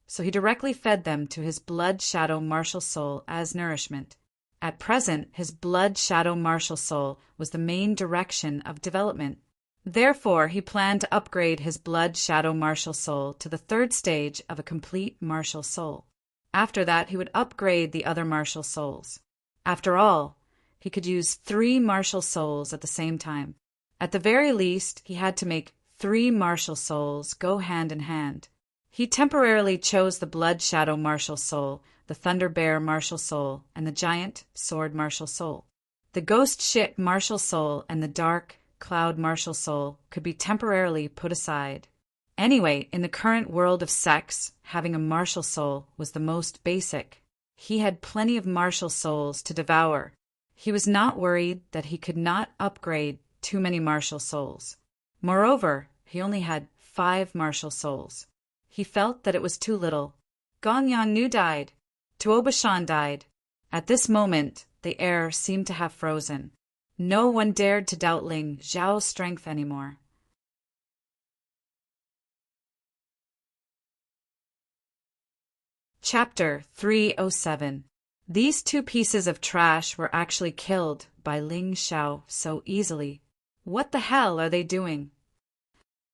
so he directly fed them to his blood shadow martial soul as nourishment. At present, his blood shadow martial soul was the main direction of development. Therefore, he planned to upgrade his blood shadow martial soul to the 3rd stage of a complete martial soul. After that, he would upgrade the other martial souls. After all, he could use 3 martial souls at the same time. At the very least, he had to make 3 martial souls go hand in hand. He temporarily chose the Blood Shadow martial soul, the Thunder Bear martial soul, and the Giant Sword martial soul. The Ghost Shit martial soul and the Dark Cloud martial soul could be temporarily put aside. Anyway, in the current world of sex, having a martial soul was the most basic. He had plenty of martial souls to devour. He was not worried that he could not upgrade too many martial souls. Moreover, he only had 5 martial souls. He felt that it was too little. Gong Yongnu died. Tuoba Shan died. At this moment, the air seemed to have frozen. No one dared to doubt Ling Xiao's strength anymore. Chapter 307. These 2 pieces of trash were actually killed by Ling Xiao so easily. What the hell are they doing?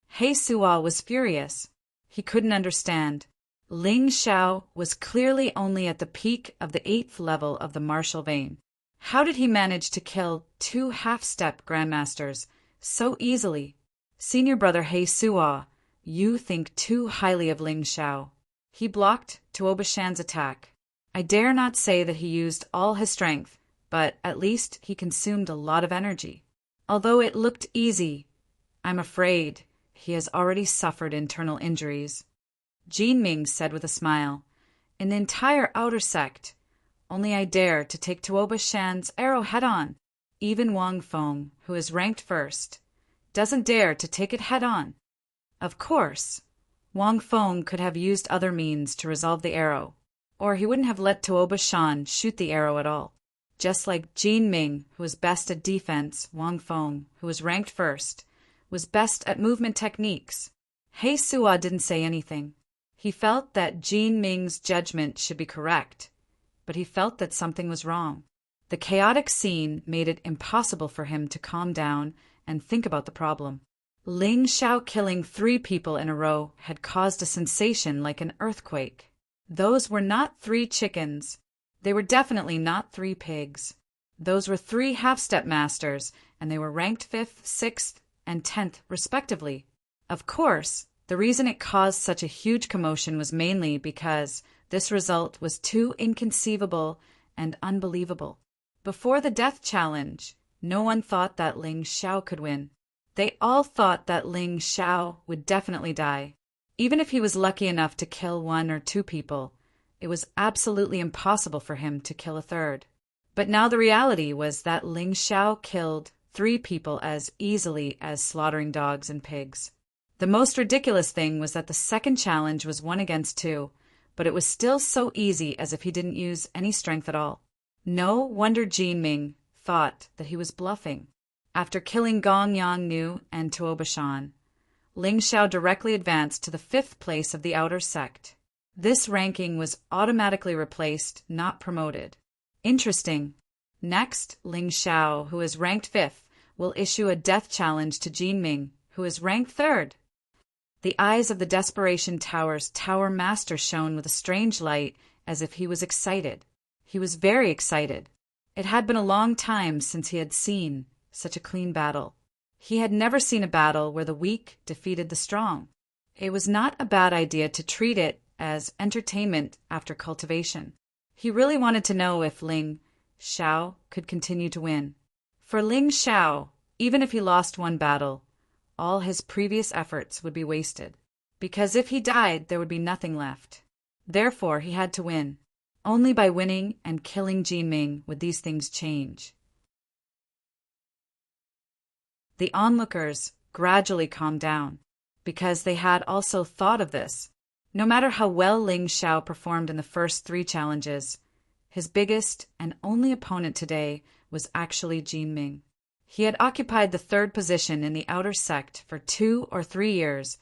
He Suo was furious. He couldn't understand. Ling Xiao was clearly only at the peak of the 8th level of the martial vein. How did he manage to kill 2 half-step grandmasters so easily? Senior brother He Suo, you think too highly of Ling Xiao. He blocked Tuoba Shan's attack. I dare not say that he used all his strength, but at least he consumed a lot of energy. Although it looked easy, I'm afraid he has already suffered internal injuries. Jin Ming said with a smile, in the entire outer sect, only I dare to take Tuoba Shan's arrow head-on. Even Wang Feng, who is ranked first, doesn't dare to take it head-on. Of course, Wang Feng could have used other means to resolve the arrow, or he wouldn't have let Tuoba Shan shoot the arrow at all. Just like Jin Ming, who was best at defense, Wang Feng, who was ranked first, was best at movement techniques. He Suo didn't say anything. He felt that Jin Ming's judgment should be correct, but he felt that something was wrong. The chaotic scene made it impossible for him to calm down and think about the problem. Ling Xiao killing 3 people in a row had caused a sensation like an earthquake. Those were not 3 chickens. They were definitely not 3 pigs. Those were 3 half-step masters, and they were ranked 5th, 6th, and 10th, respectively. Of course, the reason it caused such a huge commotion was mainly because this result was too inconceivable and unbelievable. Before the death challenge, no one thought that Ling Xiao could win. They all thought that Ling Xiao would definitely die. Even if he was lucky enough to kill 1 or 2 people, it was absolutely impossible for him to kill a third. But now the reality was that Ling Xiao killed 3 people as easily as slaughtering dogs and pigs. The most ridiculous thing was that the second challenge was 1 against 2, but it was still so easy as if he didn't use any strength at all. No wonder Jin Ming thought that he was bluffing. After killing Gong Yongnu and Tuoba Shan, Ling Xiao directly advanced to the 5th place of the outer sect. This ranking was automatically replaced, not promoted. Interesting. Next, Ling Xiao, who is ranked 5th, will issue a death challenge to Jin Ming, who is ranked 3rd. The eyes of the Desperation Tower's Tower Master shone with a strange light, as if he was excited. He was very excited. It had been a long time since he had seen such a clean battle. He had never seen a battle where the weak defeated the strong. It was not a bad idea to treat it as entertainment after cultivation. He really wanted to know if Ling Xiao could continue to win. For Ling Xiao, even if he lost 1 battle, all his previous efforts would be wasted, because if he died, there would be nothing left. Therefore, he had to win. Only by winning and killing Jin Ming would these things change. The onlookers gradually calmed down, because they had also thought of this. No matter how well Ling Xiao performed in the first 3 challenges, his biggest and only opponent today was actually Jin Ming. He had occupied the 3rd position in the outer sect for 2 or 3 years,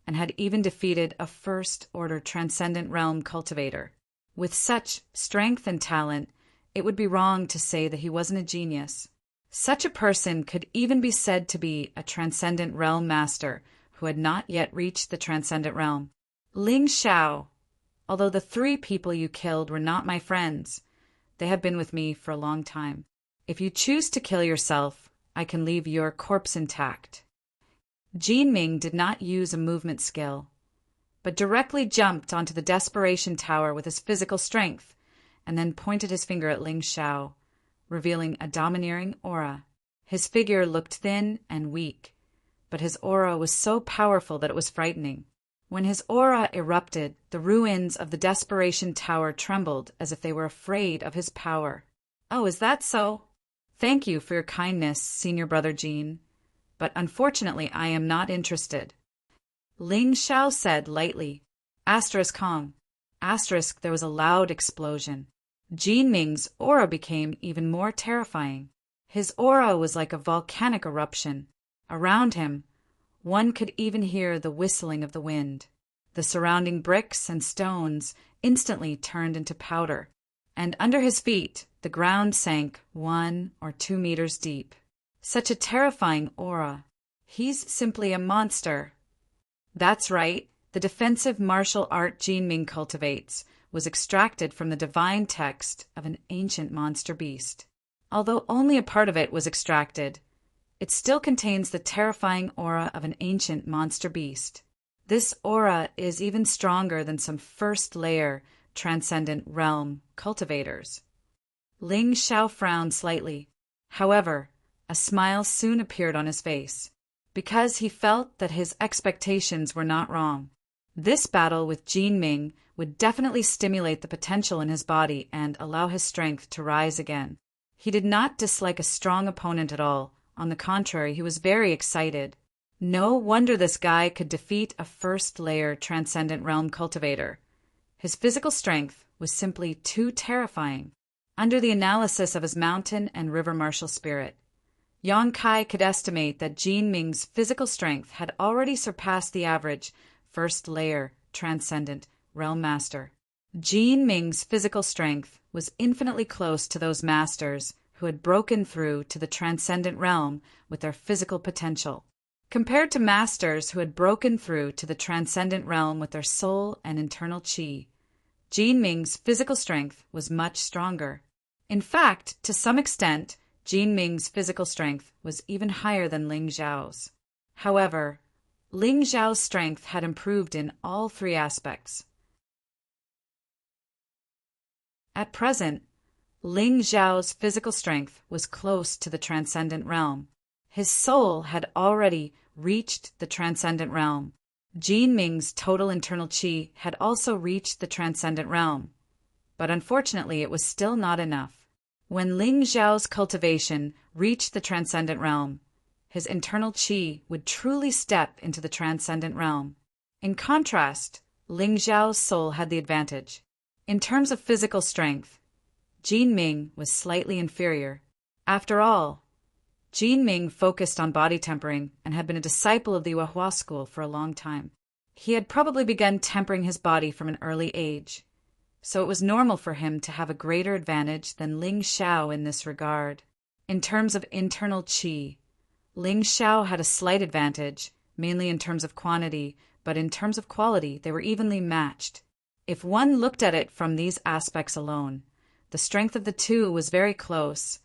and had even defeated a first-order Transcendent Realm cultivator. With such strength and talent, it would be wrong to say that he wasn't a genius. Such a person could even be said to be a Transcendent Realm master who had not yet reached the Transcendent Realm. Ling Xiao, although the 3 people you killed were not my friends, they have been with me for a long time. If you choose to kill yourself, I can leave your corpse intact." Jin Ming did not use a movement skill, but directly jumped onto the Desperation Tower with his physical strength, and then pointed his finger at Ling Xiao, revealing a domineering aura. His figure looked thin and weak, but his aura was so powerful that it was frightening. When his aura erupted, the ruins of the Desperation Tower trembled as if they were afraid of his power. "Oh, is that so? Thank you for your kindness, Senior Brother Jin, but unfortunately I am not interested," Ling Xiao said lightly. Kong. There was a loud explosion. Jin Ming's aura became even more terrifying. His aura was like a volcanic eruption. Around him, one could even hear the whistling of the wind. The surrounding bricks and stones instantly turned into powder, and under his feet the ground sank 1 or 2 meters deep. Such a terrifying aura. He's simply a monster. That's right, the defensive martial art Jin Ming cultivates was extracted from the divine text of an ancient monster beast. Although only a part of it was extracted, it still contains the terrifying aura of an ancient monster beast. This aura is even stronger than some first-layer transcendent realm cultivators. Ling Xiao frowned slightly. However, a smile soon appeared on his face, because he felt that his expectations were not wrong. This battle with Jin Ming would definitely stimulate the potential in his body and allow his strength to rise again. He did not dislike a strong opponent at all. On the contrary, he was very excited. No wonder this guy could defeat a first-layer transcendent realm cultivator. His physical strength was simply too terrifying. Under the analysis of his mountain and river martial spirit, Yang Kai could estimate that Jin Ming's physical strength had already surpassed the average first-layer transcendent realm master. Jin Ming's physical strength was infinitely close to those masters who had broken through to the transcendent realm with their physical potential. Compared to masters who had broken through to the transcendent realm with their soul and internal qi, Jin Ming's physical strength was much stronger. In fact, to some extent, Jin Ming's physical strength was even higher than Ling Xiao's. However, Ling Xiao's strength had improved in all 3 aspects. At present, Ling Xiao's physical strength was close to the transcendent realm. His soul had already reached the transcendent realm. Jin Ming's total internal qi had also reached the transcendent realm, but unfortunately it was still not enough. When Ling Xiao's cultivation reached the transcendent realm, his internal qi would truly step into the transcendent realm. In contrast, Ling Xiao's soul had the advantage. In terms of physical strength, Jin Ming was slightly inferior. After all, Jin Ming focused on body tempering and had been a disciple of the Yuehua school for a long time. He had probably begun tempering his body from an early age, so it was normal for him to have a greater advantage than Ling Xiao in this regard. In terms of internal qi, Ling Xiao had a slight advantage, mainly in terms of quantity, but in terms of quality they were evenly matched. If one looked at it from these aspects alone, the strength of the two was very close,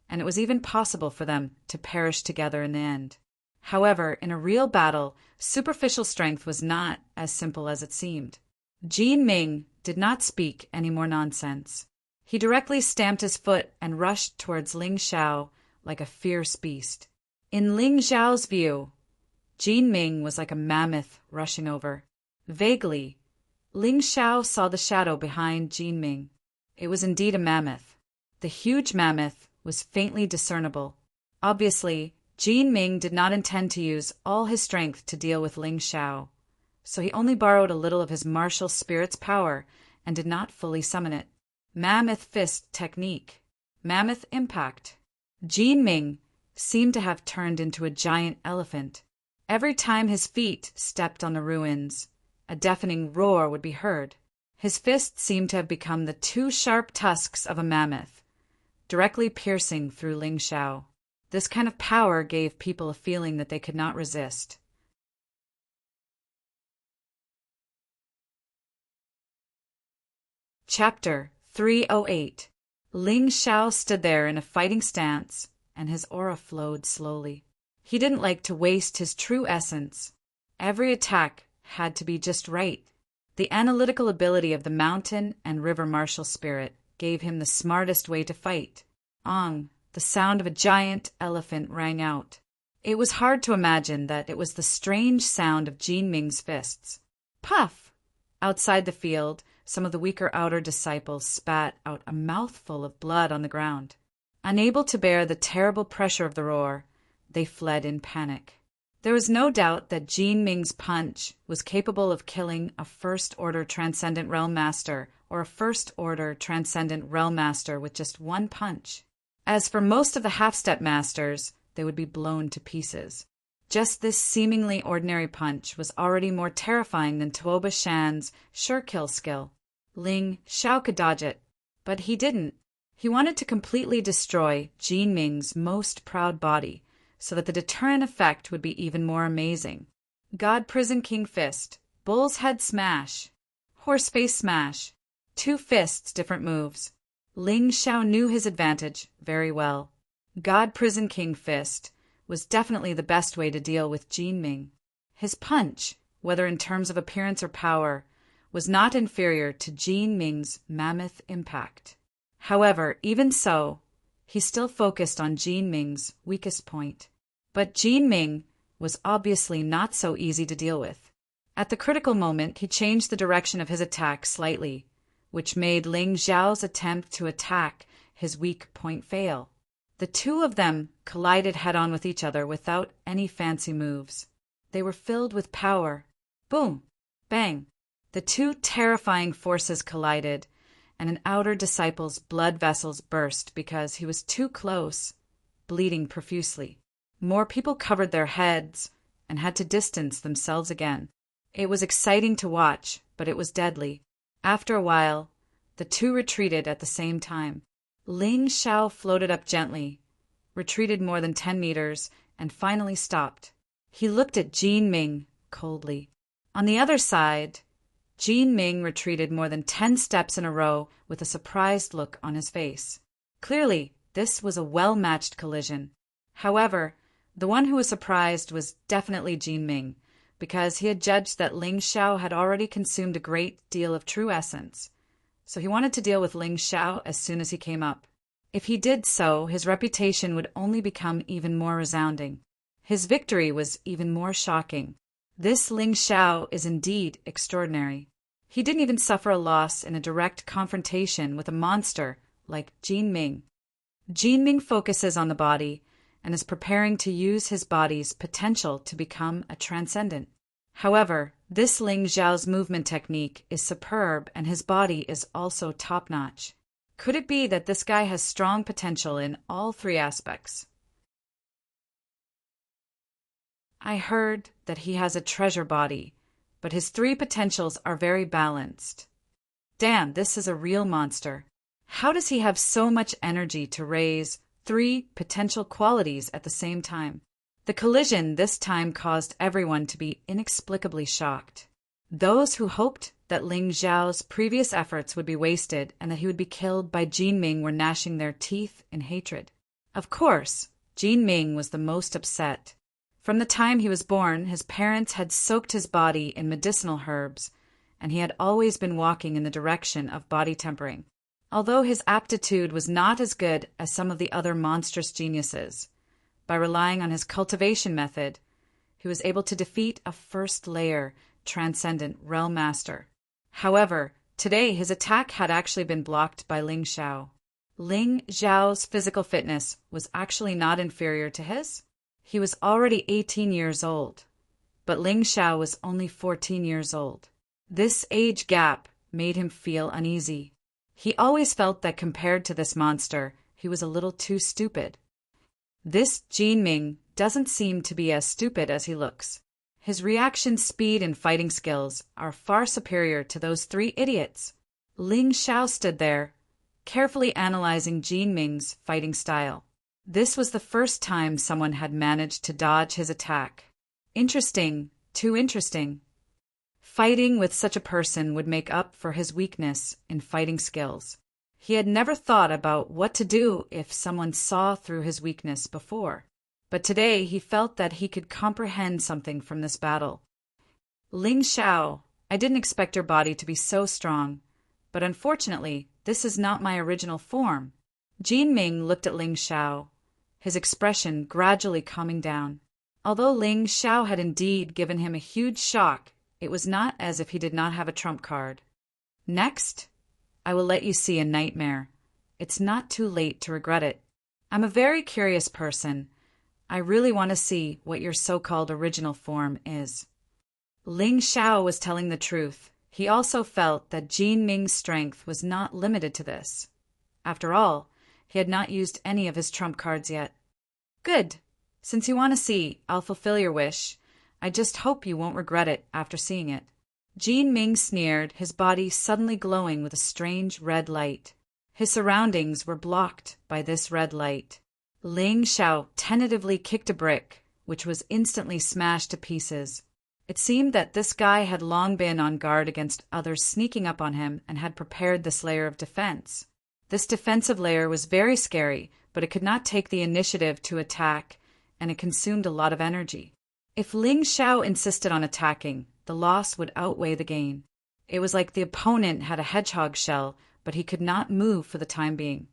and it was even possible for them to perish together in the end. However, in a real battle, superficial strength was not as simple as it seemed. Jin Ming did not speak any more nonsense. He directly stamped his foot and rushed towards Ling Xiao like a fierce beast. In Ling Xiao's view, Jin Ming was like a mammoth rushing over. Vaguely, Ling Xiao saw the shadow behind Jin Ming. It was indeed a mammoth. The huge mammoth was faintly discernible. Obviously, Jin Ming did not intend to use all his strength to deal with Ling Xiao, so he only borrowed a little of his martial spirit's power and did not fully summon it. Mammoth fist technique. Mammoth impact. Jin Ming seemed to have turned into a giant elephant. Every time his feet stepped on the ruins, a deafening roar would be heard. His fists seemed to have become the 2 sharp tusks of a mammoth, directly piercing through Ling Xiao. This kind of power gave people a feeling that they could not resist. Chapter 308. Ling Xiao stood there in a fighting stance, and his aura flowed slowly. He didn't like to waste his true essence. Every attack had to be just right. The analytical ability of the mountain and river martial spirit gave him the smartest way to fight. Ong, the sound of a giant elephant rang out. It was hard to imagine that it was the strange sound of Jin Ming's fists. Puff! Outside the field, some of the weaker outer disciples spat out a mouthful of blood on the ground. Unable to bear the terrible pressure of the roar, they fled in panic. There was no doubt that Jin Ming's punch was capable of killing a First-Order Transcendent Realm Master or a First-Order Transcendent Realm Master with just one punch. As for most of the half-step masters, they would be blown to pieces. Just this seemingly ordinary punch was already more terrifying than Tuoba Shan's sure-kill skill. Ling Xiao could dodge it, but he didn't. He wanted to completely destroy Jin Ming's most proud body, so that the deterrent effect would be even more amazing. God Prison King Fist, Bull's Head Smash, Horseface Smash, 2 fists, different moves. Ling Xiao knew his advantage very well. God Prison King Fist was definitely the best way to deal with Jin Ming. His punch, whether in terms of appearance or power, was not inferior to Jin Ming's mammoth impact. However, even so, he still focused on Jin Ming's weakest point. But Jin Ming was obviously not so easy to deal with. At the critical moment, he changed the direction of his attack slightly, which made Ling Xiao's attempt to attack his weak point fail. The two of them collided head-on with each other without any fancy moves. They were filled with power. Boom! Bang! The two terrifying forces collided, and an outer disciple's blood vessels burst because he was too close, bleeding profusely. More people covered their heads and had to distance themselves again. It was exciting to watch, but it was deadly. After a while, the two retreated at the same time. Ling Xiao floated up gently, retreated more than 10 meters, and finally stopped. He looked at Jin Ming coldly. On the other side, Jin Ming retreated more than 10 steps in a row with a surprised look on his face. Clearly, this was a well-matched collision. However, the one who was surprised was definitely Jin Ming, because he had judged that Ling Xiao had already consumed a great deal of true essence. So he wanted to deal with Ling Xiao as soon as he came up. If he did so, his reputation would only become even more resounding. His victory was even more shocking. This Ling Xiao is indeed extraordinary. He didn't even suffer a loss in a direct confrontation with a monster like Jin Ming. Jin Ming focuses on the body and is preparing to use his body's potential to become a transcendent. However, this Ling Xiao's movement technique is superb and his body is also top-notch. Could it be that this guy has strong potential in all 3 aspects? I heard that he has a treasure body, but his 3 potentials are very balanced. Damn, this is a real monster. How does he have so much energy to raise 3 potential qualities at the same time? The collision this time caused everyone to be inexplicably shocked. Those who hoped that Ling Xiao's previous efforts would be wasted and that he would be killed by Jin Ming were gnashing their teeth in hatred. Of course, Jin Ming was the most upset. From the time he was born, his parents had soaked his body in medicinal herbs, and he had always been walking in the direction of body tempering. Although his aptitude was not as good as some of the other monstrous geniuses, by relying on his cultivation method, he was able to defeat a first-layer Transcendent Realm Master. However, today his attack had actually been blocked by Ling Xiao. Ling Xiao's physical fitness was actually not inferior to his. He was already 18 years old, but Ling Xiao was only 14 years old. This age gap made him feel uneasy. He always felt that compared to this monster, he was a little too stupid. This Jin Ming doesn't seem to be as stupid as he looks. His reaction speed and fighting skills are far superior to those 3 idiots. Ling Xiao stood there, carefully analyzing Jin Ming's fighting style. This was the first time someone had managed to dodge his attack. Interesting, too interesting. Fighting with such a person would make up for his weakness in fighting skills. He had never thought about what to do if someone saw through his weakness before, but today he felt that he could comprehend something from this battle. Ling Xiao, I didn't expect your body to be so strong, but unfortunately, this is not my original form. Jin Ming looked at Ling Xiao, his expression gradually calming down. Although Ling Xiao had indeed given him a huge shock, it was not as if he did not have a trump card. Next, I will let you see a nightmare. It's not too late to regret it. I'm a very curious person. I really want to see what your so-called original form is. Ling Xiao was telling the truth. He also felt that Jin Ming's strength was not limited to this. After all, he had not used any of his trump cards yet. Good. Since you want to see, I'll fulfill your wish. I just hope you won't regret it after seeing it. Jin Ming sneered, his body suddenly glowing with a strange red light. His surroundings were blocked by this red light. Ling Xiao tentatively kicked a brick, which was instantly smashed to pieces. It seemed that this guy had long been on guard against others sneaking up on him and had prepared this layer of defense. This defensive layer was very scary, but it could not take the initiative to attack, and it consumed a lot of energy. If Ling Xiao insisted on attacking, the loss would outweigh the gain. It was like the opponent had a hedgehog shell, but he could not move for the time being.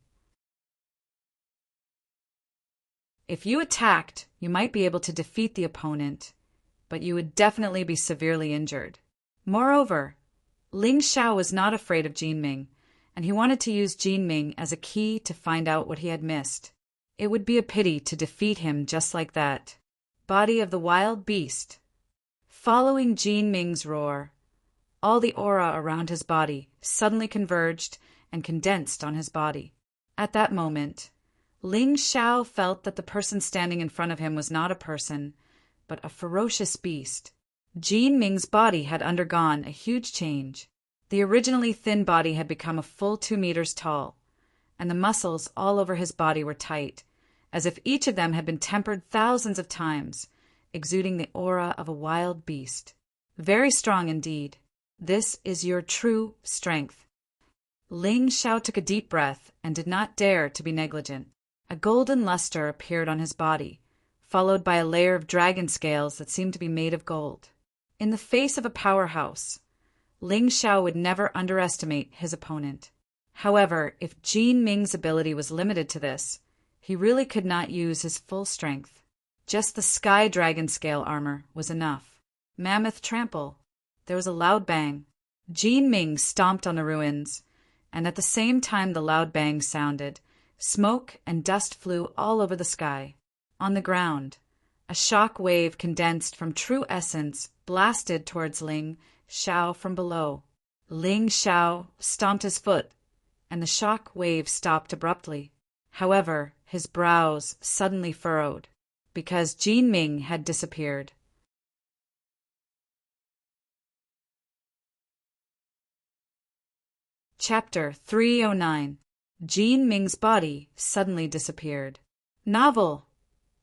If you attacked, you might be able to defeat the opponent, but you would definitely be severely injured. Moreover, Ling Xiao was not afraid of Jin Ming, and he wanted to use Jin Ming as a key to find out what he had missed. It would be a pity to defeat him just like that. Body of the wild beast. Following Jin Ming's roar, all the aura around his body suddenly converged and condensed on his body. At that moment, Ling Xiao felt that the person standing in front of him was not a person, but a ferocious beast. Jin Ming's body had undergone a huge change. The originally thin body had become a full 2 meters tall, and the muscles all over his body were tight, as if each of them had been tempered thousands of times, exuding the aura of a wild beast. Very strong indeed. This is your true strength. Ling Xiao took a deep breath and did not dare to be negligent. A golden luster appeared on his body, followed by a layer of dragon scales that seemed to be made of gold. In the face of a powerhouse, Ling Xiao would never underestimate his opponent. However, if Jin Ming's ability was limited to this, he really could not use his full strength. Just the sky dragon scale armor was enough. Mammoth trample. There was a loud bang. Jin Ming stomped on the ruins, and at the same time the loud bang sounded, smoke and dust flew all over the sky. On the ground, a shock wave condensed from true essence blasted towards Ling Xiao from below. Ling Xiao stomped his foot, and the shock wave stopped abruptly. However, his brows suddenly furrowed, because Jin Ming had disappeared. Chapter 309. Jin Ming's body suddenly disappeared. Novel!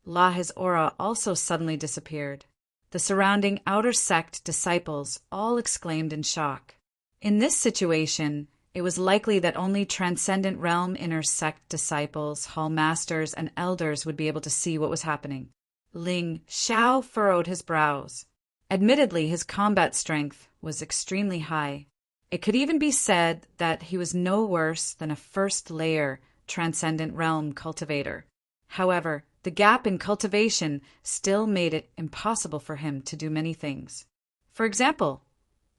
Lahe's aura also suddenly disappeared. The surrounding outer sect disciples all exclaimed in shock. In this situation, it was likely that only Transcendent Realm inner sect disciples, hall masters, and elders would be able to see what was happening. Ling Xiao furrowed his brows. Admittedly, his combat strength was extremely high. It could even be said that he was no worse than a first-layer Transcendent Realm cultivator. However, the gap in cultivation still made it impossible for him to do many things. For example,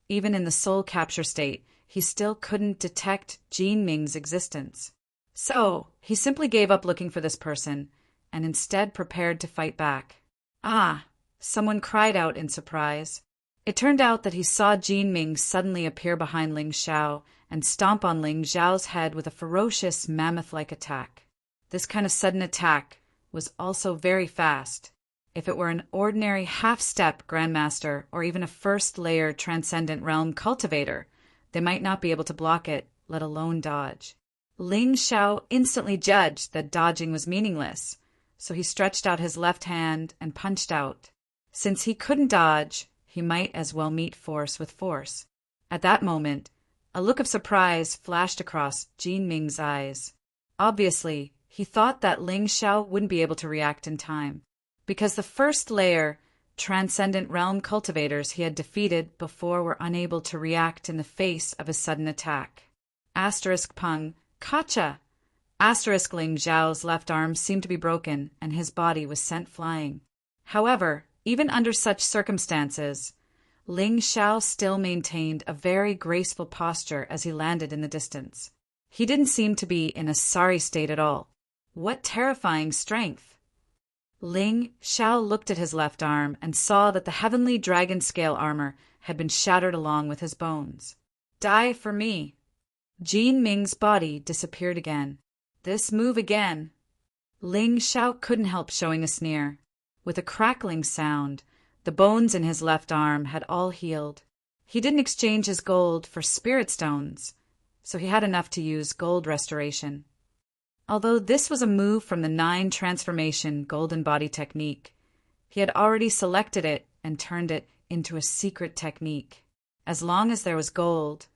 even in the soul capture state, he still couldn't detect Jin Ming's existence. So, he simply gave up looking for this person, and instead prepared to fight back. Ah! Someone cried out in surprise. It turned out that he saw Jin Ming suddenly appear behind Ling Xiao and stomp on Ling Xiao's head with a ferocious mammoth-like attack. This kind of sudden attack was also very fast. If it were an ordinary half-step Grandmaster or even a first-layer Transcendent Realm cultivator, they might not be able to block it, let alone dodge. Ling Xiao instantly judged that dodging was meaningless, so he stretched out his left hand and punched out. Since he couldn't dodge, he might as well meet force with force. At that moment, A look of surprise flashed across Jin Ming's eyes. Obviously, he thought that Ling Xiao wouldn't be able to react in time, because the first layer, Transcendent Realm cultivators he had defeated before were unable to react in the face of a sudden attack. Pung, Kacha! Ling Xiao's left arm seemed to be broken, and his body was sent flying. However, even under such circumstances, Ling Xiao still maintained a very graceful posture as he landed in the distance. He didn't seem to be in a sorry state at all. What terrifying strength! Ling Xiao looked at his left arm and saw that the heavenly dragon scale armor had been shattered along with his bones. Die for me! Jin Ming's body disappeared again. This move again! Ling Xiao couldn't help showing a sneer. With a crackling sound, the bones in his left arm had all healed. He didn't exchange his gold for spirit stones, so he had enough to use gold restoration. Although this was a move from the 9 transformation golden body technique, he had already selected it and turned it into a secret technique. As long as there was gold,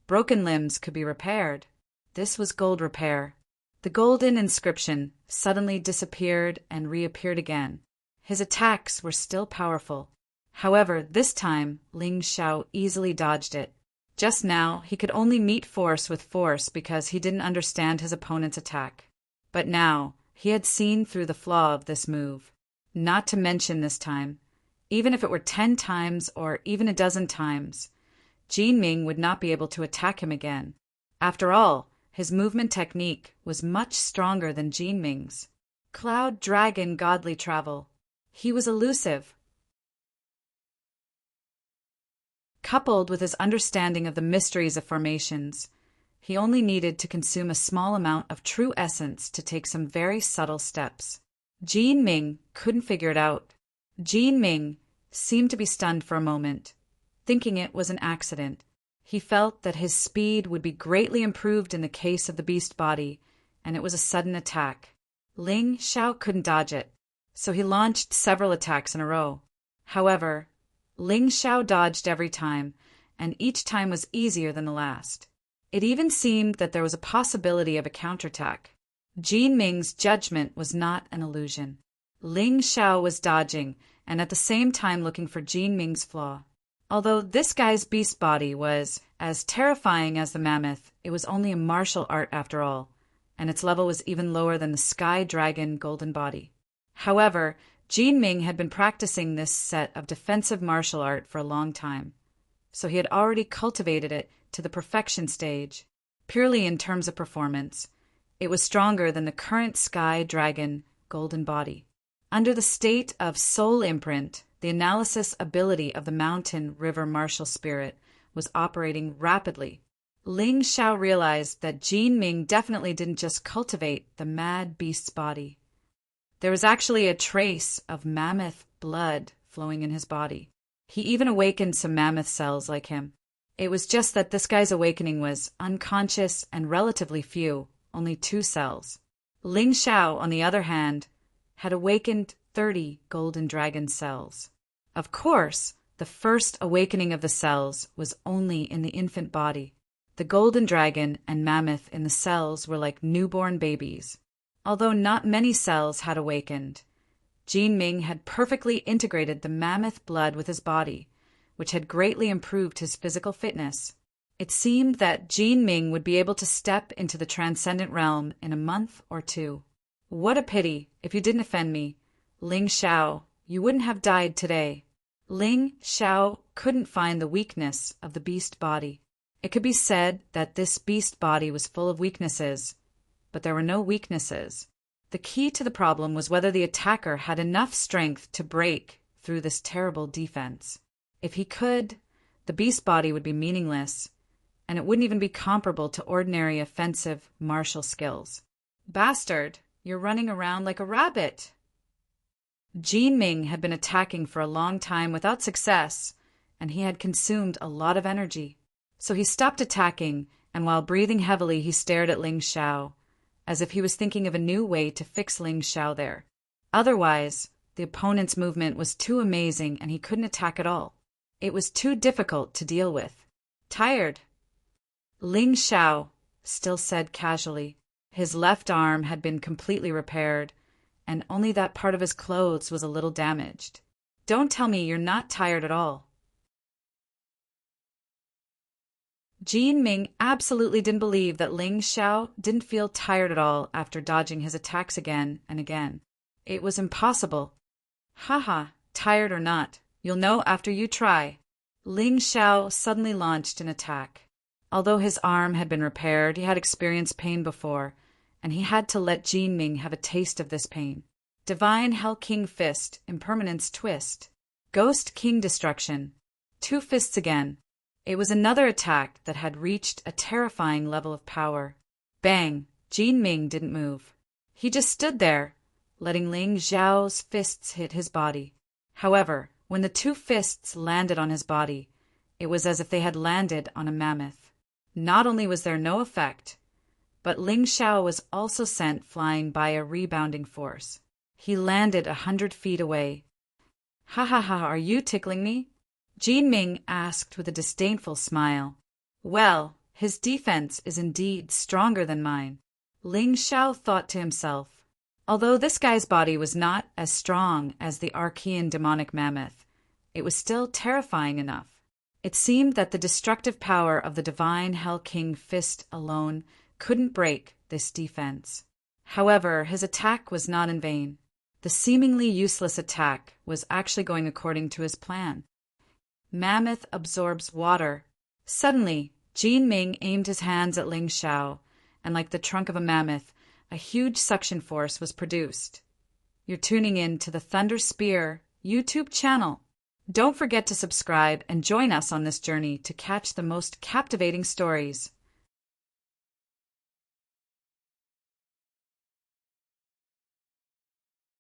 broken limbs could be repaired. This was gold repair. The golden inscription suddenly disappeared and reappeared again. His attacks were still powerful. However, this time, Ling Xiao easily dodged it. Just now, he could only meet force with force because he didn't understand his opponent's attack. But now, he had seen through the flaw of this move. Not to mention this time, even if it were 10 times or even a dozen times, Jin Ming would not be able to attack him again. After all, his movement technique was much stronger than Jin Ming's. Cloud Dragon Godly Travel. He was elusive. Coupled with his understanding of the mysteries of formations, he only needed to consume a small amount of true essence to take some very subtle steps. Jin Ming couldn't figure it out. Jin Ming seemed to be stunned for a moment, thinking it was an accident. He felt that his speed would be greatly improved in the case of the beast body, and it was a sudden attack. Ling Xiao couldn't dodge it, so he launched several attacks in a row. However, Ling Xiao dodged every time, and each time was easier than the last. It even seemed that there was a possibility of a counterattack. Jin Ming's judgment was not an illusion. Ling Xiao was dodging, and at the same time looking for Jin Ming's flaw. Although this guy's beast body was as terrifying as the mammoth, it was only a martial art after all, and its level was even lower than the Sky Dragon golden body. However, Jin Ming had been practicing this set of defensive martial art for a long time, so he had already cultivated it to the perfection stage. Purely in terms of performance, it was stronger than the current Sky Dragon golden body. Under the state of soul imprint, the analysis ability of the mountain river martial spirit was operating rapidly. Ling Xiao realized that Jin Ming definitely didn't just cultivate the mad beast's body. There was actually a trace of mammoth blood flowing in his body. He even awakened some mammoth cells like him. It was just that this guy's awakening was unconscious and relatively few, only 2 cells. Ling Xiao, on the other hand, had awakened 30 golden dragon cells. Of course, the first awakening of the cells was only in the infant body. The golden dragon and mammoth in the cells were like newborn babies. Although not many cells had awakened, Jin Ming had perfectly integrated the mammoth blood with his body, which had greatly improved his physical fitness. It seemed that Jin Ming would be able to step into the transcendent realm in a month or 2. What a pity, if you didn't offend me, Ling Xiao, you wouldn't have died today. Ling Xiao couldn't find the weakness of the beast body. It could be said that this beast body was full of weaknesses, but there were no weaknesses. The key to the problem was whether the attacker had enough strength to break through this terrible defense. If he could, the beast body would be meaningless, and it wouldn't even be comparable to ordinary offensive martial skills. Bastard, you're running around like a rabbit. Jin Ming had been attacking for a long time without success, and he had consumed a lot of energy. So he stopped attacking, and while breathing heavily he stared at Ling Xiao, as if he was thinking of a new way to fix Ling Xiao there. Otherwise, the opponent's movement was too amazing and he couldn't attack at all. It was too difficult to deal with. Tired. Ling Xiao still said casually. His left arm had been completely repaired, and only that part of his clothes was a little damaged. Don't tell me you're not tired at all. Jin Ming absolutely didn't believe that Ling Xiao didn't feel tired at all after dodging his attacks again and again. It was impossible. Haha, tired or not, you'll know after you try. Ling Xiao suddenly launched an attack. Although his arm had been repaired, he had experienced pain before, and he had to let Jin Ming have a taste of this pain. Divine Hell King Fist, Impermanence Twist. Ghost King Destruction. Two fists again. It was another attack that had reached a terrifying level of power. Bang! Jin Ming didn't move. He just stood there, letting Ling Xiao's fists hit his body. However, when the two fists landed on his body, it was as if they had landed on a mammoth. Not only was there no effect, but Ling Xiao was also sent flying by a rebounding force. He landed 100 feet away. Ha ha ha, are you tickling me? Jin Ming asked with a disdainful smile. Well, his defense is indeed stronger than mine, Ling Xiao thought to himself. Although this guy's body was not as strong as the Archean demonic mammoth, it was still terrifying enough. It seemed that the destructive power of the Divine Hell King Fist alone couldn't break this defense. However, his attack was not in vain. The seemingly useless attack was actually going according to his plan. Mammoth absorbs water. Suddenly, Jin Ming aimed his hands at Ling Xiao, and like the trunk of a mammoth, a huge suction force was produced. You're tuning in to the Thunder Spear YouTube channel. Don't forget to subscribe and join us on this journey to catch the most captivating stories.